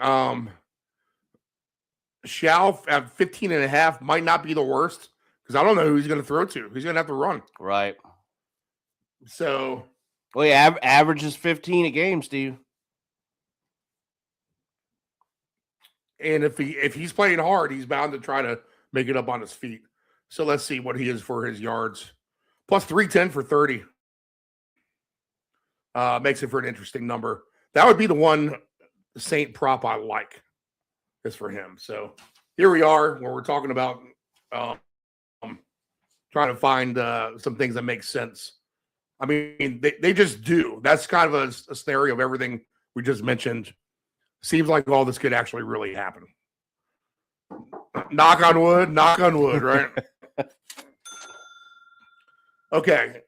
[SPEAKER 8] Shao at 15.5 might not be the worst because I don't know who he's going to throw to. He's going to have to run.
[SPEAKER 11] Right.
[SPEAKER 8] So,
[SPEAKER 11] well, he averages 15 a game, Steve.
[SPEAKER 8] and if he's playing hard, he's bound to try to make it up on his feet. So let's see what he is for his yards. Plus 310 for 30. Makes it for an interesting number. That would be the one Saint prop I like, is for him. So here we are where we're talking about trying to find some things that make sense. I mean, they just do. That's kind of a scenario of everything we just mentioned. Seems like all this could actually really happen. Knock on wood, right? Okay.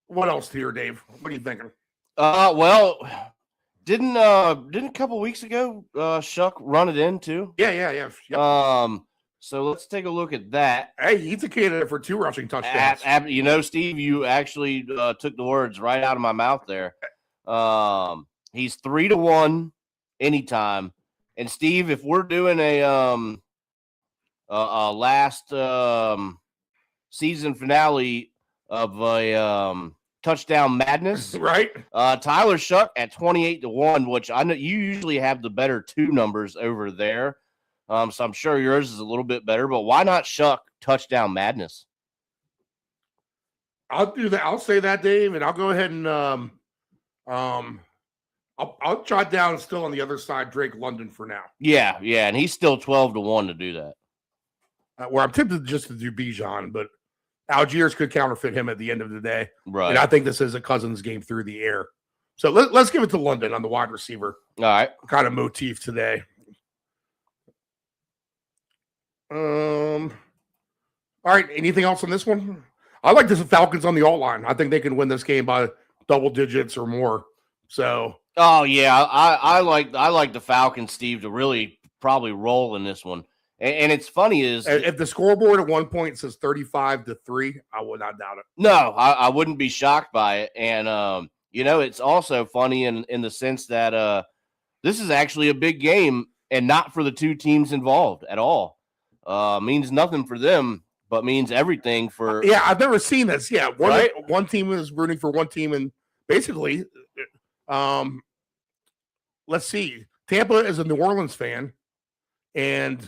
[SPEAKER 8] What else here, Dave? What are you thinking?
[SPEAKER 11] Well, didn't a couple weeks ago Shuck run it in too?
[SPEAKER 8] Yeah. Yep.
[SPEAKER 11] So let's take a look at that.
[SPEAKER 8] Hey, he's a candidate for 2 rushing touchdowns.
[SPEAKER 11] Steve, you actually took the words right out of my mouth there. He's 3-1 anytime. And Steve, if we're doing a last season finale of a touchdown madness,
[SPEAKER 8] right?
[SPEAKER 11] Tyler Shuck at 28-1, which I know you usually have the better 2 numbers over there. So I'm sure yours is a little bit better, but why not Shuck touchdown madness?
[SPEAKER 8] I'll do that. I'll say that, Dave, and I'll go ahead and I'll jot down still on the other side Drake London for now.
[SPEAKER 11] Yeah, and he's still 12-1 to do that.
[SPEAKER 8] Where I'm tempted just to do Bijan, but Algiers could counterfeit him at the end of the day.
[SPEAKER 11] Right.
[SPEAKER 8] And I think this is a Cousins game through the air. So let's give it to London on the wide receiver.
[SPEAKER 11] All right.
[SPEAKER 8] Kind of motif today. All right. Anything else on this one? I like this Falcons on the alt line. I think they can win this game by double digits or more. So.
[SPEAKER 11] Oh yeah, I like the Falcons, Steve, to really probably roll in this one. And it's funny is
[SPEAKER 8] if the scoreboard at one point says 35-3, I would not doubt it.
[SPEAKER 11] No, I wouldn't be shocked by it. And it's also funny in the sense that this is actually a big game and not for the 2 teams involved at all. Means nothing for them, but means everything for.
[SPEAKER 8] Yeah, I've never seen this. Yeah,
[SPEAKER 11] right?
[SPEAKER 8] One team is rooting for one team, and basically, let's see. Tampa is a New Orleans fan, and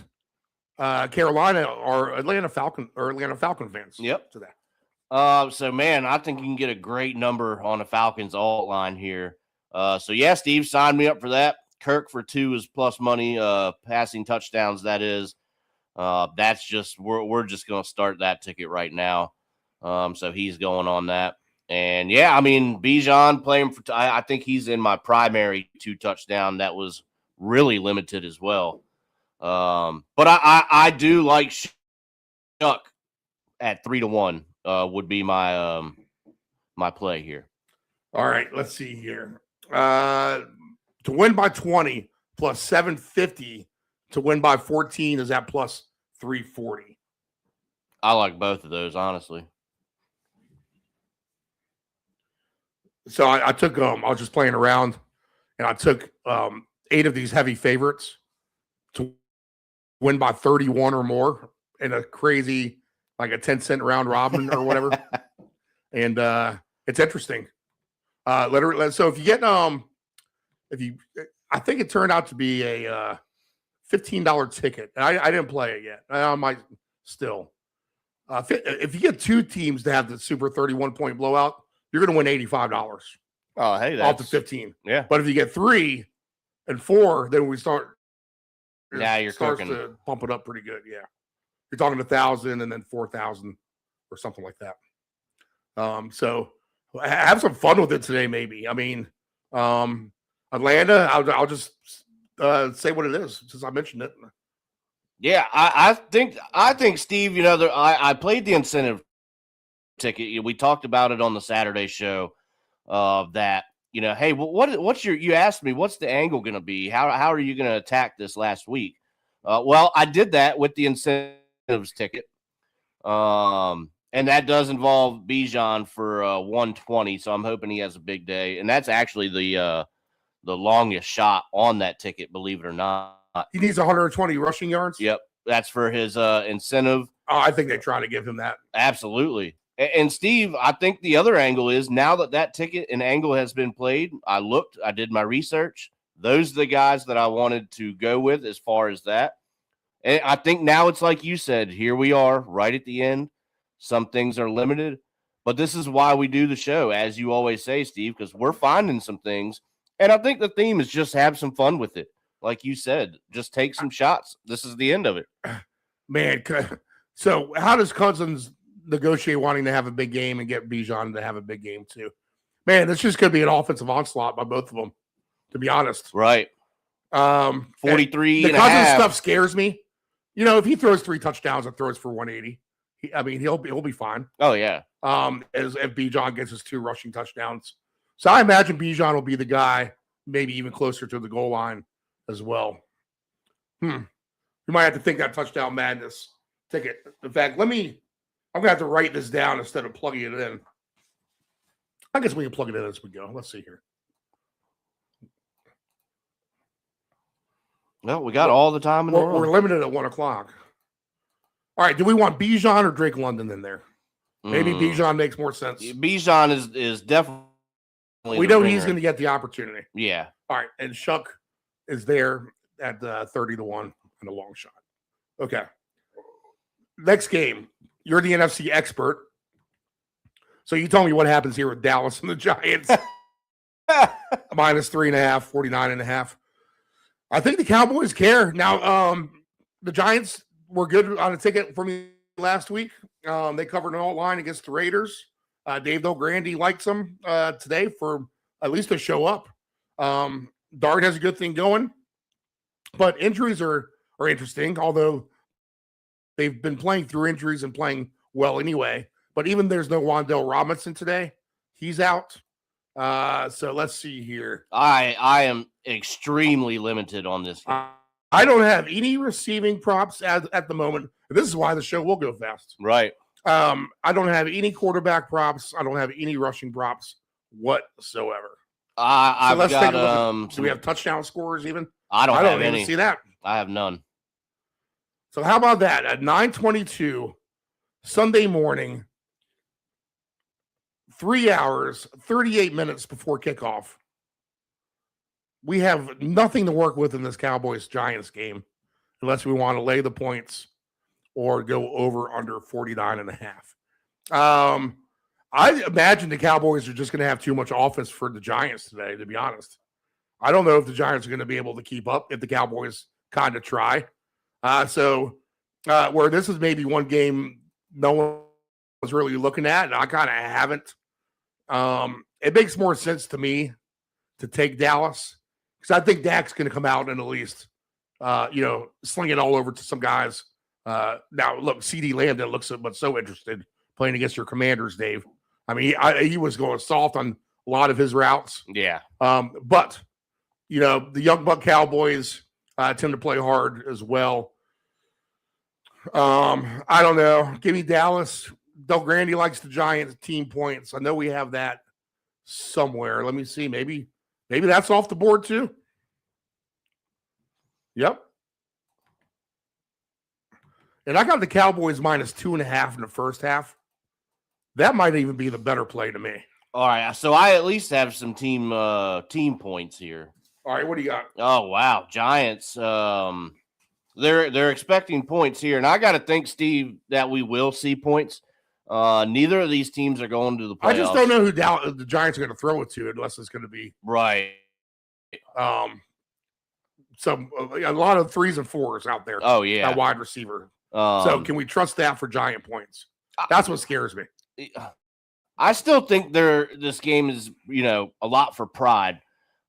[SPEAKER 8] Carolina are Atlanta Falcon fans.
[SPEAKER 11] Yep.
[SPEAKER 8] To that.
[SPEAKER 11] So man, I think you can get a great number on the Falcons alt line here. So yeah, Steve, sign me up for that. Kirk for 2 is plus money. Passing touchdowns, that is. That's just we're just gonna start that ticket right now. So he's going on that. And yeah, I mean, Bijan playing for, I think he's in my primary 2 touchdown. That was really limited as well. But I do like Shuck at 3-1, would be my, my play here.
[SPEAKER 8] All right, let's see here. To win by 20 plus 750, to win by 14 is at plus 340.
[SPEAKER 11] I like both of those, honestly.
[SPEAKER 8] So I took I was just playing around, and I took 8 of these heavy favorites to win by 31 or more in a crazy, like a 10-cent round robin or whatever. And it's interesting. Literally, so if you get I think it turned out to be a $15 ticket. And I didn't play it yet. I might still. If you get 2 teams to have the super 31-point blowout, you're going to win $85.
[SPEAKER 11] Oh, hey,
[SPEAKER 8] off the 15.
[SPEAKER 11] Yeah.
[SPEAKER 8] But if you get 3 and 4, then we start.
[SPEAKER 11] Now you're
[SPEAKER 8] starts
[SPEAKER 11] cooking.
[SPEAKER 8] to pump it up pretty good. Yeah, you're talking 1,000 and then 4,000 or something like that. So have some fun with it today. Maybe. I mean, Atlanta. I'll just say what it is since I mentioned it.
[SPEAKER 11] Yeah, I think Steve. I played the incentive ticket. We talked about it on the Saturday show. That hey, what's your? You asked me what's the angle going to be? How are you going to attack this last week? Well, I did that with the incentives ticket, and that does involve Bijan for 120. So I'm hoping he has a big day, and that's actually the longest shot on that ticket, believe it or not.
[SPEAKER 8] He needs 120 rushing yards.
[SPEAKER 11] Yep. that's for his incentive.
[SPEAKER 8] Oh, I think they're trying to give him that.
[SPEAKER 11] Absolutely. And Steve, I think the other angle is now that ticket and angle has been played, I did my research. Those are the guys that I wanted to go with as far as that. And I think now it's like you said, here we are right at the end. Some things are limited, but this is why we do the show, as you always say, Steve, because we're finding some things. And I think the theme is just have some fun with it. Like you said, just take some shots. This is the end of it.
[SPEAKER 8] Man, so how does Cousins negotiate wanting to have a big game and get Bijan to have a big game too? Man, this just going to be an offensive onslaught by both of them, to be honest.
[SPEAKER 11] Right. 43
[SPEAKER 8] the
[SPEAKER 11] and
[SPEAKER 8] Cousins
[SPEAKER 11] a half.
[SPEAKER 8] stuff scares me. You know, if he throws 3 touchdowns and throws for 180, he'll be fine.
[SPEAKER 11] Oh yeah.
[SPEAKER 8] As if Bijan gets his 2 rushing touchdowns. So I imagine Bijan will be the guy, maybe even closer to the goal line as well. You might have to think that touchdown madness ticket. In fact, I'm going to have to write this down instead of plugging it in. I guess we can plug it in as we go. Let's see here.
[SPEAKER 11] Well, we got all the time in the world.
[SPEAKER 8] We're limited at 1:00. All right. Do we want Bijan or Drake London in there? Maybe Bijan makes more sense.
[SPEAKER 11] Bijan is definitely.
[SPEAKER 8] We know he's going to get the opportunity.
[SPEAKER 11] Yeah.
[SPEAKER 8] All right. And Shuck is there at 30-1 on a long shot. Okay. Next game. You're the NFC expert. So you tell me what happens here with Dallas and the Giants. -3.5, 49.5. I think the Cowboys care. Now, the Giants were good on a ticket for me last week. They covered an alt line against the Raiders. Dave Grandy likes them today for at least to show up. Dart has a good thing going, but injuries are interesting, although they've been playing through injuries and playing well anyway. But even there's no Wan'Dale Robinson today. He's out. So let's see here.
[SPEAKER 11] I am extremely limited on this game.
[SPEAKER 8] I don't have any receiving props at the moment. This is why the show will go fast.
[SPEAKER 11] Right.
[SPEAKER 8] I don't have any quarterback props. I don't have any rushing props whatsoever.
[SPEAKER 11] I've got
[SPEAKER 8] do we have touchdown scorers even?
[SPEAKER 11] I don't have
[SPEAKER 8] even
[SPEAKER 11] any.
[SPEAKER 8] see that.
[SPEAKER 11] I have none.
[SPEAKER 8] So how about that at 9:22 Sunday morning, 3 hours, 38 minutes before kickoff. We have nothing to work with in this Cowboys-Giants game unless we want to lay the points or go over under 49.5. I imagine the Cowboys are just going to have too much offense for the Giants today, to be honest. I don't know if the Giants are going to be able to keep up if the Cowboys kind of try. Where this is maybe one game no one was really looking at, and I kind of haven't. It makes more sense to me to take Dallas because I think Dak's going to come out and at least, sling it all over to some guys. Now, look, CeeDee Lamb didn't look so interested playing against your Commanders, Dave. I mean, he was going soft on a lot of his routes.
[SPEAKER 11] Yeah.
[SPEAKER 8] But, the Young Buck Cowboys tend to play hard as well. I don't know. Give me Dallas. Del Grandy likes the Giants team points. I know we have that somewhere. Let me see. Maybe that's off the board too. Yep. And I got the Cowboys -2.5 in the first half. That might even be the better play to me.
[SPEAKER 11] All right. So I at least have some team points here.
[SPEAKER 8] All right. What do you got?
[SPEAKER 11] Oh, wow. Giants. They're expecting points here. And I got to think, Steve, that we will see points. Neither of these teams are going to the playoffs.
[SPEAKER 8] I just don't know who the Giants are going to throw it to unless it's going to be
[SPEAKER 11] right.
[SPEAKER 8] A lot of 3s and 4s out there.
[SPEAKER 11] Oh yeah,
[SPEAKER 8] that wide receiver. So can we trust that for Giant points? That's what scares me.
[SPEAKER 11] I still think this game is a lot for pride.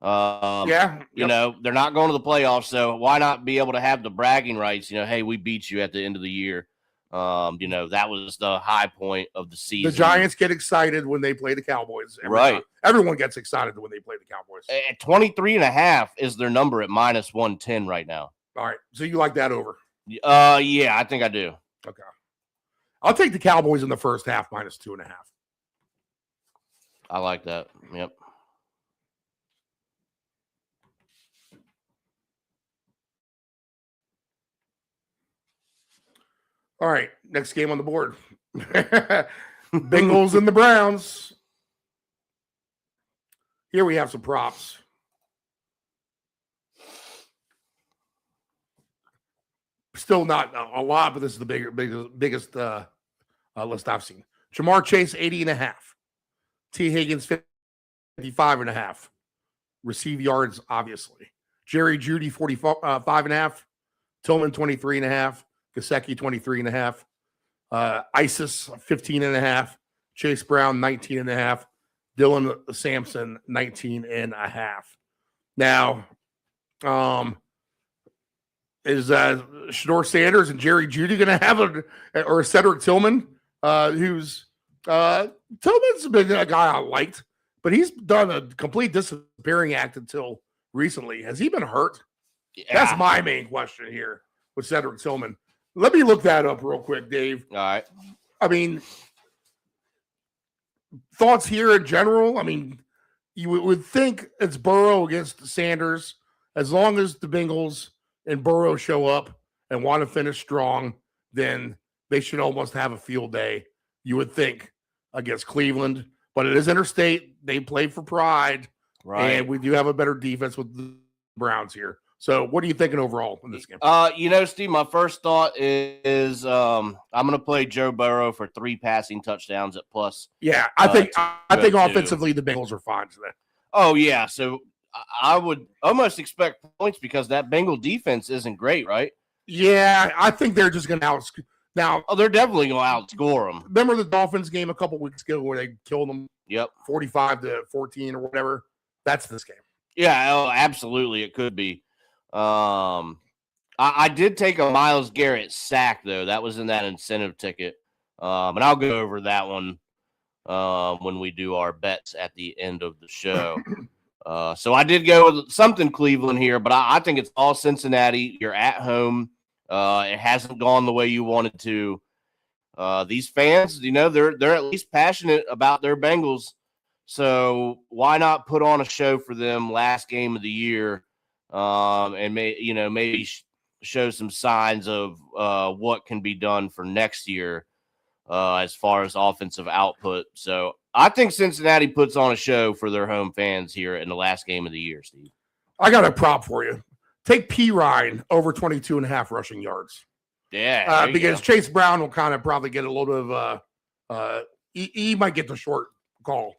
[SPEAKER 11] They're not going to the playoffs, so why not be able to have the bragging rights? Hey, we beat you at the end of the year. That was the high point of the season.
[SPEAKER 8] The Giants get excited when they play the Cowboys.
[SPEAKER 11] Right.
[SPEAKER 8] Everyone gets excited when they play the Cowboys.
[SPEAKER 11] At 23.5 is their number at -110 right now.
[SPEAKER 8] All right. So you like that over?
[SPEAKER 11] Yeah, I think I do.
[SPEAKER 8] Okay. I'll take the Cowboys in the first half -2.5.
[SPEAKER 11] I like that. Yep.
[SPEAKER 8] All right, next game on the board. Bengals and the Browns. Here we have some props. Still not a lot, but this is the biggest list I've seen. Jamar Chase, 80.5. T. Higgins, 55.5. Receive yards, obviously. Jerry Judy, 45.5. Tillman, 23.5. Gesicki, 23.5. Isis, 15.5. Chase Brown, 19.5. Dylan Sampson, 19.5. Now, is Shador Sanders and Jerry Judy going to have or Cedric Tillman, who's Tillman's been a guy I liked, but he's done a complete disappearing act until recently. Has he been hurt?
[SPEAKER 11] Yeah.
[SPEAKER 8] That's my main question here with Cedric Tillman. Let me look that up real quick, Dave.
[SPEAKER 11] All right.
[SPEAKER 8] I mean, thoughts here in general. I mean, you would think it's Burrow against Sanders. As long as the Bengals and Burrow show up and want to finish strong, then they should almost have a field day, you would think, against Cleveland. But it is interstate. They play for pride.
[SPEAKER 11] Right.
[SPEAKER 8] And we do have a better defense with the Browns here. So what are you thinking overall in this game?
[SPEAKER 11] Steve, my first thought is I'm going to play Joe Burrow for 3 passing touchdowns at plus.
[SPEAKER 8] Yeah, I think offensively the Bengals are fine today.
[SPEAKER 11] Oh, yeah. So I would almost expect points because that Bengal defense isn't great, right?
[SPEAKER 8] Yeah, I think they're just going to outscore. Now,
[SPEAKER 11] they're definitely going to outscore them.
[SPEAKER 8] Remember the Dolphins game a couple weeks ago where they killed them?
[SPEAKER 11] Yep.
[SPEAKER 8] 45-14 or whatever. That's this game.
[SPEAKER 11] Yeah, absolutely. It could be. I did take a Myles Garrett sack, though. That was in that incentive ticket. And I'll go over that one when we do our bets at the end of the show. So I did go with something Cleveland here, but I think it's all Cincinnati. You're at home. It hasn't gone the way you wanted to. These fans, they're at least passionate about their Bengals. So why not put on a show for them last game of the year, and maybe show some signs of what can be done for next year as far as offensive output. So I think Cincinnati puts on a show for their home fans here in the last game of the year, Steve.
[SPEAKER 8] I got a prop for you. Take P. Ryan over 22.5 rushing yards.
[SPEAKER 11] Yeah.
[SPEAKER 8] Because Chase Brown will kind of probably get a little bit of he might get the short call.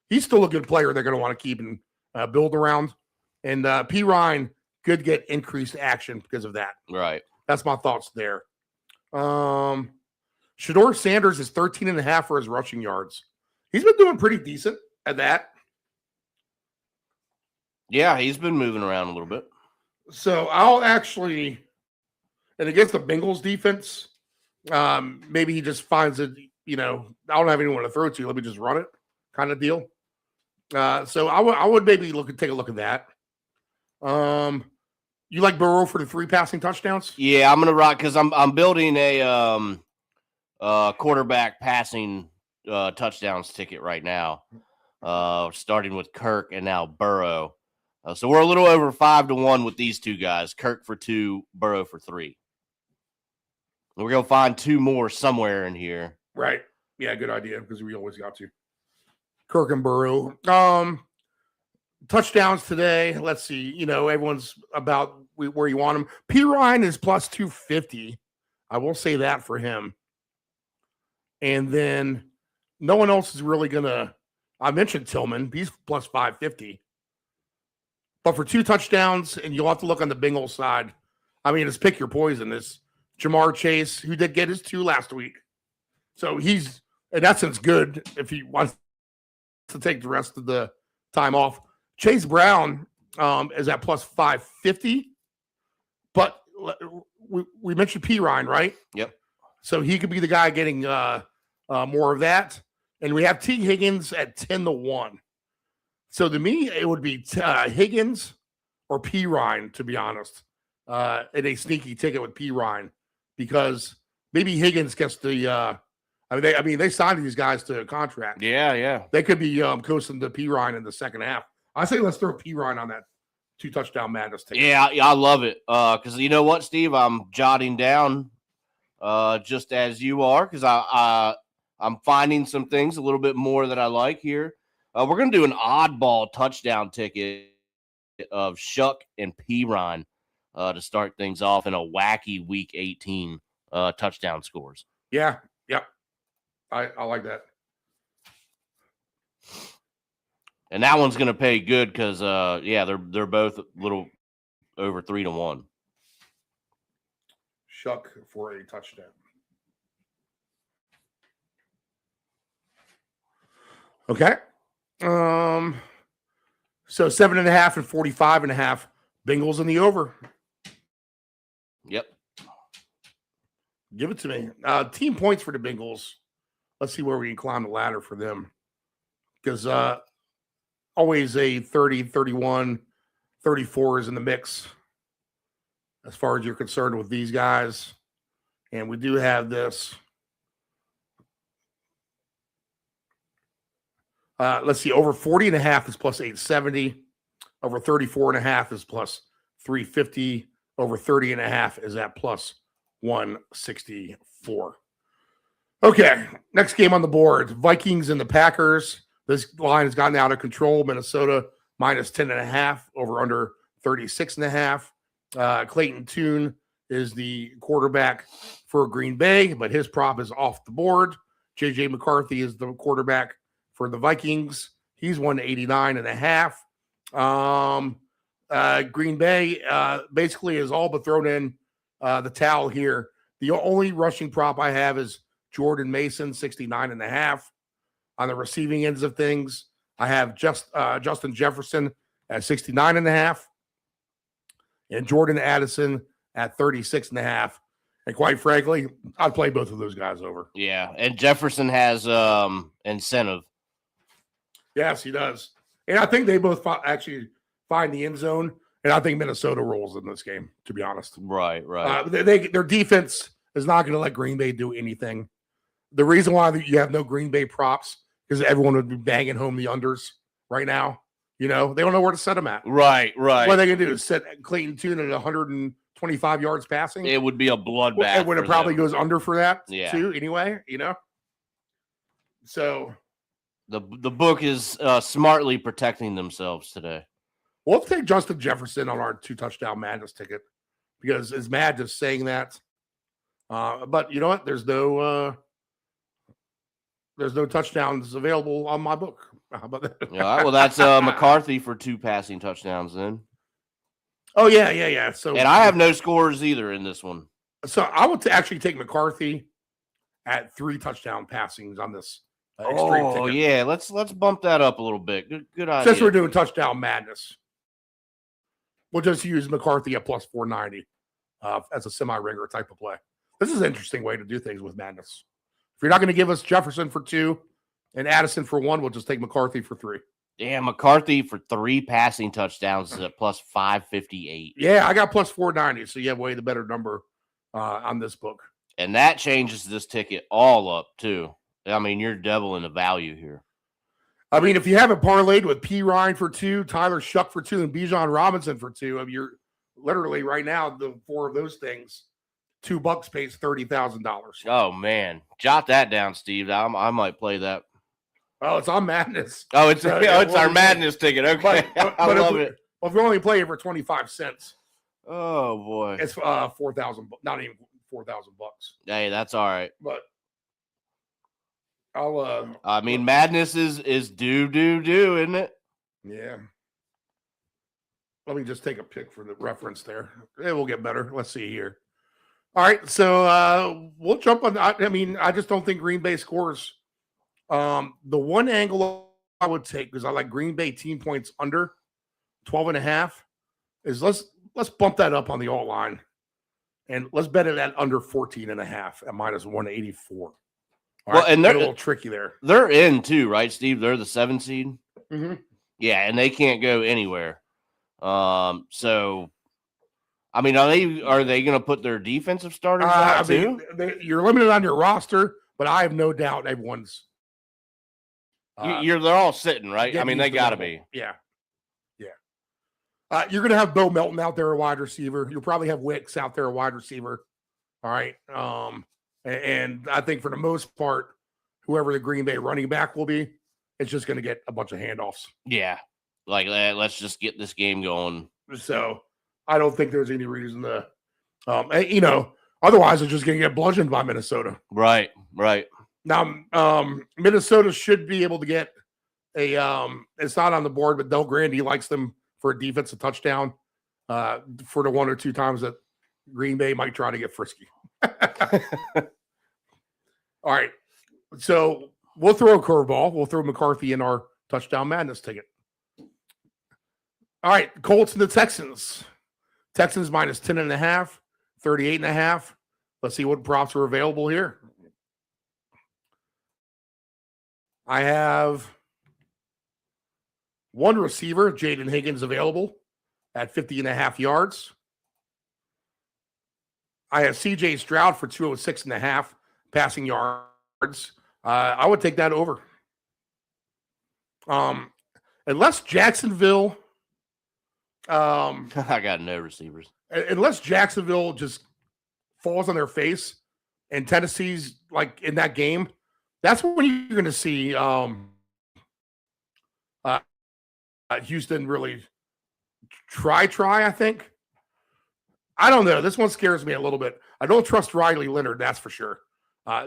[SPEAKER 8] He's still a good player they're going to want to keep and build around. And P. Ryan could get increased action because of that.
[SPEAKER 11] Right.
[SPEAKER 8] That's my thoughts there. Shador Sanders is 13.5 for his rushing yards. He's been doing pretty decent at that.
[SPEAKER 11] Yeah, he's been moving around a little bit.
[SPEAKER 8] So I'll actually, and against the Bengals defense, maybe he just finds it, I don't have anyone to throw to. Let me just run it kind of deal. So I would maybe take a look at that. You like Burrow for the 3 passing touchdowns?
[SPEAKER 11] Yeah, I'm gonna rock because I'm building a quarterback passing touchdowns ticket right now. Starting with Kirk and now Burrow. So we're a little over 5-1 with these two guys. Kirk for 2, Burrow for 3. We're gonna find 2 more somewhere in here.
[SPEAKER 8] Right. Yeah, good idea because we always got to. Kirk and Burrow. Touchdowns today. Let's see. Everyone's about where you want them. P. Ryan is plus 250. I will say that for him. And then no one else is really going to. I mentioned Tillman. He's plus 550. But for 2 touchdowns, and you'll have to look on the Bengals side. I mean, it's pick your poison. It's Jamar Chase, who did get his 2 last week. So he's, in essence, good if he wants to take the rest of the time off. Chase Brown is at plus 550. But we mentioned P. Ryan, right?
[SPEAKER 11] Yep.
[SPEAKER 8] So he could be the guy getting more of that. And we have T. Higgins at 10-1. So to me, it would be Higgins or P. Ryan, to be honest, in a sneaky ticket with P. Ryan, because maybe Higgins gets the. They signed these guys to a contract.
[SPEAKER 11] Yeah.
[SPEAKER 8] They could be coasting to P. Ryan in the second half. I say let's throw P. Ryan on that 2 touchdown madness ticket.
[SPEAKER 11] Yeah, I love it. Because you know what, Steve, I'm jotting down just as you are, because I'm finding some things a little bit more that I like here. We're going to do an oddball touchdown ticket of Shuck and P-Ryan to start things off in a wacky Week 18 touchdown scores.
[SPEAKER 8] Yeah. Yep. I like that.
[SPEAKER 11] And that one's going to pay good because, they're both a little over 3-1.
[SPEAKER 8] Shuck for a touchdown. Okay. So 7.5 and 45.5. Bengals in the over.
[SPEAKER 11] Yep.
[SPEAKER 8] Give it to me. Team points for the Bengals. Let's see where we can climb the ladder for them. Because always a 30, 31, 34 is in the mix as far as you're concerned with these guys. And we do have this. Let's see. Over 40.5 is plus 870. Over 34.5 is plus 350. Over 30.5 is at plus 164. Okay, next game on the board. Vikings and the Packers. This line has gotten out of control. Minnesota minus 10.5, over under 36.5. Clayton Tune is the quarterback for Green Bay, but his prop is off the board. JJ McCarthy is the quarterback for the Vikings. He's 189.5. Green Bay basically is all but thrown in the towel here. The only rushing prop I have is Jordan Mason, 69.5. On the receiving ends of things, I have Justin Jefferson at 69.5 and Jordan Addison at 36.5. And quite frankly, I'd play both of those guys over.
[SPEAKER 11] Yeah, and Jefferson has incentive.
[SPEAKER 8] Yes, he does. And I think they both actually find the end zone, and I think Minnesota rolls in this game, to be honest.
[SPEAKER 11] Right.
[SPEAKER 8] Their defense is not going to let Green Bay do anything. The reason why you have no Green Bay props is everyone would be banging home the unders right now. You know, they don't know where to set them at.
[SPEAKER 11] Right.
[SPEAKER 8] What are they going to do? Is set Clayton Tune at 125 yards passing?
[SPEAKER 11] It would be a bloodbath.
[SPEAKER 8] And when it probably goes under for that, too, anyway, So
[SPEAKER 11] the book is smartly protecting themselves today.
[SPEAKER 8] We'll take Justin Jefferson on our 2-touchdown madness ticket because it's mad just saying that. But you know what? There's no touchdowns available on my book. How about that?
[SPEAKER 11] Yeah, well, that's McCarthy for 2 passing touchdowns then.
[SPEAKER 8] Oh, yeah. So,
[SPEAKER 11] and I have no scores either in this one.
[SPEAKER 8] So I would actually take McCarthy at 3 touchdown passings on this extreme ticket.
[SPEAKER 11] Yeah, let's bump that up a little bit. Good idea.
[SPEAKER 8] Since we're doing touchdown madness, we'll just use McCarthy at plus 490 as a semi-ringer type of play. This is an interesting way to do things with madness. If you're not going to give us Jefferson for 2 and Addison for 1, we'll just take McCarthy for 3.
[SPEAKER 11] Yeah, McCarthy for 3 passing touchdowns is at plus 558.
[SPEAKER 8] Yeah, I got plus 490, so you have way the better number on this book.
[SPEAKER 11] And that changes this ticket all up, too. I mean, you're doubling the value here.
[SPEAKER 8] I mean, if you have it parlayed with P. Ryan for 2, Tyler Shuck for 2, and Bijan Robinson for 2, I mean, you're literally right now, the 4 of those things, $2 pays $30,000.
[SPEAKER 11] Oh, man. Jot that down, Steve. I might play that.
[SPEAKER 8] Oh, it's on Madness.
[SPEAKER 11] Oh, it's our Madness ticket. Okay.
[SPEAKER 8] But
[SPEAKER 11] I love it.
[SPEAKER 8] Well, if we only play it for 25 cents.
[SPEAKER 11] Oh, boy.
[SPEAKER 8] It's 4,000, not even $4,000.
[SPEAKER 11] Hey, that's all right.
[SPEAKER 8] But I'll
[SPEAKER 11] I mean, Madness is do, isn't it?
[SPEAKER 8] Yeah. Let me just take a pic for the reference there. It will get better. Let's see here. All right, so we'll jump on. I mean, I just don't think Green Bay scores. The one angle I would take, because I like Green Bay team points under 12.5, is let's bump that up on the alt line, and let's bet it at under 14.5 at minus 184.
[SPEAKER 11] Well, and they're
[SPEAKER 8] a little tricky there.
[SPEAKER 11] They're in too, right, Steve? They're the 7 seed.
[SPEAKER 8] Mm-hmm.
[SPEAKER 11] Yeah, and they can't go anywhere. So, I mean, are they going to put their defensive starters out too?
[SPEAKER 8] You're limited on your roster, but I have no doubt everyone's.
[SPEAKER 11] They're all sitting, right? I mean, they got to be.
[SPEAKER 8] Yeah. You're going to have Bo Melton out there, a wide receiver. You'll probably have Wicks out there, a wide receiver. All right. And I think for the most part, whoever the Green Bay running back will be, it's just going to get a bunch of handoffs.
[SPEAKER 11] Yeah. Like, let's just get this game going.
[SPEAKER 8] So I don't think there's any reason to, otherwise it's just going to get bludgeoned by Minnesota.
[SPEAKER 11] Right.
[SPEAKER 8] Now, Minnesota should be able to get it's not on the board, but Del Grande likes them for a defensive touchdown for the 1 or 2 times that Green Bay might try to get frisky. All right. So we'll throw a curveball. We'll throw McCarthy in our touchdown madness ticket. All right. Colts and the Texans. Texans minus 10.5, 38.5. Let's see what props are available here. I have one receiver, Jaden Higgins, available at 50.5 yards. I have CJ Stroud for 206.5 passing yards. I would take that over. Unless Jacksonville,
[SPEAKER 11] I got no receivers.
[SPEAKER 8] Unless Jacksonville just falls on their face and Tennessee's like in that game, that's when you're going to see Houston really try, I think. I don't know. This one scares me a little bit. I don't trust Riley Leonard, that's for sure.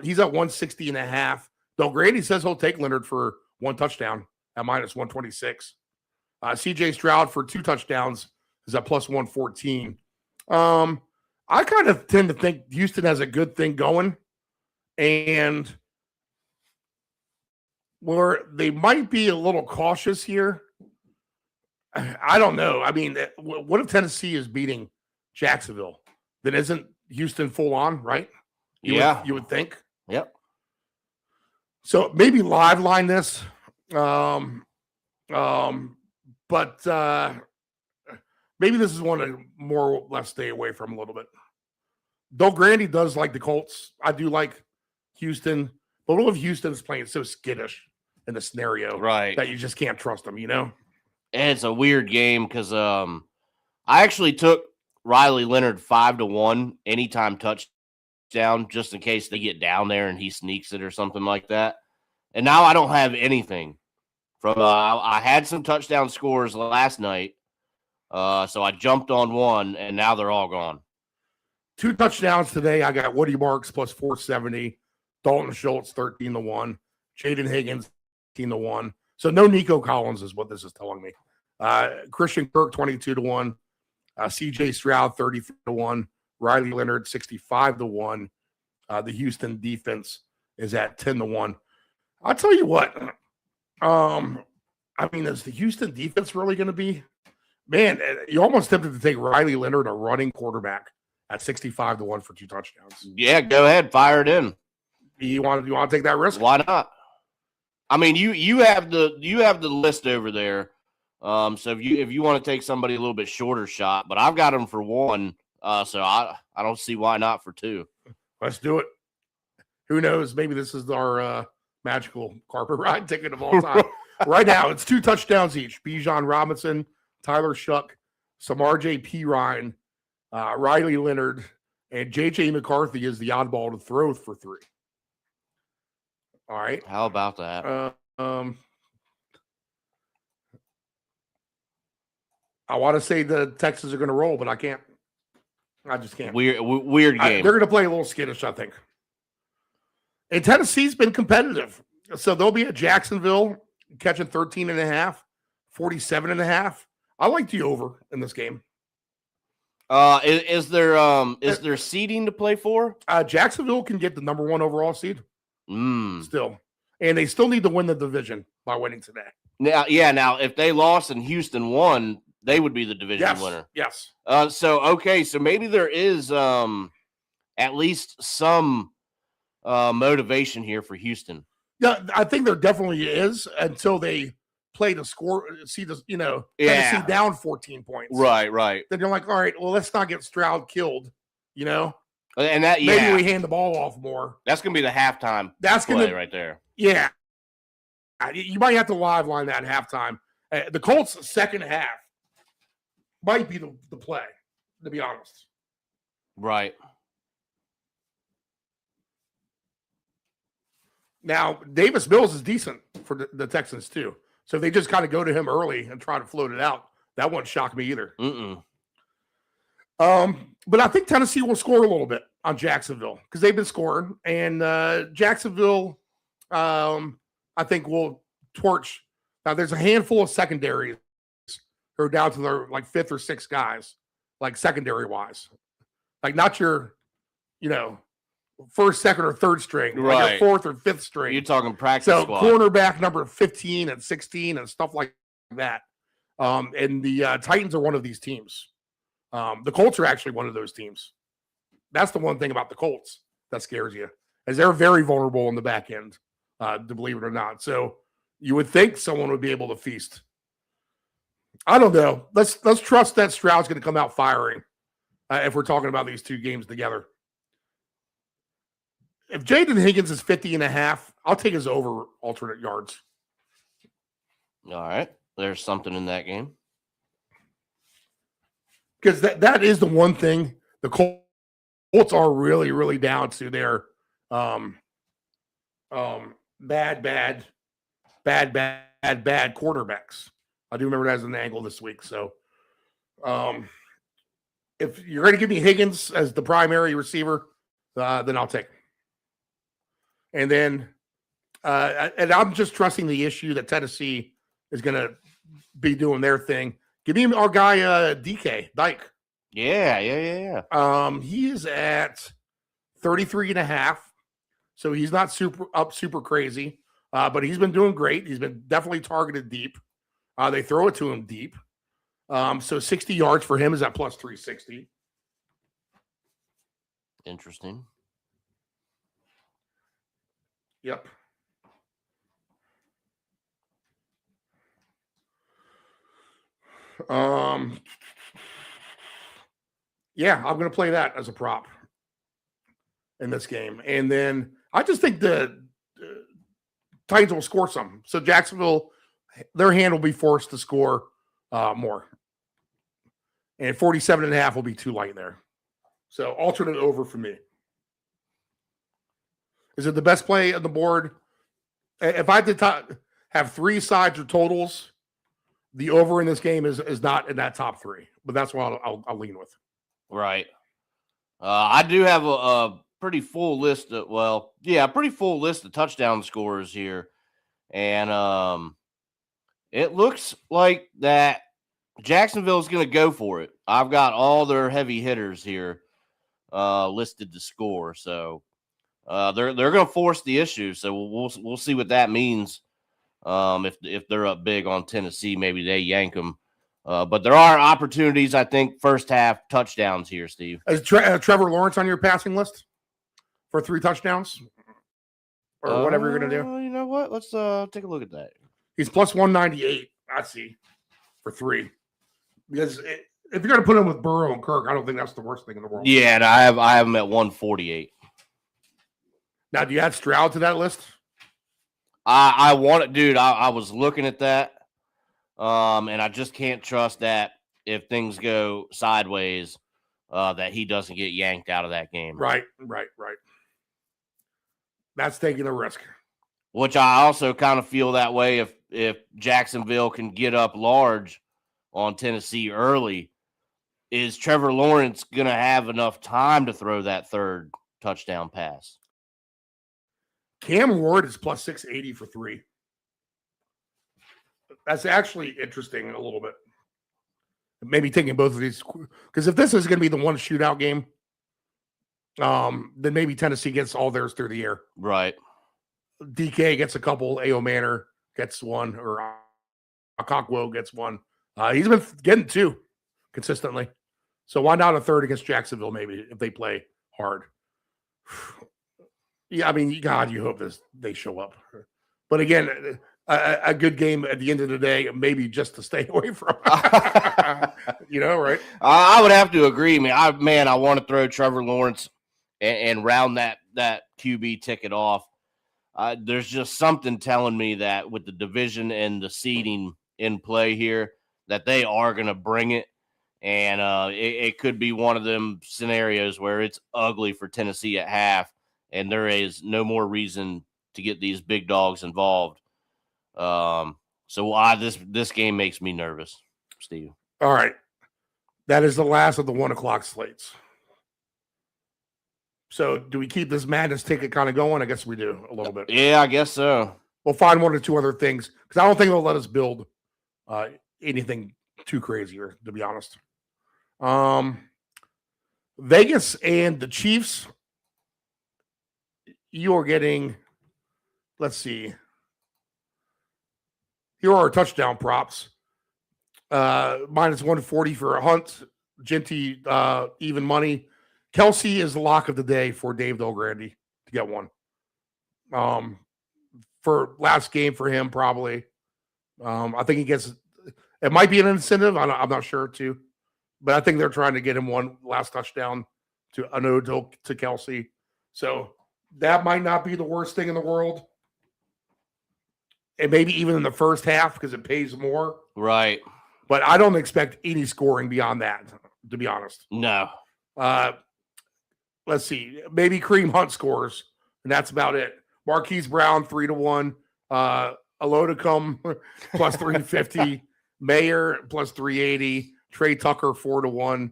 [SPEAKER 8] He's at 160.5. Del Grande says he'll take Leonard for 1 touchdown at minus 126. CJ Stroud for 2 touchdowns is at plus 114. I kind of tend to think Houston has a good thing going, and where they might be a little cautious here. I don't know. I mean, what if Tennessee is beating Jacksonville? Then isn't Houston full on, right? You would think.
[SPEAKER 11] Yep.
[SPEAKER 8] So maybe live line this. But maybe this is one to more or less stay away from a little bit. Del Grande does like the Colts. I do like Houston. But what if Houston's playing so skittish in the scenario that you just can't trust them, And
[SPEAKER 11] it's a weird game because I actually took Riley Leonard 5-1 anytime touchdown just in case they get down there and he sneaks it or something like that. And now I don't have anything from I had some touchdown scores last night. So I jumped on one and now they're all gone.
[SPEAKER 8] 2 touchdowns today. I got Woody Marks plus 470, Dalton Schultz 13-1, Jaden Higgins 13-1. So no Nico Collins is what this is telling me. Christian Kirk 22-1, CJ Stroud 30-1, Riley Leonard 65-1. The Houston defense is at 10-1. I'll tell you what. Is the Houston defense really going to be? Man, you're almost tempted to take Riley Leonard, a running quarterback, at 65-1 for 2 touchdowns.
[SPEAKER 11] Yeah, go ahead, fire it in.
[SPEAKER 8] You want to take that risk?
[SPEAKER 11] Why not? I mean, you have the list over there. So if you want to take somebody a little bit shorter shot, but I've got them for 1. So I don't see why not for 2.
[SPEAKER 8] Let's do it. Who knows? Maybe this is our magical carpet ride ticket of all time. Right now, it's 2 touchdowns each. Bijan Robinson, Tyler Shuck, Samar P. Ryan, Riley Leonard, and J.J. McCarthy is the oddball to throw for 3. All right.
[SPEAKER 11] How about that?
[SPEAKER 8] I want to say the Texans are going to roll, but I can't. I just can't.
[SPEAKER 11] Weird game.
[SPEAKER 8] They're going to play a little skittish, I think. And Tennessee's been competitive. So they'll be at Jacksonville catching 13.5, 47.5. I like the over in this game.
[SPEAKER 11] Is there seeding to play for?
[SPEAKER 8] Jacksonville can get the number 1 overall seed still. And they still need to win the division by winning today.
[SPEAKER 11] Now, if they lost and Houston won, they would be the division winner.
[SPEAKER 8] Yes.
[SPEAKER 11] So maybe there is at least some motivation here for Houston.
[SPEAKER 8] Yeah, I think there definitely is until they play the score, see the, Tennessee down 14 points.
[SPEAKER 11] Right.
[SPEAKER 8] Then you're like, all right, well, let's not get Stroud killed,
[SPEAKER 11] And that,
[SPEAKER 8] maybe we hand the ball off more.
[SPEAKER 11] That's going to be the halftime play right there.
[SPEAKER 8] Yeah. You might have to live line that at halftime. The Colts' second half might be the play, to be honest.
[SPEAKER 11] Right.
[SPEAKER 8] Now, Davis Mills is decent for the Texans, too. So if they just kind of go to him early and try to float it out, that wouldn't shock me either. But I think Tennessee will score a little bit on Jacksonville because they've been scoring. And Jacksonville, I think, will torch. Now, there's a handful of secondaries who are down to their like 5th or 6th guys, like secondary-wise. Like not your, 1st, 2nd, or 3rd string.
[SPEAKER 11] Right.
[SPEAKER 8] Like your 4th or 5th string.
[SPEAKER 11] You're talking practice
[SPEAKER 8] So
[SPEAKER 11] squad.
[SPEAKER 8] cornerback number 15 and 16 and stuff like that. And the Titans are one of these teams. The Colts are actually one of those teams. That's the one thing about the Colts that scares you, is they're very vulnerable in the back end, to believe it or not. So you would think someone would be able to feast. I don't know. Let's trust that Stroud's going to come out firing if we're talking about these two games together. If Jaden Higgins is 50.5, I'll take his over alternate yards.
[SPEAKER 11] All right. There's something in that game.
[SPEAKER 8] Because that is the one thing the Colts are really, really down to their bad quarterbacks. I do remember that as an angle this week. So if you're going to give me Higgins as the primary receiver, then I'll take him. And then and I'm just trusting the issue that Tennessee is going to be doing their thing. Give me our guy DK Dyke.
[SPEAKER 11] Yeah.
[SPEAKER 8] He is at 33.5, so he's not super crazy, but he's been doing great. He's been definitely targeted deep. They throw it to him deep. So 60 yards for him is at plus 360.
[SPEAKER 11] Interesting.
[SPEAKER 8] Yep. Yeah, I'm going to play that as a prop in this game. And then I just think the Titans will score some. So Jacksonville, their hand will be forced to score more. And 47.5 will be too light there. So alternate over for me. Is it the best play on the board? If I did have 3 sides or totals, the over in this game is not in that top 3. But that's what I'll lean with.
[SPEAKER 11] Right. I do have a pretty full list of, pretty full list of touchdown scorers here. And it looks like that Jacksonville's going to go for it. I've got all their heavy hitters here listed to score. So they're going to force the issue. So we'll see what that means. If they're up big on Tennessee, maybe they yank them. But there are opportunities, I think, first half touchdowns here, Steve.
[SPEAKER 8] Is Trevor Lawrence on your passing list for 3 touchdowns? Or whatever you're going to do?
[SPEAKER 11] You know what? Let's take a look at that.
[SPEAKER 8] He's plus 198, I see, for 3. Because if you're going to put him with Burrow and Kirk, I don't think that's the worst thing in the world.
[SPEAKER 11] Yeah, and I have him at 148.
[SPEAKER 8] Now, do you add Stroud to that list?
[SPEAKER 11] I want it, dude. I was looking at that. And I just can't trust that if things go sideways, that he doesn't get yanked out of that game.
[SPEAKER 8] Right. That's taking a risk.
[SPEAKER 11] Which I also kind of feel that way if Jacksonville can get up large on Tennessee early. Is Trevor Lawrence going to have enough time to throw that 3rd touchdown pass?
[SPEAKER 8] Cam Ward is plus 680 for 3. That's actually interesting a little bit. Maybe taking both of these, because if this is going to be the one shootout game, then maybe Tennessee gets all theirs through the air.
[SPEAKER 11] Right.
[SPEAKER 8] DK gets a couple. A.O. Manor gets one, or Okonkwo gets one. He's been getting 2 consistently. So why not a 3rd against Jacksonville? Maybe if they play hard. Yeah, I mean, God, you hope they show up. But again, a good game at the end of the day, maybe just to stay away from. Right?
[SPEAKER 11] I would have to agree, man. I want to throw Trevor Lawrence and round that QB ticket off. There's just something telling me that with the division and the seeding in play here, that they are going to bring it. And it could be one of them scenarios where it's ugly for Tennessee at half, and there is no more reason to get these big dogs involved. This game makes me nervous, Steve.
[SPEAKER 8] All right. That is the last of the 1 o'clock slates. So do we keep this madness ticket kind of going? I guess we do a little bit.
[SPEAKER 11] Yeah, I guess so.
[SPEAKER 8] We'll find 1 or 2 other things because I don't think they'll let us build anything too crazy here, to be honest. Vegas and the Chiefs, you are getting, let's see. Here are our touchdown props. Minus 140 for a Hunt. Genty, even money. Kelsey is the lock of the day for Dave Delgrande to get one. For last game for him, probably. I think he gets, it might be an incentive. I'm not sure too, but I think they're trying to get him one last touchdown to Kelsey. So that might not be the worst thing in the world. And maybe even in the first half because it pays more.
[SPEAKER 11] Right.
[SPEAKER 8] But I don't expect any scoring beyond that, to be honest.
[SPEAKER 11] No.
[SPEAKER 8] Let's see. Maybe Kareem Hunt scores, and that's about it. Marquise Brown, 3-1. Alodicum, plus 350. Mayer, plus 380. Trey Tucker, 4-1.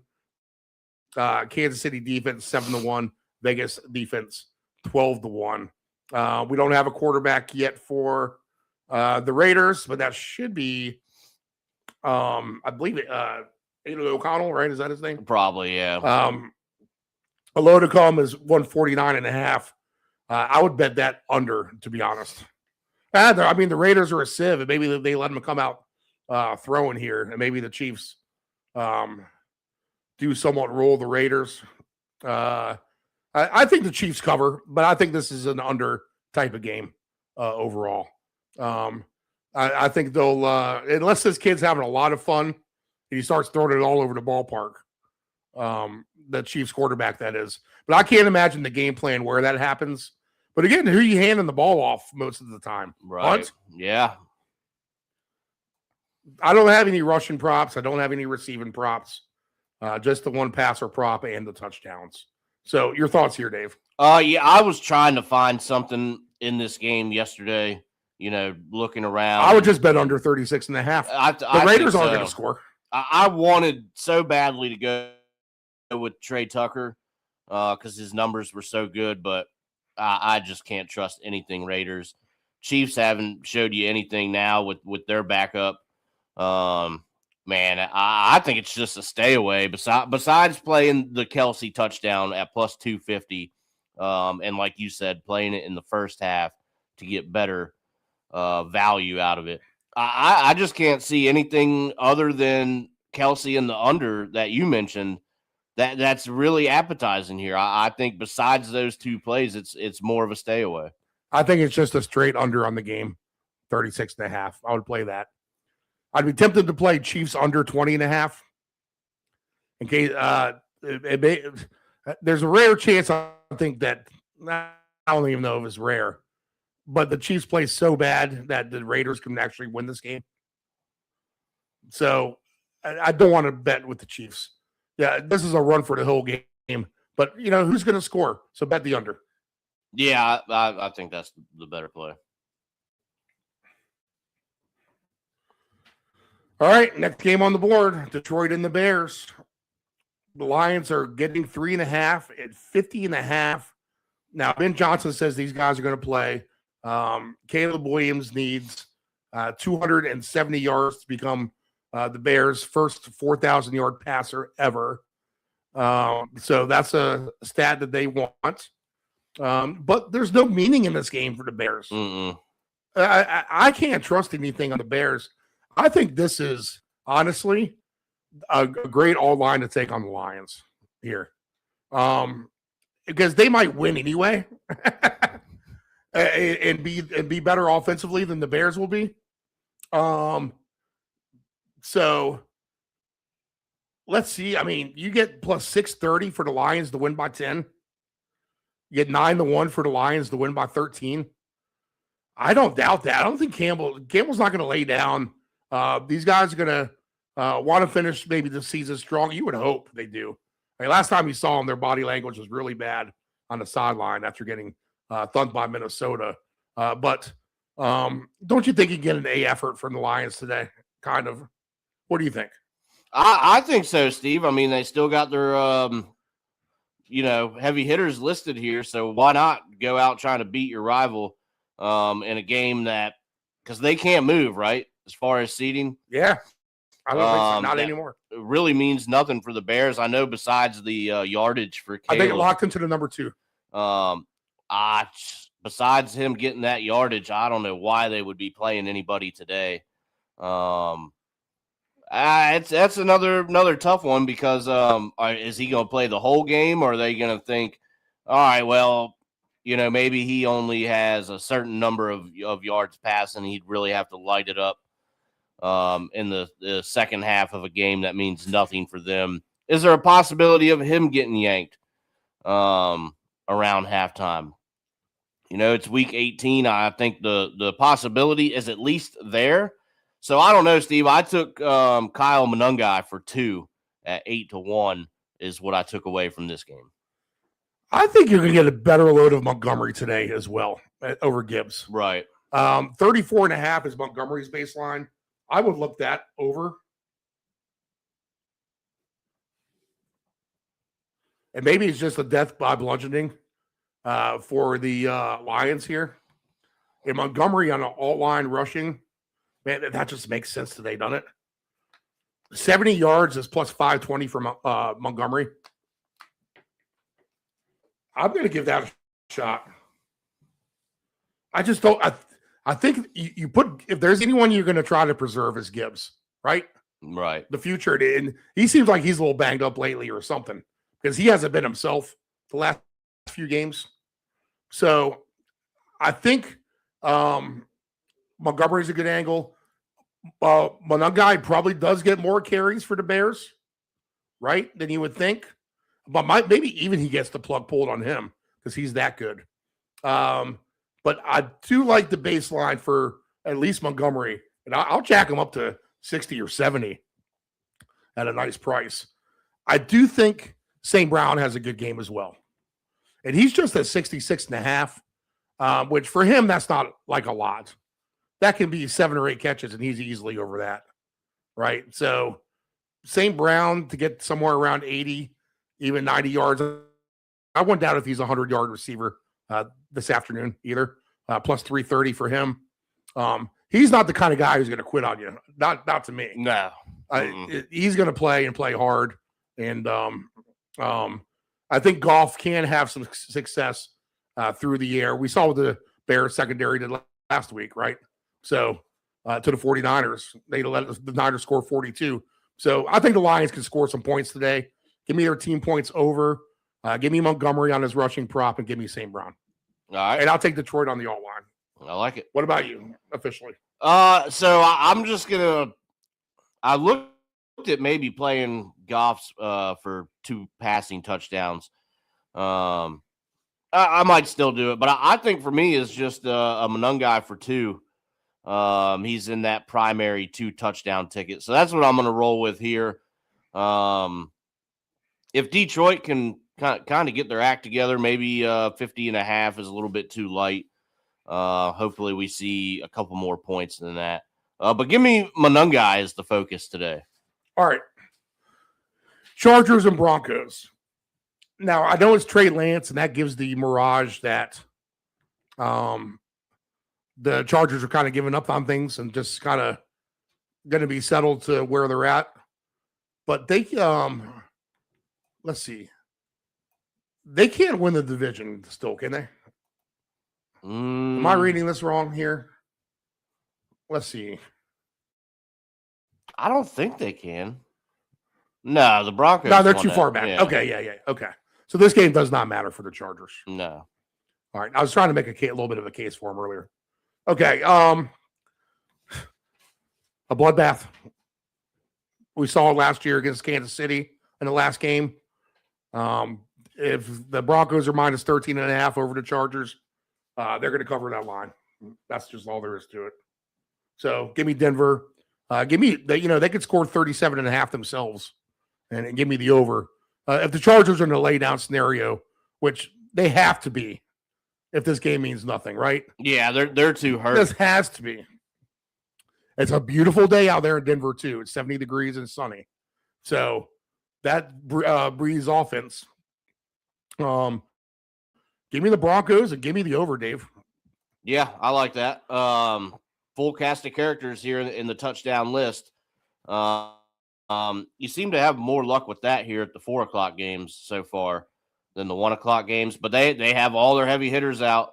[SPEAKER 8] Kansas City defense, 7-1. Vegas defense, 12-1. We don't have a quarterback yet for the Raiders, but that should be, I believe it, Aiden O'Connell, right? Is that his name?
[SPEAKER 11] Probably, yeah.
[SPEAKER 8] Alodicum is 149.5. I would bet that under, to be honest. I mean, the Raiders are a sieve, and maybe they let them come out throwing here, and maybe the Chiefs do somewhat roll the Raiders. I think the Chiefs cover, but I think this is an under type of game overall. I think they'll, unless this kid's having a lot of fun, and he starts throwing it all over the ballpark, the Chiefs quarterback, that is. But I can't imagine the game plan where that happens. But again, who are you handing the ball off most of the time?
[SPEAKER 11] Right.
[SPEAKER 8] Hunt?
[SPEAKER 11] Yeah.
[SPEAKER 8] I don't have any rushing props. I don't have any receiving props. Just the one passer prop and the touchdowns. So your thoughts here, Dave?
[SPEAKER 11] Yeah, I was trying to find something in this game yesterday, looking around.
[SPEAKER 8] I would just bet under 36.5. The Raiders aren't going to score.
[SPEAKER 11] I wanted so badly to go with Trey Tucker because his numbers were so good, but I just can't trust anything Raiders. Chiefs haven't showed you anything now with their backup. Man, I think it's just a stay away. Besides playing the Kelsey touchdown at plus 250, and like you said, playing it in the first half to get better value out of it. I just can't see anything other than Kelsey and the under that you mentioned that's really appetizing here. I think besides those two plays, it's more of a stay away.
[SPEAKER 8] I think it's just a straight under on the game, 36.5. I would play that. I'd be tempted to play Chiefs under 20.5. In case there's a rare chance I think that I don't even know if it's rare, but the Chiefs play so bad that the Raiders can actually win this game. So I don't want to bet with the Chiefs. Yeah, this is a run for the whole game, but who's going to score? So bet the under.
[SPEAKER 11] Yeah, I think that's the better play.
[SPEAKER 8] All right, next game on the board, Detroit and the Bears. The Lions are getting 3.5 at 50.5. Now, Ben Johnson says these guys are going to play. Caleb Williams needs 270 yards to become the Bears' first 4,000-yard passer ever. So that's a stat that they want. But there's no meaning in this game for the Bears. I can't trust anything on the Bears. I think this is, honestly, a great all-line to take on the Lions here. Because they might win anyway and be better offensively than the Bears will be. So let's see. I mean, you get plus 630 for the Lions to win by 10. You get 9-1 for the Lions to win by 13. I don't doubt that. I don't think Campbell's not going to lay down. These guys are going to want to finish maybe the season strong. You would hope they do. I mean, last time you saw them, their body language was really bad on the sideline after getting thumped by Minnesota But don't you think you get an A effort from the Lions today? Kind of. What do you think?
[SPEAKER 11] I think so, Steve. I mean, they still got their heavy hitters listed here, so why not go out trying to beat your rival in a game that because they can't move, right? As far as seeding.
[SPEAKER 8] Yeah. I don't think so. Not anymore.
[SPEAKER 11] It really means nothing for the Bears. I know besides the yardage for Caleb.
[SPEAKER 8] I think it locked into the number 2.
[SPEAKER 11] Besides him getting that yardage, I don't know why they would be playing anybody today. That's another tough one because is he going to play the whole game, or are they going to think, all right, well, maybe he only has a certain number of yards passing. He'd really have to light it up in the second half of a game that means nothing for them. Is there a possibility of him getting yanked around halftime? It's week 18. I think the possibility is at least there. So I don't know, Steve. I took Kyle Monungai for 2 at 8-1 is what I took away from this game.
[SPEAKER 8] I think you're going to get a better load of Montgomery today as well over Gibbs.
[SPEAKER 11] Right.
[SPEAKER 8] 34.5 is Montgomery's baseline. I would look that over. And maybe it's just a death by bludgeoning for the Lions here. And Montgomery on an alt-line rushing, man, that just makes sense today, doesn't it? 70 yards is plus 520 for Montgomery. I'm going to give that a shot. I just don't. I think you put, if there's anyone you're going to try to preserve is Gibbs, right?
[SPEAKER 11] Right.
[SPEAKER 8] The future. And he seems like he's a little banged up lately or something because he hasn't been himself the last few games. So I think Montgomery's a good angle. Monungai probably does get more carries for the Bears, right, than you would think. But maybe even he gets the plug pulled on him because he's that good. But I do like the baseline for at least Montgomery. And I'll jack him up to 60 or 70 at a nice price. I do think St. Brown has a good game as well. And he's just at 66.5, which for him, that's not like a lot. That can be 7 or 8 catches, and he's easily over that, right? So St. Brown to get somewhere around 80, even 90 yards. I wouldn't doubt if he's a 100-yard receiver this afternoon either, plus 330 for him. He's not the kind of guy who's going to quit on you. Not to me.
[SPEAKER 11] No.
[SPEAKER 8] He's going to play and play hard. And I think Goff can have some success through the air. We saw what the Bears secondary did last week, right? So to the 49ers, they let the Niners score 42. So I think the Lions can score some points today. Give me their team points over. Give me Montgomery on his rushing prop and give me St. Brown.
[SPEAKER 11] All right.
[SPEAKER 8] And I'll take Detroit on the alt line.
[SPEAKER 11] I like it.
[SPEAKER 8] What about you officially?
[SPEAKER 11] So I'm just going to – I looked at maybe playing Goff's for 2 passing touchdowns. I might still do it, but I think for me it's just a Monungai for 2. He's in that primary 2 touchdown ticket. So that's what I'm going to roll with here. If Detroit can kind of get their act together, maybe 50.5 is a little bit too light. Hopefully we see a couple more points than that. But give me Monungai as the focus today.
[SPEAKER 8] All right. Chargers and Broncos. Now, I know it's Trey Lance, and that gives the mirage that the Chargers are kind of giving up on things and just kind of going to be settled to where they're at. But they, let's see. They can't win the division still, can they? Am I reading this wrong here? Let's see.
[SPEAKER 11] I don't think they can. No, the Broncos.
[SPEAKER 8] No, they're too far back. Yeah. Okay, yeah. Okay. So this game does not matter for the Chargers.
[SPEAKER 11] No.
[SPEAKER 8] All right. I was trying to make a little bit of a case for them earlier. Okay. A bloodbath. We saw it last year against Kansas City in the last game. If the Broncos are minus 13.5 over the Chargers, they're going to cover that line. That's just all there is to it. So give me Denver. Give me, they could score 37.5 themselves and give me the over. If the Chargers are in a lay down scenario, which they have to be, if this game means nothing, right?
[SPEAKER 11] Yeah, they're too hurt.
[SPEAKER 8] This has to be. It's a beautiful day out there in Denver, too. It's 70 degrees and sunny. So that Breeze offense. Give me the Broncos and give me the over, Dave.
[SPEAKER 11] Yeah, I like that. Full cast of characters here in the touchdown list. You seem to have more luck with that here at the 4 o'clock games so far than the 1 o'clock games, but they have all their heavy hitters out.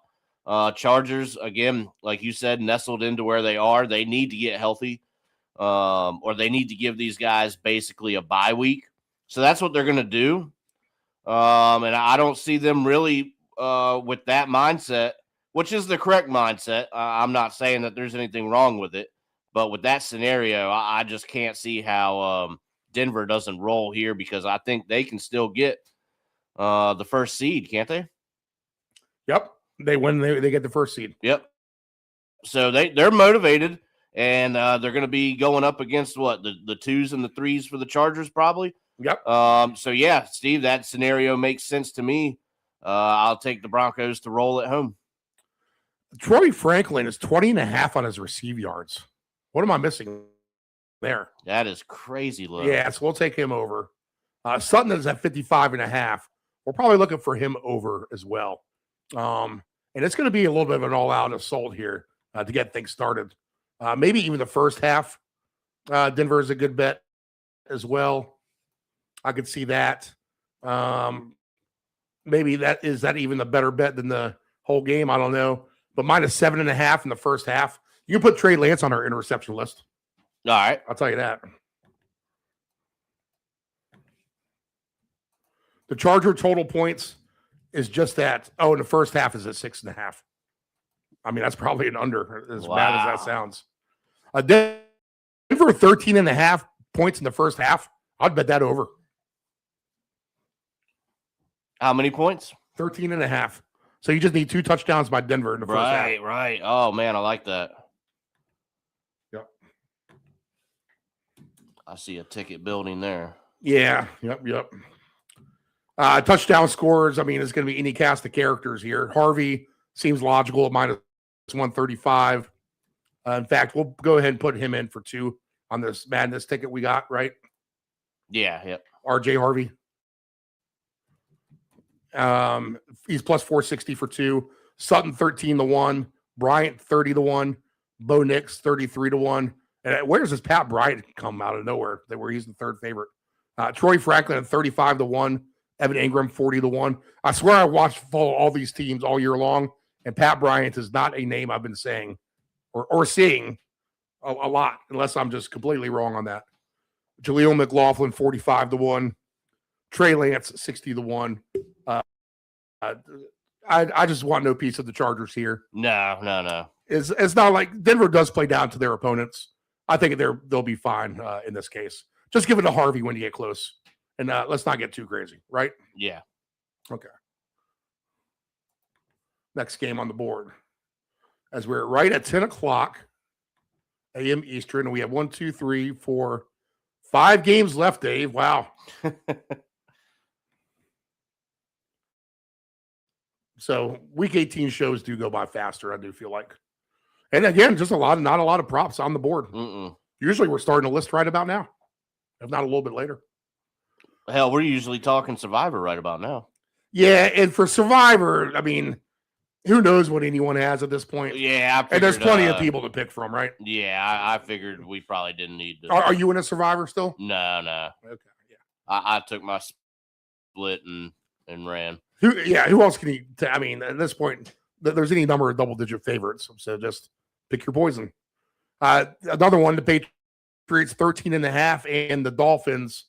[SPEAKER 11] Chargers, again, like you said, nestled into where they are. They need to get healthy, or they need to give these guys basically a bye week. So that's what they're going to do. And I don't see them really with that mindset, which is the correct mindset. I'm not saying that there's anything wrong with it, but with that scenario, I just can't see how Denver doesn't roll here, because I think they can still get the first seed, can't they?
[SPEAKER 8] Yep. They win. They get the first seed.
[SPEAKER 11] Yep. So they're motivated, and they're going to be going up against what, the 2s and the 3s for the Chargers probably.
[SPEAKER 8] Yep.
[SPEAKER 11] So yeah, Steve, that scenario makes sense to me. I'll take the Broncos to roll at home.
[SPEAKER 8] Troy Franklin is 20.5 on his receive yards. What am I missing there?
[SPEAKER 11] That is crazy low.
[SPEAKER 8] Yeah, so we'll take him over. Sutton is at 55.5. We're probably looking for him over as well. And it's going to be a little bit of an all-out assault here to get things started. Maybe even the first half. Denver is a good bet as well. I could see that. Maybe that even a better bet than the whole game. I don't know. But minus 7.5 in the first half. You can put Trey Lance on our interception list.
[SPEAKER 11] All right.
[SPEAKER 8] I'll tell you that. The Charger total points is just that. Oh, in the first half is at 6.5. I mean, that's probably an under, as bad as that sounds. Denver 13.5 points in the first half. I'd bet that over.
[SPEAKER 11] How many points?
[SPEAKER 8] 13.5. So you just need 2 touchdowns by Denver in the first half.
[SPEAKER 11] Right. Oh, man, I like that.
[SPEAKER 8] Yep.
[SPEAKER 11] I see a ticket building there.
[SPEAKER 8] Yeah. Yep. Touchdown scores. I mean, it's going to be any cast of characters here. Harvey seems logical at minus 135. In fact, we'll go ahead and put him in for 2 on this madness ticket we got, right?
[SPEAKER 11] Yeah. Yep.
[SPEAKER 8] RJ Harvey. He's plus 460 for 2. Sutton 13-1. Bryant 30-1. Bo Nix 33-1. And where does this Pat Bryant come out of nowhere? Where he's the third favorite. Troy Franklin at 35-1. Evan Ingram 40-1. I swear I follow all these teams all year long, and Pat Bryant is not a name I've been saying or seeing a lot, unless I'm just completely wrong on that. Jaleel McLaughlin 45-1. Trey Lance 60-1. I just want no piece of the Chargers here.
[SPEAKER 11] No.
[SPEAKER 8] It's not like Denver does play down to their opponents. I think they'll be fine in this case. Just give it to Harvey when you get close. And let's not get too crazy, right?
[SPEAKER 11] Yeah.
[SPEAKER 8] Okay. Next game on the board. As we're right at 10 o'clock a.m. Eastern, and we have 1, 2, 3, 4, 5 games left, Dave. Wow. So week 18 shows do go by faster, I do feel like. And again, just not a lot of props on the board. Usually we're starting to list right about now, if not a little bit later.
[SPEAKER 11] Hell, we're usually talking Survivor right about now.
[SPEAKER 8] Yeah, and for Survivor, I mean, who knows what anyone has at this point?
[SPEAKER 11] Yeah,
[SPEAKER 8] and there's plenty of people to pick from, right?
[SPEAKER 11] Yeah, I figured we probably didn't need to.
[SPEAKER 8] Are you in a Survivor still?
[SPEAKER 11] No.
[SPEAKER 8] Okay, yeah.
[SPEAKER 11] I took my split and ran.
[SPEAKER 8] Who else can you? I mean, at this point, there's any number of double-digit favorites, so just pick your poison. Another one, the Patriots 13.5, and the Dolphins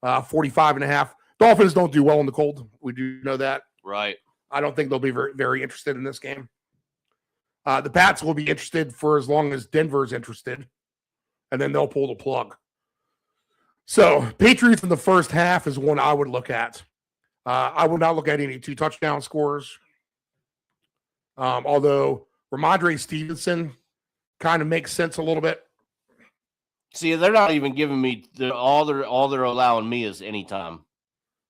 [SPEAKER 8] 45.5. Dolphins don't do well in the cold. We do know that.
[SPEAKER 11] Right.
[SPEAKER 8] I don't think they'll be very, very interested in this game. The Pats will be interested for as long as Denver's interested, and then they'll pull the plug. So Patriots in the first half is one I would look at. I would not look at any 2 touchdown scores. Although Ramondre Stevenson kind of makes sense a little bit.
[SPEAKER 11] See, they're not even giving me all they're allowing me is anytime.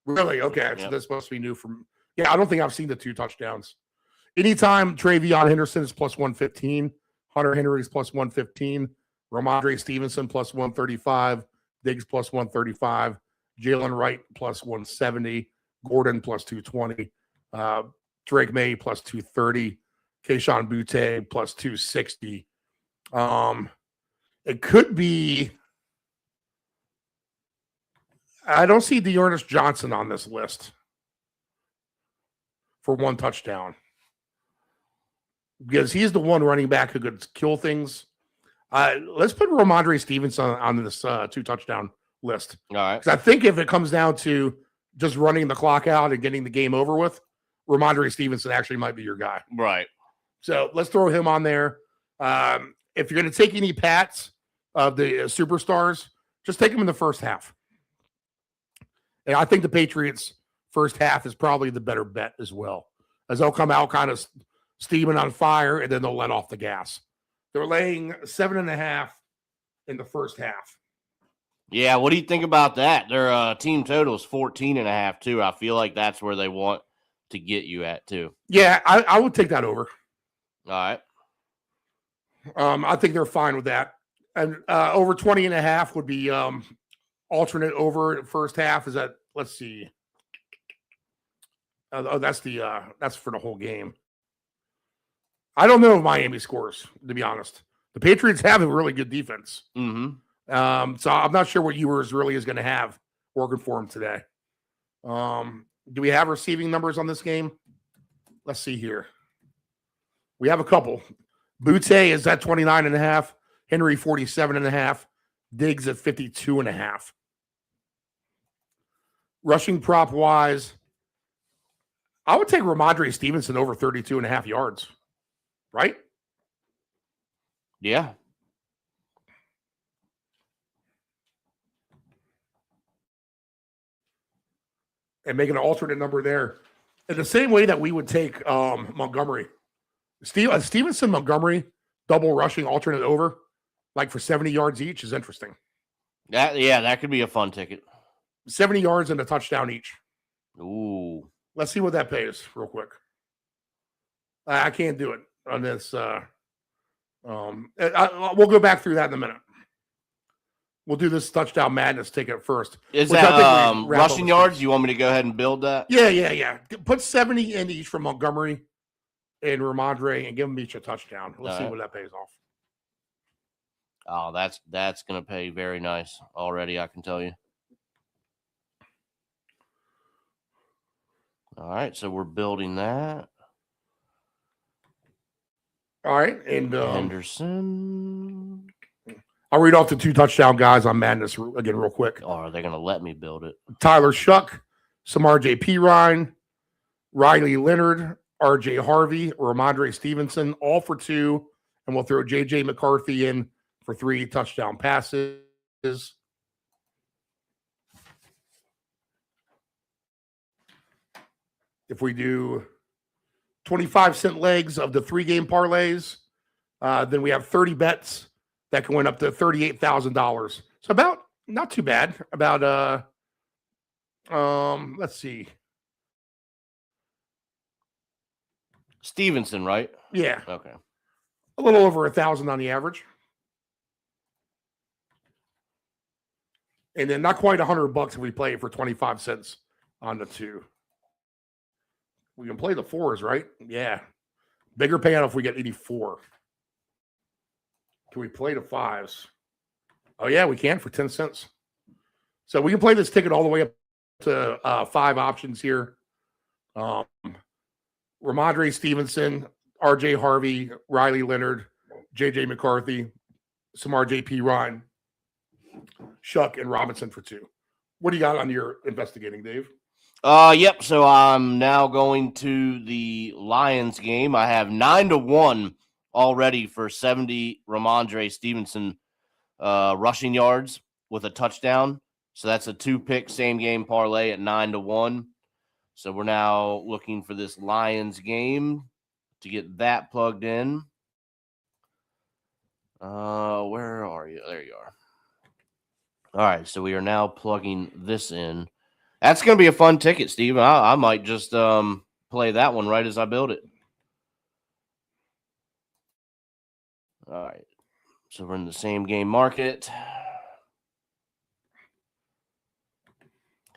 [SPEAKER 8] Really? Okay. Yep. So that's supposed to be new from. Yeah, I don't think I've seen the 2 touchdowns. Anytime Travion Henderson is plus 115, Hunter Henry is plus 115, Ramondre Stevenson plus 135, Diggs plus 135, Jalen Wright plus 170, Gordon plus 220, Drake May plus 230, Keyshawn Butte plus 260. It could be. I don't see Dearness Johnson on this list for one touchdown because he's the one running back who could kill things. Let's put Ramondre Stevenson on this 2-touchdown list.
[SPEAKER 11] All right.
[SPEAKER 8] Because I think if it comes down to just running the clock out and getting the game over with, Ramondre Stevenson actually might be your guy.
[SPEAKER 11] Right.
[SPEAKER 8] So let's throw him on there. If you're going to take any pats of the superstars, just take them in the first half. And I think the Patriots' first half is probably the better bet as well, as they'll come out kind of steaming on fire and then they'll let off the gas. They're laying 7.5 in the first half.
[SPEAKER 11] Yeah, what do you think about that? Their team total is 14.5 too. I feel like that's where they want to get you at too.
[SPEAKER 8] Yeah, I would take that over.
[SPEAKER 11] All right.
[SPEAKER 8] I think they're fine with that. And over 20.5 would be alternate over first half. Is that, let's see. That's for the whole game. I don't know if Miami scores, to be honest. The Patriots have a really good defense.
[SPEAKER 11] Mm-hmm.
[SPEAKER 8] So I'm not sure what Ewers really is going to have working for him today. Do we have receiving numbers on this game? Let's see here. We have a couple. Butte is at 29.5. Henry 47.5. Diggs at 52.5. Rushing prop wise, I would take Ramondre Stevenson over 32.5 yards. Right?
[SPEAKER 11] Yeah.
[SPEAKER 8] And make an alternate number there. In the same way that we would take Montgomery. Stevenson, Montgomery, double rushing alternate over, like for 70 yards each is interesting.
[SPEAKER 11] That could be a fun ticket.
[SPEAKER 8] 70 yards and a touchdown each.
[SPEAKER 11] Ooh.
[SPEAKER 8] Let's see what that pays real quick. I can't do it on this. We'll go back through that in a minute. We'll do this touchdown madness ticket first.
[SPEAKER 11] Is that rushing yards? You want me to go ahead and build that?
[SPEAKER 8] Yeah. Put 70 in each from Montgomery and Ramondre and give them each a touchdown. Let's see what that pays off.
[SPEAKER 11] Oh, that's going to pay very nice already, I can tell you. All right, so we're building that.
[SPEAKER 8] All right, and
[SPEAKER 11] Henderson.
[SPEAKER 8] I'll read off the 2 touchdown guys on Madness again real quick.
[SPEAKER 11] Oh, are they going to let me build it?
[SPEAKER 8] Tyler Shuck, Samar J.P. Ryan, Riley Leonard, R.J. Harvey, Ramondre Stevenson, all for 2, and we'll throw J.J. McCarthy in for 3 touchdown passes. If we do 25-cent legs of the 3-game parlays, then we have 30 bets that can win up to $38,000. So about not too bad. About let's see.
[SPEAKER 11] Stevenson, right?
[SPEAKER 8] Yeah.
[SPEAKER 11] Okay.
[SPEAKER 8] A little over 1,000 on the average. And then not quite $100 if we play it for 25 cents on the 2. We can play the 4s, right? Yeah. Bigger payout if we get 84. Can we play the 5s? Oh, yeah, we can for 10 cents. So we can play this ticket all the way up to 5 options here. Ramondre Stevenson, R.J. Harvey, Riley Leonard, J.J. McCarthy, Samar J.P. Ryan, Shuck, and Robinson for 2. What do you got on your investigating, Dave?
[SPEAKER 11] Yep. So I'm now going to the Lions game. I have 9-1 already for 70 Ramondre Stevenson rushing yards with a touchdown. So that's a 2-pick same game parlay at 9-1. So we're now looking for this Lions game to get that plugged in. Where are you? There you are. All right. So we are now plugging this in. That's going to be a fun ticket, Steve. I might just play that one right as I build it. All right. So we're in the same game market.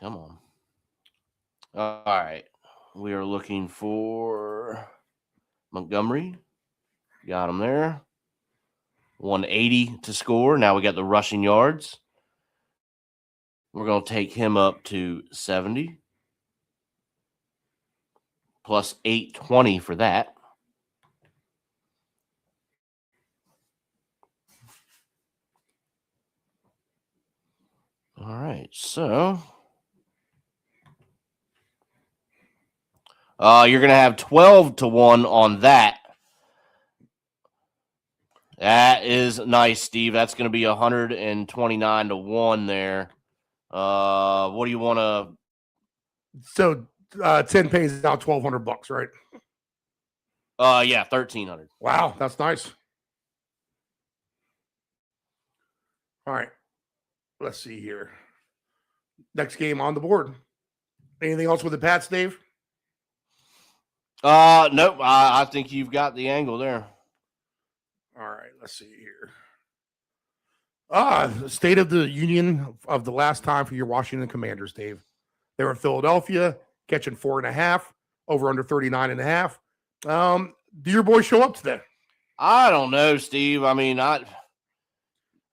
[SPEAKER 11] Come on. All right. We are looking for Montgomery. Got him there. 180 to score. Now we got the rushing yards. We're going to take him up to 70. Plus 820 for that. All right. So you're going to have 12 to 1 on that. That is nice, Steve. That's going to be 129 to 1 there. What do you want to?
[SPEAKER 8] So 10 pays out $1,200, right?
[SPEAKER 11] Yeah, 1,300.
[SPEAKER 8] Wow, that's nice. All right. Let's see here. Next game on the board. Anything else with the Pats, Dave?
[SPEAKER 11] Nope. I think you've got the angle there.
[SPEAKER 8] All right, let's see here. The state of the union of the last time for your Washington Commanders, Dave. They were in Philadelphia, catching 4.5, over under 39.5. Do your boys show up today?
[SPEAKER 11] I don't know, Steve. I mean,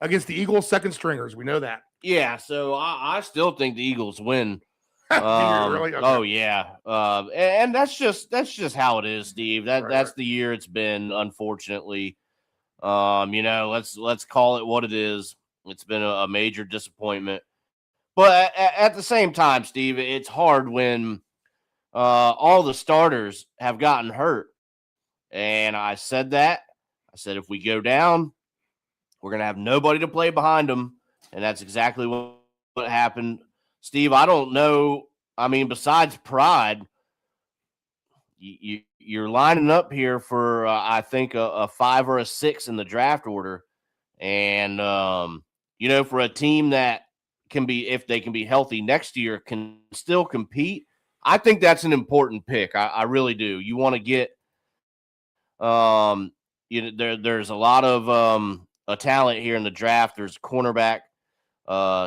[SPEAKER 8] against the Eagles, second stringers. We know that.
[SPEAKER 11] Yeah, so I still think the Eagles win.
[SPEAKER 8] Really? Okay.
[SPEAKER 11] Oh yeah, and that's just how it is, Steve. That's the year it's been, unfortunately. Let's call it what it is. It's been a major disappointment, but at the same time, Steve, it's hard when all the starters have gotten hurt. And I said that. I said if we go down, we're gonna have nobody to play behind them, and that's exactly what happened. Steve, I don't know. I mean, besides pride, you're lining up here for, I think, a 5 or a 6 in the draft order. And, for a team that can be, if they can be healthy next year, can still compete, I think that's an important pick. I really do. You want to get, there's a lot of a talent here in the draft. There's cornerback,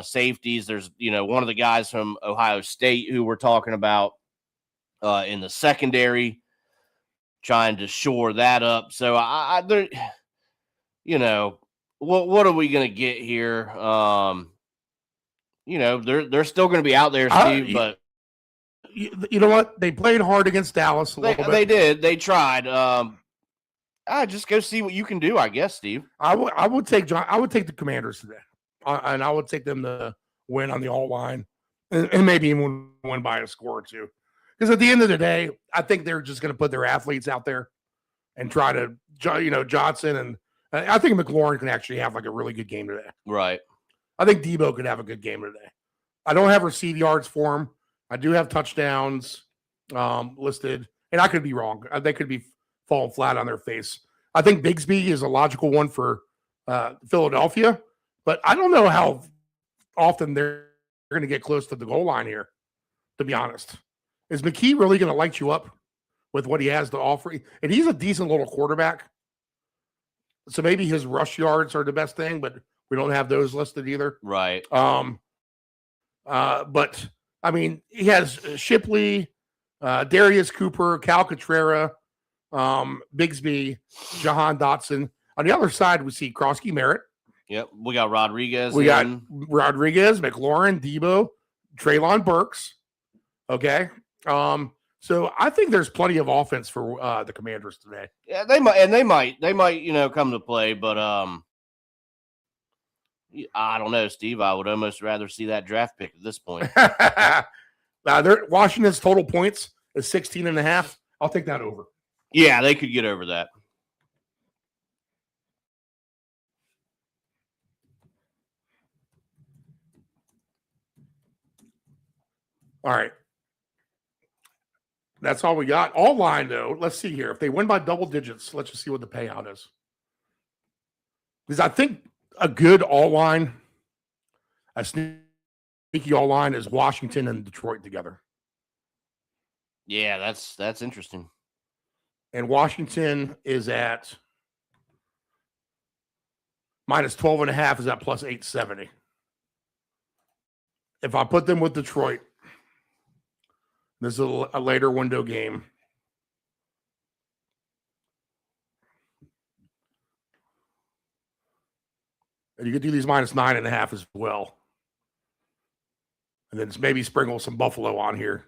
[SPEAKER 11] safeties. There's, one of the guys from Ohio State who we're talking about in the secondary, trying to shore that up. So what are we going to get here? They're still going to be out there, Steve, but
[SPEAKER 8] you know what? They played hard against Dallas a little bit.
[SPEAKER 11] They did. They tried. Just go see what you can do, I guess, Steve.
[SPEAKER 8] I would take the Commanders today, and I would take them to win on the all line, and maybe even win by a score or two. Because at the end of the day, I think they're just going to put their athletes out there and try to, Johnson, and I think McLaurin can actually have like a really good game today.
[SPEAKER 11] Right.
[SPEAKER 8] I think Debo could have a good game today. I don't have receive yards for him. I do have touchdowns listed, and I could be wrong. They could be falling flat on their face. I think Bigsby is a logical one for Philadelphia, but I don't know how often they're going to get close to the goal line here, to be honest. Is McKee really going to light you up with what he has to offer? And he's a decent little quarterback. So maybe his rush yards are the best thing, but we don't have those listed either.
[SPEAKER 11] Right.
[SPEAKER 8] But I mean, he has Shipley, Darius Cooper, Cal Cotrera, Bigsby, Jahan Dotson. On the other side, we see Krosky Merritt.
[SPEAKER 11] Yep. We got Rodriguez.
[SPEAKER 8] We got Rodriguez, McLaurin, Debo, Treylon Burks. Okay. So I think there's plenty of offense for the Commanders today.
[SPEAKER 11] Yeah, they might, come to play, but I don't know, Steve. I would almost rather see that draft pick at this point.
[SPEAKER 8] Washington's total points is 16.5. I'll take that over.
[SPEAKER 11] Yeah, they could get over that.
[SPEAKER 8] All right. That's all we got. All line, though. Let's see here. If they win by double digits, let's just see what the payout is. Because I think a good all line, a sneaky all line, is Washington and Detroit together.
[SPEAKER 11] Yeah, that's interesting.
[SPEAKER 8] And Washington is at minus 12.5 is at plus 870. If I put them with Detroit, this is a later window game. And you could do these minus 9.5 as well. And then maybe sprinkle some Buffalo on here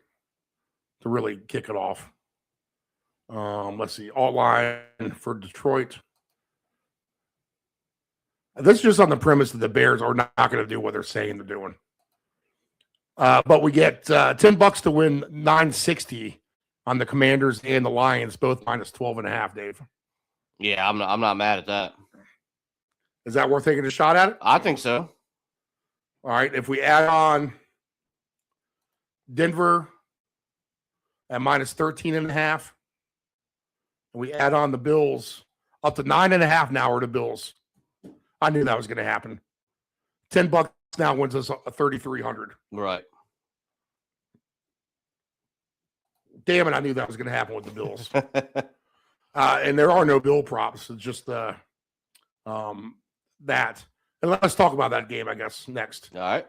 [SPEAKER 8] to really kick it off. Let's see. All line for Detroit. This is just on the premise that the Bears are not going to do what they're saying they're doing. But we get $10 to win 960 on the Commanders and the Lions, both minus 12.5, Dave.
[SPEAKER 11] Yeah, I'm not mad at that.
[SPEAKER 8] Is that worth taking a shot at it?
[SPEAKER 11] I think so.
[SPEAKER 8] All right. If we add on Denver at minus 13.5, and we add on the Bills up to 9.5 now, are the Bills. I knew that was going to happen. $10 now wins us a 3,300.
[SPEAKER 11] Right.
[SPEAKER 8] Damn it! I knew that was going to happen with the Bills. And there are no Bill props. It's just that. And let's talk about that game, I guess, next.
[SPEAKER 11] All right.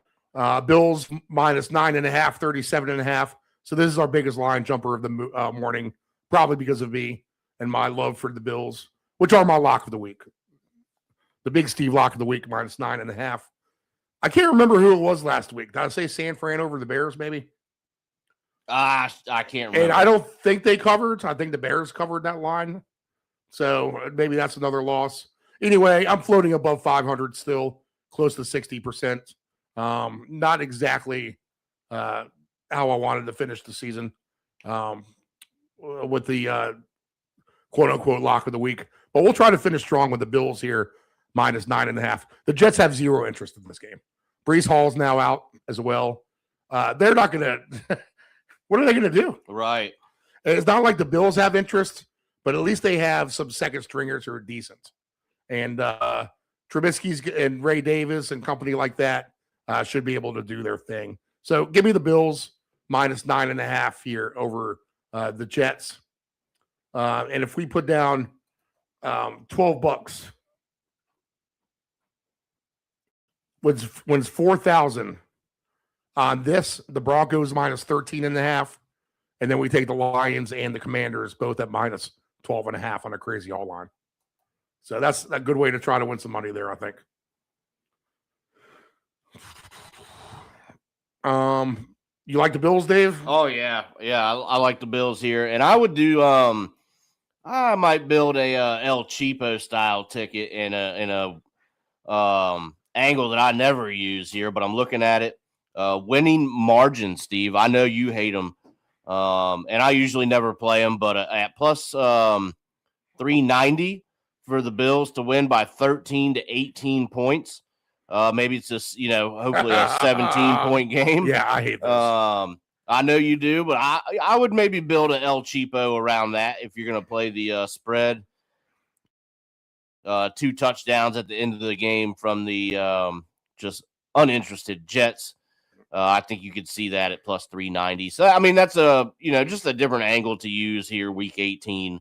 [SPEAKER 8] Bills minus 9.5, 37.5. So this is our biggest line jumper of the morning, probably because of me and my love for the Bills, which are my lock of the week. The big Steve lock of the week, minus 9.5. I can't remember who it was last week. Did I say San Fran over the Bears, maybe?
[SPEAKER 11] I can't remember.
[SPEAKER 8] And I don't think they covered. I think the Bears covered that line. So maybe that's another loss. Anyway, I'm floating above 500 still, close to 60%. Not exactly how I wanted to finish the season with the quote-unquote lock of the week. But we'll try to finish strong with the Bills here, minus 9.5. The Jets have zero interest in this game. Brees Hall's now out as well. They're not going to – what are they going to do?
[SPEAKER 11] Right.
[SPEAKER 8] It's not like the Bills have interest, but at least they have some second stringers who are decent. And Trubisky's and Ray Davis and company like that should be able to do their thing. So give me the Bills minus 9.5 here over the Jets. And if we put down $12, wins 4,000 on this, the Broncos minus 13.5, and then we take the Lions and the Commanders both at minus 12.5 on a crazy all line. So that's a good way to try to win some money there, I think. You like the Bills, Dave?
[SPEAKER 11] Oh yeah, I like the Bills here, and I would do. I might build a El Cheapo style ticket in a angle that I never use here, but I'm looking at it. Winning margin, Steve. I know you hate them, and I usually never play them, but at plus 390 for the Bills to win by 13 to 18 points. Maybe it's just, hopefully a 17-point game.
[SPEAKER 8] Yeah, I hate this.
[SPEAKER 11] I know you do, but I would maybe build an El Cheapo around that if you're going to play the spread. 2 touchdowns at the end of the game from the just uninterested Jets. I think you could see that at plus 390. So, I mean, that's just a different angle to use here, week 18.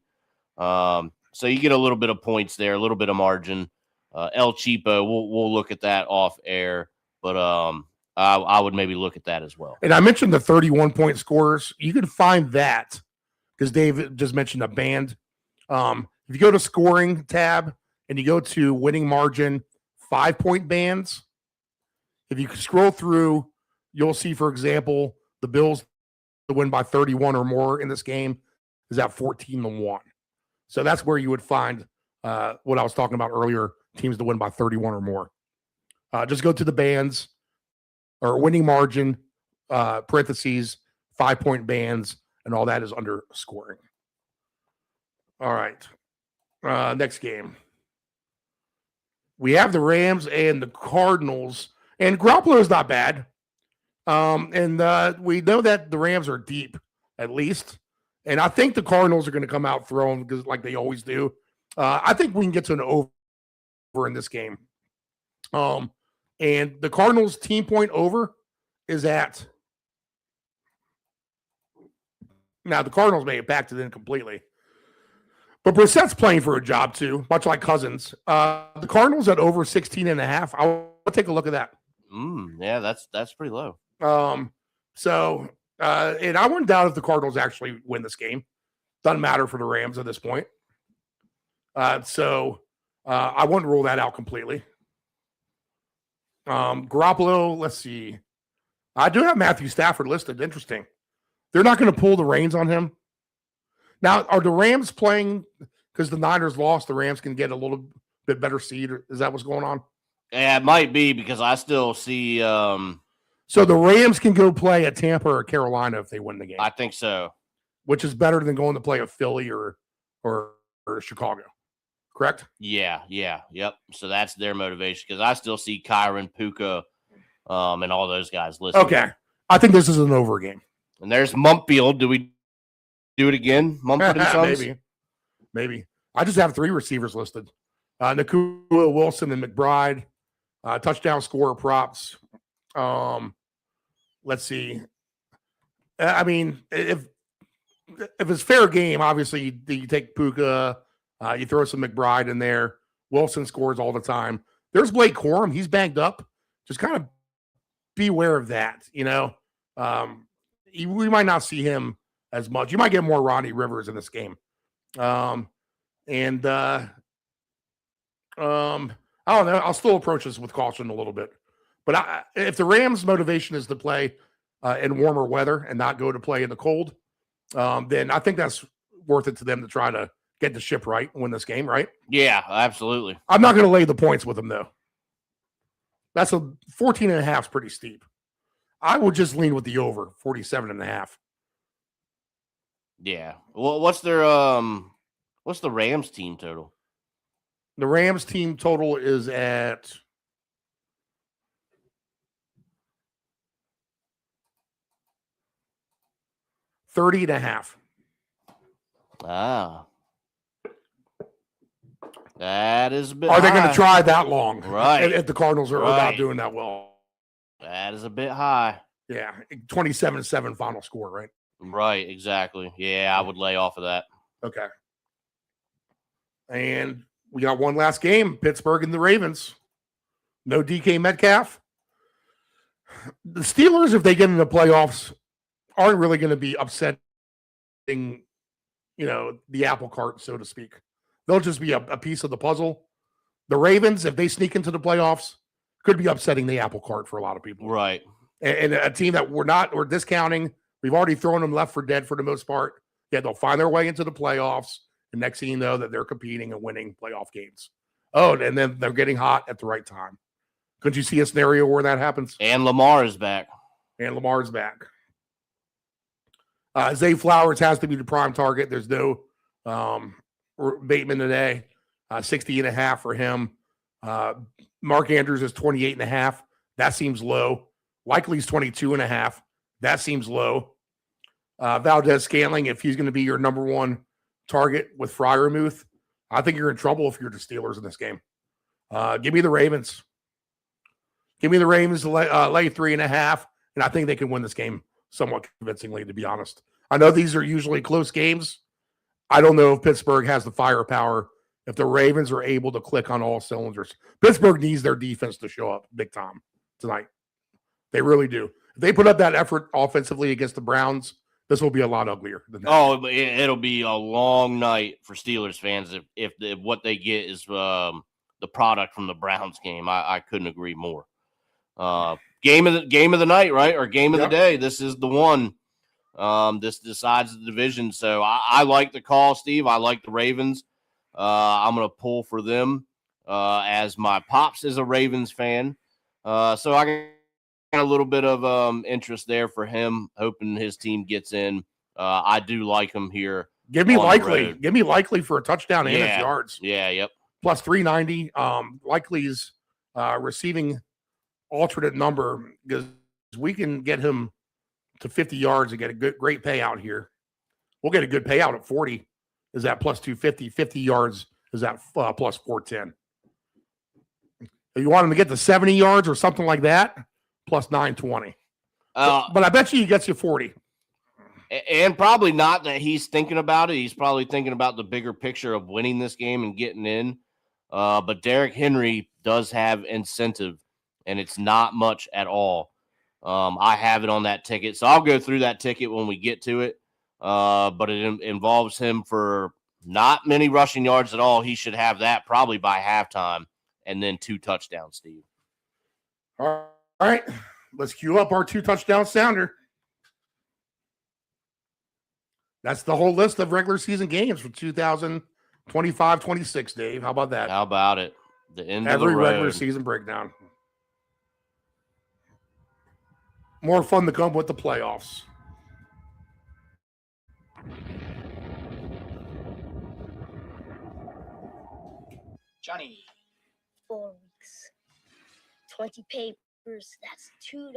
[SPEAKER 11] So you get a little bit of points there, a little bit of margin. El Cheapo, we'll look at that off air, but I would maybe look at that as well.
[SPEAKER 8] And I mentioned the 31-point scorers. You can find that because Dave just mentioned a band. If you go to scoring tab and you go to winning margin 5-point bands, if you scroll through, you'll see, for example, the Bills to win by 31 or more in this game is at 14-1. So that's where you would find what I was talking about earlier, teams to win by 31 or more. Just go to the bands or winning margin, parentheses, 5-point bands, and all that is under scoring. All right. Next game. We have the Rams and the Cardinals, and Garoppolo is not bad. And we know that the Rams are deep, at least. And I think the Cardinals are going to come out throwing because, like they always do. I think we can get to an over in this game. And the Cardinals team point over is at. Now, the Cardinals may have backed it in completely. But Brissett's playing for a job too, much like Cousins. The Cardinals at over 16.5. I'll take a look at that.
[SPEAKER 11] Yeah, that's pretty low.
[SPEAKER 8] And I wouldn't doubt if the Cardinals actually win this game. Doesn't matter for the Rams at this point. I wouldn't rule that out completely. Garoppolo, let's see. I do have Matthew Stafford listed. Interesting. They're not going to pull the reins on him. Now, are the Rams playing because the Niners lost? The Rams can get a little bit better seed. Is that what's going on?
[SPEAKER 11] Yeah, it might be because I still see.
[SPEAKER 8] So the Rams can go play at Tampa or Carolina if they win the game.
[SPEAKER 11] I think so.
[SPEAKER 8] Which is better than going to play at Philly or Chicago. Correct?
[SPEAKER 11] Yeah, yep. So that's their motivation because I still see Kyron, Puka, and all those guys listed.
[SPEAKER 8] Okay. I think this is an over game.
[SPEAKER 11] And there's Mumpfield. Do we do it again? Mumford and Sons?
[SPEAKER 8] Maybe. I just have 3 receivers listed. Nakua, Wilson, and McBride. Touchdown scorer props. Let's see. I mean, if it's fair game, obviously you take Puka, you throw some McBride in there. Wilson scores all the time. There's Blake Corum. He's banged up. Just kind of beware of that, you know. We might not see him as much. You might get more Ronnie Rivers in this game. I don't know. I'll still approach this with caution a little bit. But if the Rams' motivation is to play in warmer weather and not go to play in the cold, then I think that's worth it to them to try to get the ship right and win this game, right?
[SPEAKER 11] Yeah, absolutely.
[SPEAKER 8] I'm not going to lay the points with them, though. That's 14.5 is pretty steep. I would just lean with the over, 47.5.
[SPEAKER 11] Yeah. Well, what's the Rams team total?
[SPEAKER 8] The Rams team total is at 30.5.
[SPEAKER 11] Ah. That is a bit
[SPEAKER 8] Are they going
[SPEAKER 11] high.
[SPEAKER 8] to try that long?
[SPEAKER 11] Right.
[SPEAKER 8] If the Cardinals are not doing that well.
[SPEAKER 11] That is a bit high.
[SPEAKER 8] Yeah. 27-7 final score, right?
[SPEAKER 11] Right, exactly. Yeah, I would lay off of that.
[SPEAKER 8] Okay. And we got one last game, Pittsburgh and the Ravens. No DK Metcalf. The Steelers, if they get in the playoffs, aren't really going to be upsetting, the apple cart, so to speak. They'll just be a piece of the puzzle. The Ravens, if they sneak into the playoffs, could be upsetting the apple cart for a lot of people.
[SPEAKER 11] Right.
[SPEAKER 8] And a team that we're discounting. We've already thrown them left for dead for the most part. Yeah, they'll find their way into the playoffs. And next thing you know, that they're competing and winning playoff games. Oh, and then they're getting hot at the right time. Could you see a scenario where that happens?
[SPEAKER 11] And Lamar is back.
[SPEAKER 8] Zay Flowers has to be the prime target. There's no Bateman today. 60.5 for him. Mark Andrews is 28.5. That seems low. Likely's 22.5. That seems low. Valdez Scantling, if he's going to be your number one target with Freiermuth, I think you're in trouble if you're the Steelers in this game. Give me the Ravens. Give me the Ravens to lay 3.5, and I think they can win this game somewhat convincingly, to be honest. I know these are usually close games. I don't know if Pittsburgh has the firepower, if the Ravens are able to click on all cylinders. Pittsburgh needs their defense to show up big time tonight. They really do. If they put up that effort offensively against the Browns, this will be a lot uglier than that.
[SPEAKER 11] Oh, it'll be a long night for Steelers fans if what they get is the product from the Browns game. I couldn't agree more. Game of the night, right? Or game of the day. This is the one. This decides the division. So I like the call, Steve. I like the Ravens. I'm going to pull for them as my pops is a Ravens fan. So I got a little bit of interest there for him, hoping his team gets in. I do like him here.
[SPEAKER 8] Give me likely. Give me likely for a touchdown and his yards.
[SPEAKER 11] Yeah, yep.
[SPEAKER 8] Plus 390. Likely's receiving alternate number because we can get him to 50 yards and get a great payout here. We'll get a good payout at 40. Is that plus 250? 50 yards is that plus 410. If you want him to get to 70 yards or something like that, plus 920. But I bet you he gets you 40.
[SPEAKER 11] And probably not that he's thinking about it. He's probably thinking about the bigger picture of winning this game and getting in. But Derrick Henry does have incentive, and it's not much at all. I have it on that ticket, so I'll go through that ticket when we get to it. But it involves him for not many rushing yards at all. He should have that probably by halftime, and then 2 touchdowns, Steve.
[SPEAKER 8] All right. Let's cue up our 2 touchdown sounder. That's the whole list of regular season games for 2025-26, Dave. How about that?
[SPEAKER 11] How about it? The end of the
[SPEAKER 8] Every
[SPEAKER 11] road.
[SPEAKER 8] regular season breakdown. More fun to come with the playoffs.
[SPEAKER 12] Johnny. 4 weeks. 20 papers, that's $2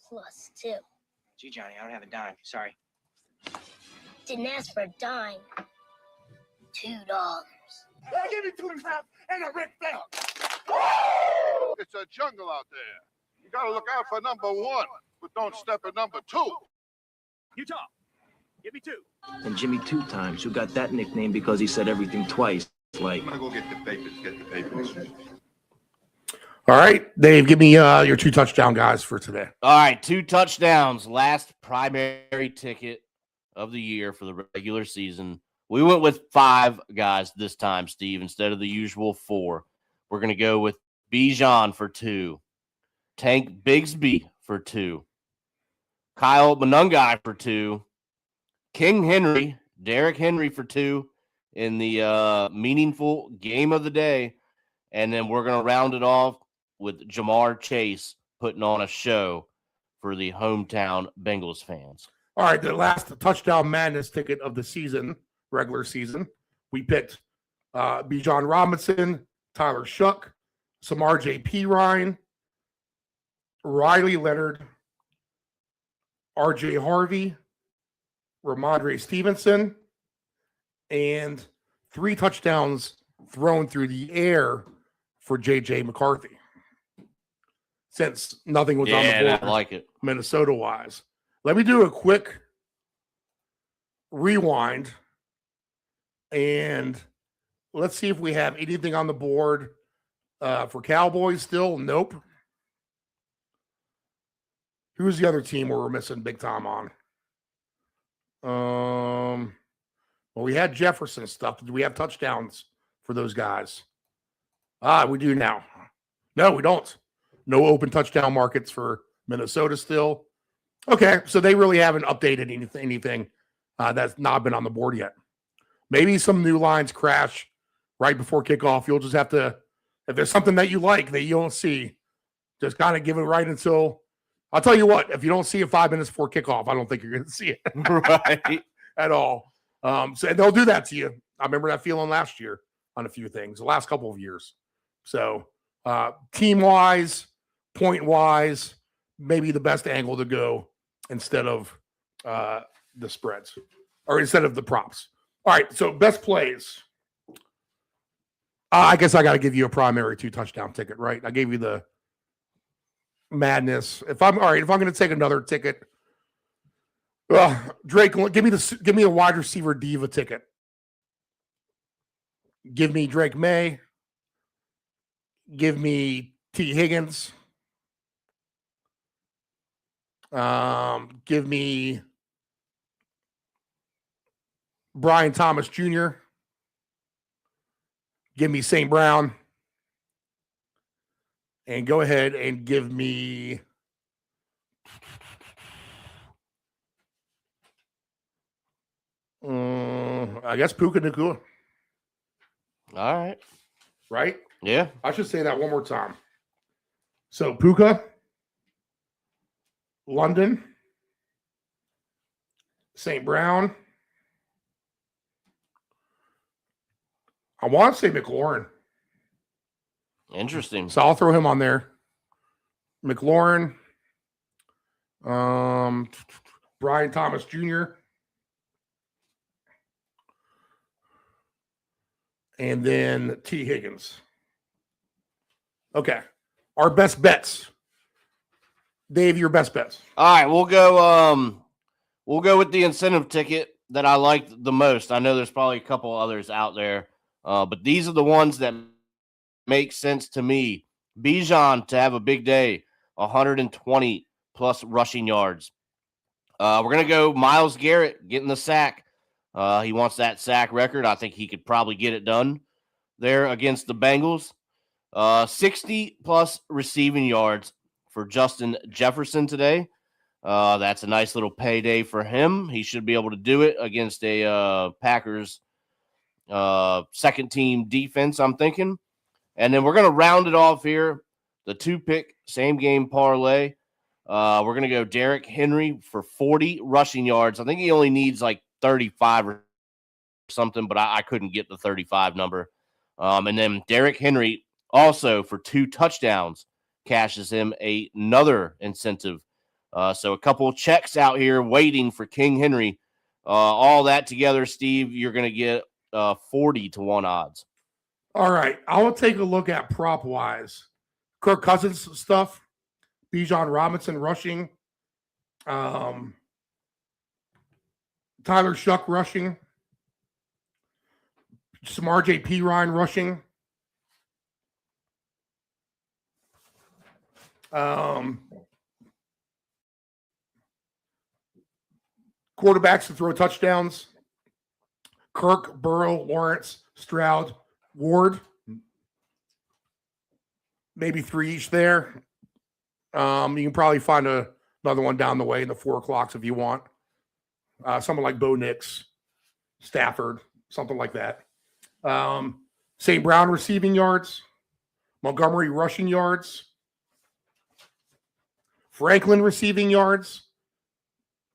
[SPEAKER 12] plus tip.
[SPEAKER 13] Gee, Johnny, I don't have a dime. Sorry.
[SPEAKER 12] Didn't ask for a dime. $2.
[SPEAKER 5] I give you 2.5 and a Rick Flair. It's a jungle out there. You got to look out for number 1, but don't step in number 2.
[SPEAKER 14] Utah, give me 2.
[SPEAKER 15] And Jimmy 2 times, who got that nickname because he said everything twice. Like,
[SPEAKER 5] I'm going to go get the papers,
[SPEAKER 8] All right, Dave, give me your 2 touchdown guys for today.
[SPEAKER 11] All right, 2 touchdowns. Last primary ticket of the year for the regular season. We went with 5 guys this time, Steve, instead of the usual 4. We're going to go with Bijan for 2, Tank Bigsby for 2, Kyle Monungai for 2, King Henry, Derrick Henry for 2 in the meaningful game of the day. And then we're going to round it off with Jamar Chase putting on a show for the hometown Bengals fans.
[SPEAKER 8] All right, the last touchdown madness ticket of the season, regular season, we picked Bijan Robinson, Tyler Shuck, Samar J.P. Ryan, Riley Leonard, R.J. Harvey, Ramondre Stevenson, and 3 touchdowns thrown through the air for J.J. McCarthy. Since nothing was on the board,
[SPEAKER 11] I like it.
[SPEAKER 8] Minnesota-wise. Let me do a quick rewind, and let's see if we have anything on the board for Cowboys still. Nope. Who's the other team where we're missing big time on? Well, we had Jefferson stuff. Do we have touchdowns for those guys? We do now. No, we don't. No open touchdown markets for Minnesota still. Okay, so they really haven't updated anything that's not been on the board yet. Maybe some new lines crash right before kickoff. You'll just have to, if there's something that you like that you don't see, just kind of give it right until, I'll tell you what, if you don't see it 5 minutes before kickoff, I don't think you're going to see it
[SPEAKER 11] Right.
[SPEAKER 8] at all. So they'll do that to you. I remember that feeling last year on a few things, the last couple of years. So team-wise, point-wise, maybe the best angle to go instead of the spreads or instead of the props. All right, so best plays. I guess I got to give you a primary 2 touchdown ticket, right? I gave you the madness. If I'm going to take another ticket, Drake, give me a wide receiver diva ticket. Give me Drake May. Give me T. Higgins. Give me Brian Thomas Jr. Give me St. Brown. And go ahead and give me I guess Puka Nacua.
[SPEAKER 11] All right.
[SPEAKER 8] Right?
[SPEAKER 11] Yeah.
[SPEAKER 8] I should say that one more time. So Puka, London, St. Brown. I want to say McLaurin.
[SPEAKER 11] Interesting.
[SPEAKER 8] So I'll throw him on there. McLaurin, Brian Thomas Jr., and then T. Higgins. Okay. Our best bets. Dave, your best bets.
[SPEAKER 11] All right, we'll go We'll go with the incentive ticket that I liked the most. I know there's probably a couple others out there, but these are the ones that make sense to me. Bijan to have a big day, 120 plus rushing yards. We're going to go Myles Garrett getting the sack. He wants that sack record. I think he could probably get it done there against the Bengals. 60 plus receiving yards for Justin Jefferson today. That's a nice little payday for him. He should be able to do it against a Packers second team defense, I'm thinking. And then we're going to round it off here. The 2-pick same game parlay. We're going to go Derrick Henry for 40 rushing yards. I think he only needs like 35 or something, but I couldn't get the 35 number. And then Derrick Henry also for 2 touchdowns cashes him another incentive. So a couple of checks out here waiting for King Henry. All that together, Steve, you're going to get 40 to 1 odds.
[SPEAKER 8] All right. I'll take a look at prop wise. Kirk Cousins stuff. Bijan Robinson rushing. Tyler Shuck rushing. Samar J.P. Ryan rushing. Quarterbacks to throw touchdowns. Kirk, Burrow, Lawrence, Stroud, Ward. Maybe 3 each there. You can probably find another one down the way in the 4 o'clocks if you want. Someone like Bo Nix, Stafford, something like that. St. Brown receiving yards. Montgomery rushing yards. Franklin receiving yards.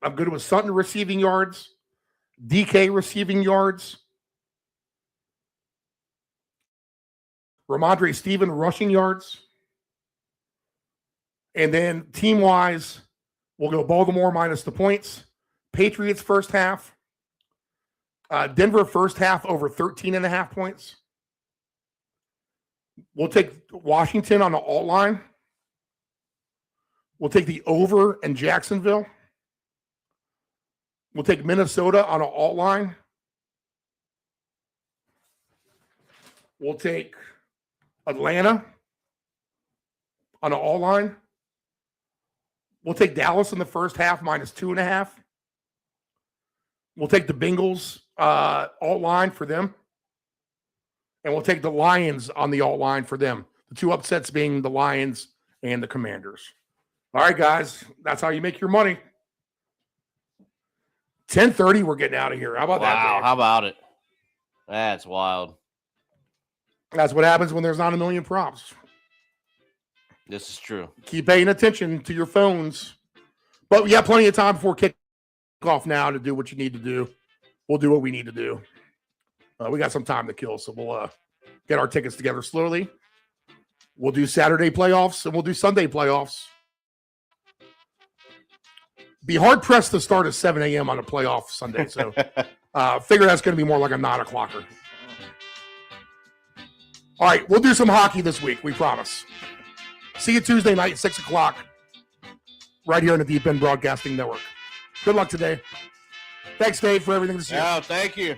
[SPEAKER 8] I'm good with Sutton receiving yards. DK receiving yards. Ramondre Steven rushing yards. And then team-wise, we'll go Baltimore minus the points. Patriots first half. Denver first half over 13.5 points. We'll take Washington on the alt line. We'll take the over in Jacksonville. We'll take Minnesota on an alt line. We'll take Atlanta on an alt line. We'll take Dallas in the first half minus 2.5. We'll take the Bengals alt line for them. And we'll take the Lions on the alt line for them. The 2 upsets being the Lions and the Commanders. All right, guys. That's how you make your money. 10:30, we're getting out of here. How about that?
[SPEAKER 11] Wow,
[SPEAKER 8] Dave?
[SPEAKER 11] how about it? That's wild.
[SPEAKER 8] That's what happens when there's not a million props.
[SPEAKER 11] This is true.
[SPEAKER 8] Keep paying attention to your phones. But we have plenty of time before kickoff now to do what you need to do. We'll do what we need to do. We got some time to kill, so we'll get our tickets together slowly. We'll do Saturday playoffs, and we'll do Sunday playoffs. Be hard-pressed to start at 7 a.m. on a playoff Sunday, so figure that's going to be more like a 9-o'clocker. All right, we'll do some hockey this week, we promise. See you Tuesday night, 6 o'clock, right here on the Deep End Broadcasting Network. Good luck today. Thanks, Dave, for everything this year.
[SPEAKER 11] Oh, thank you.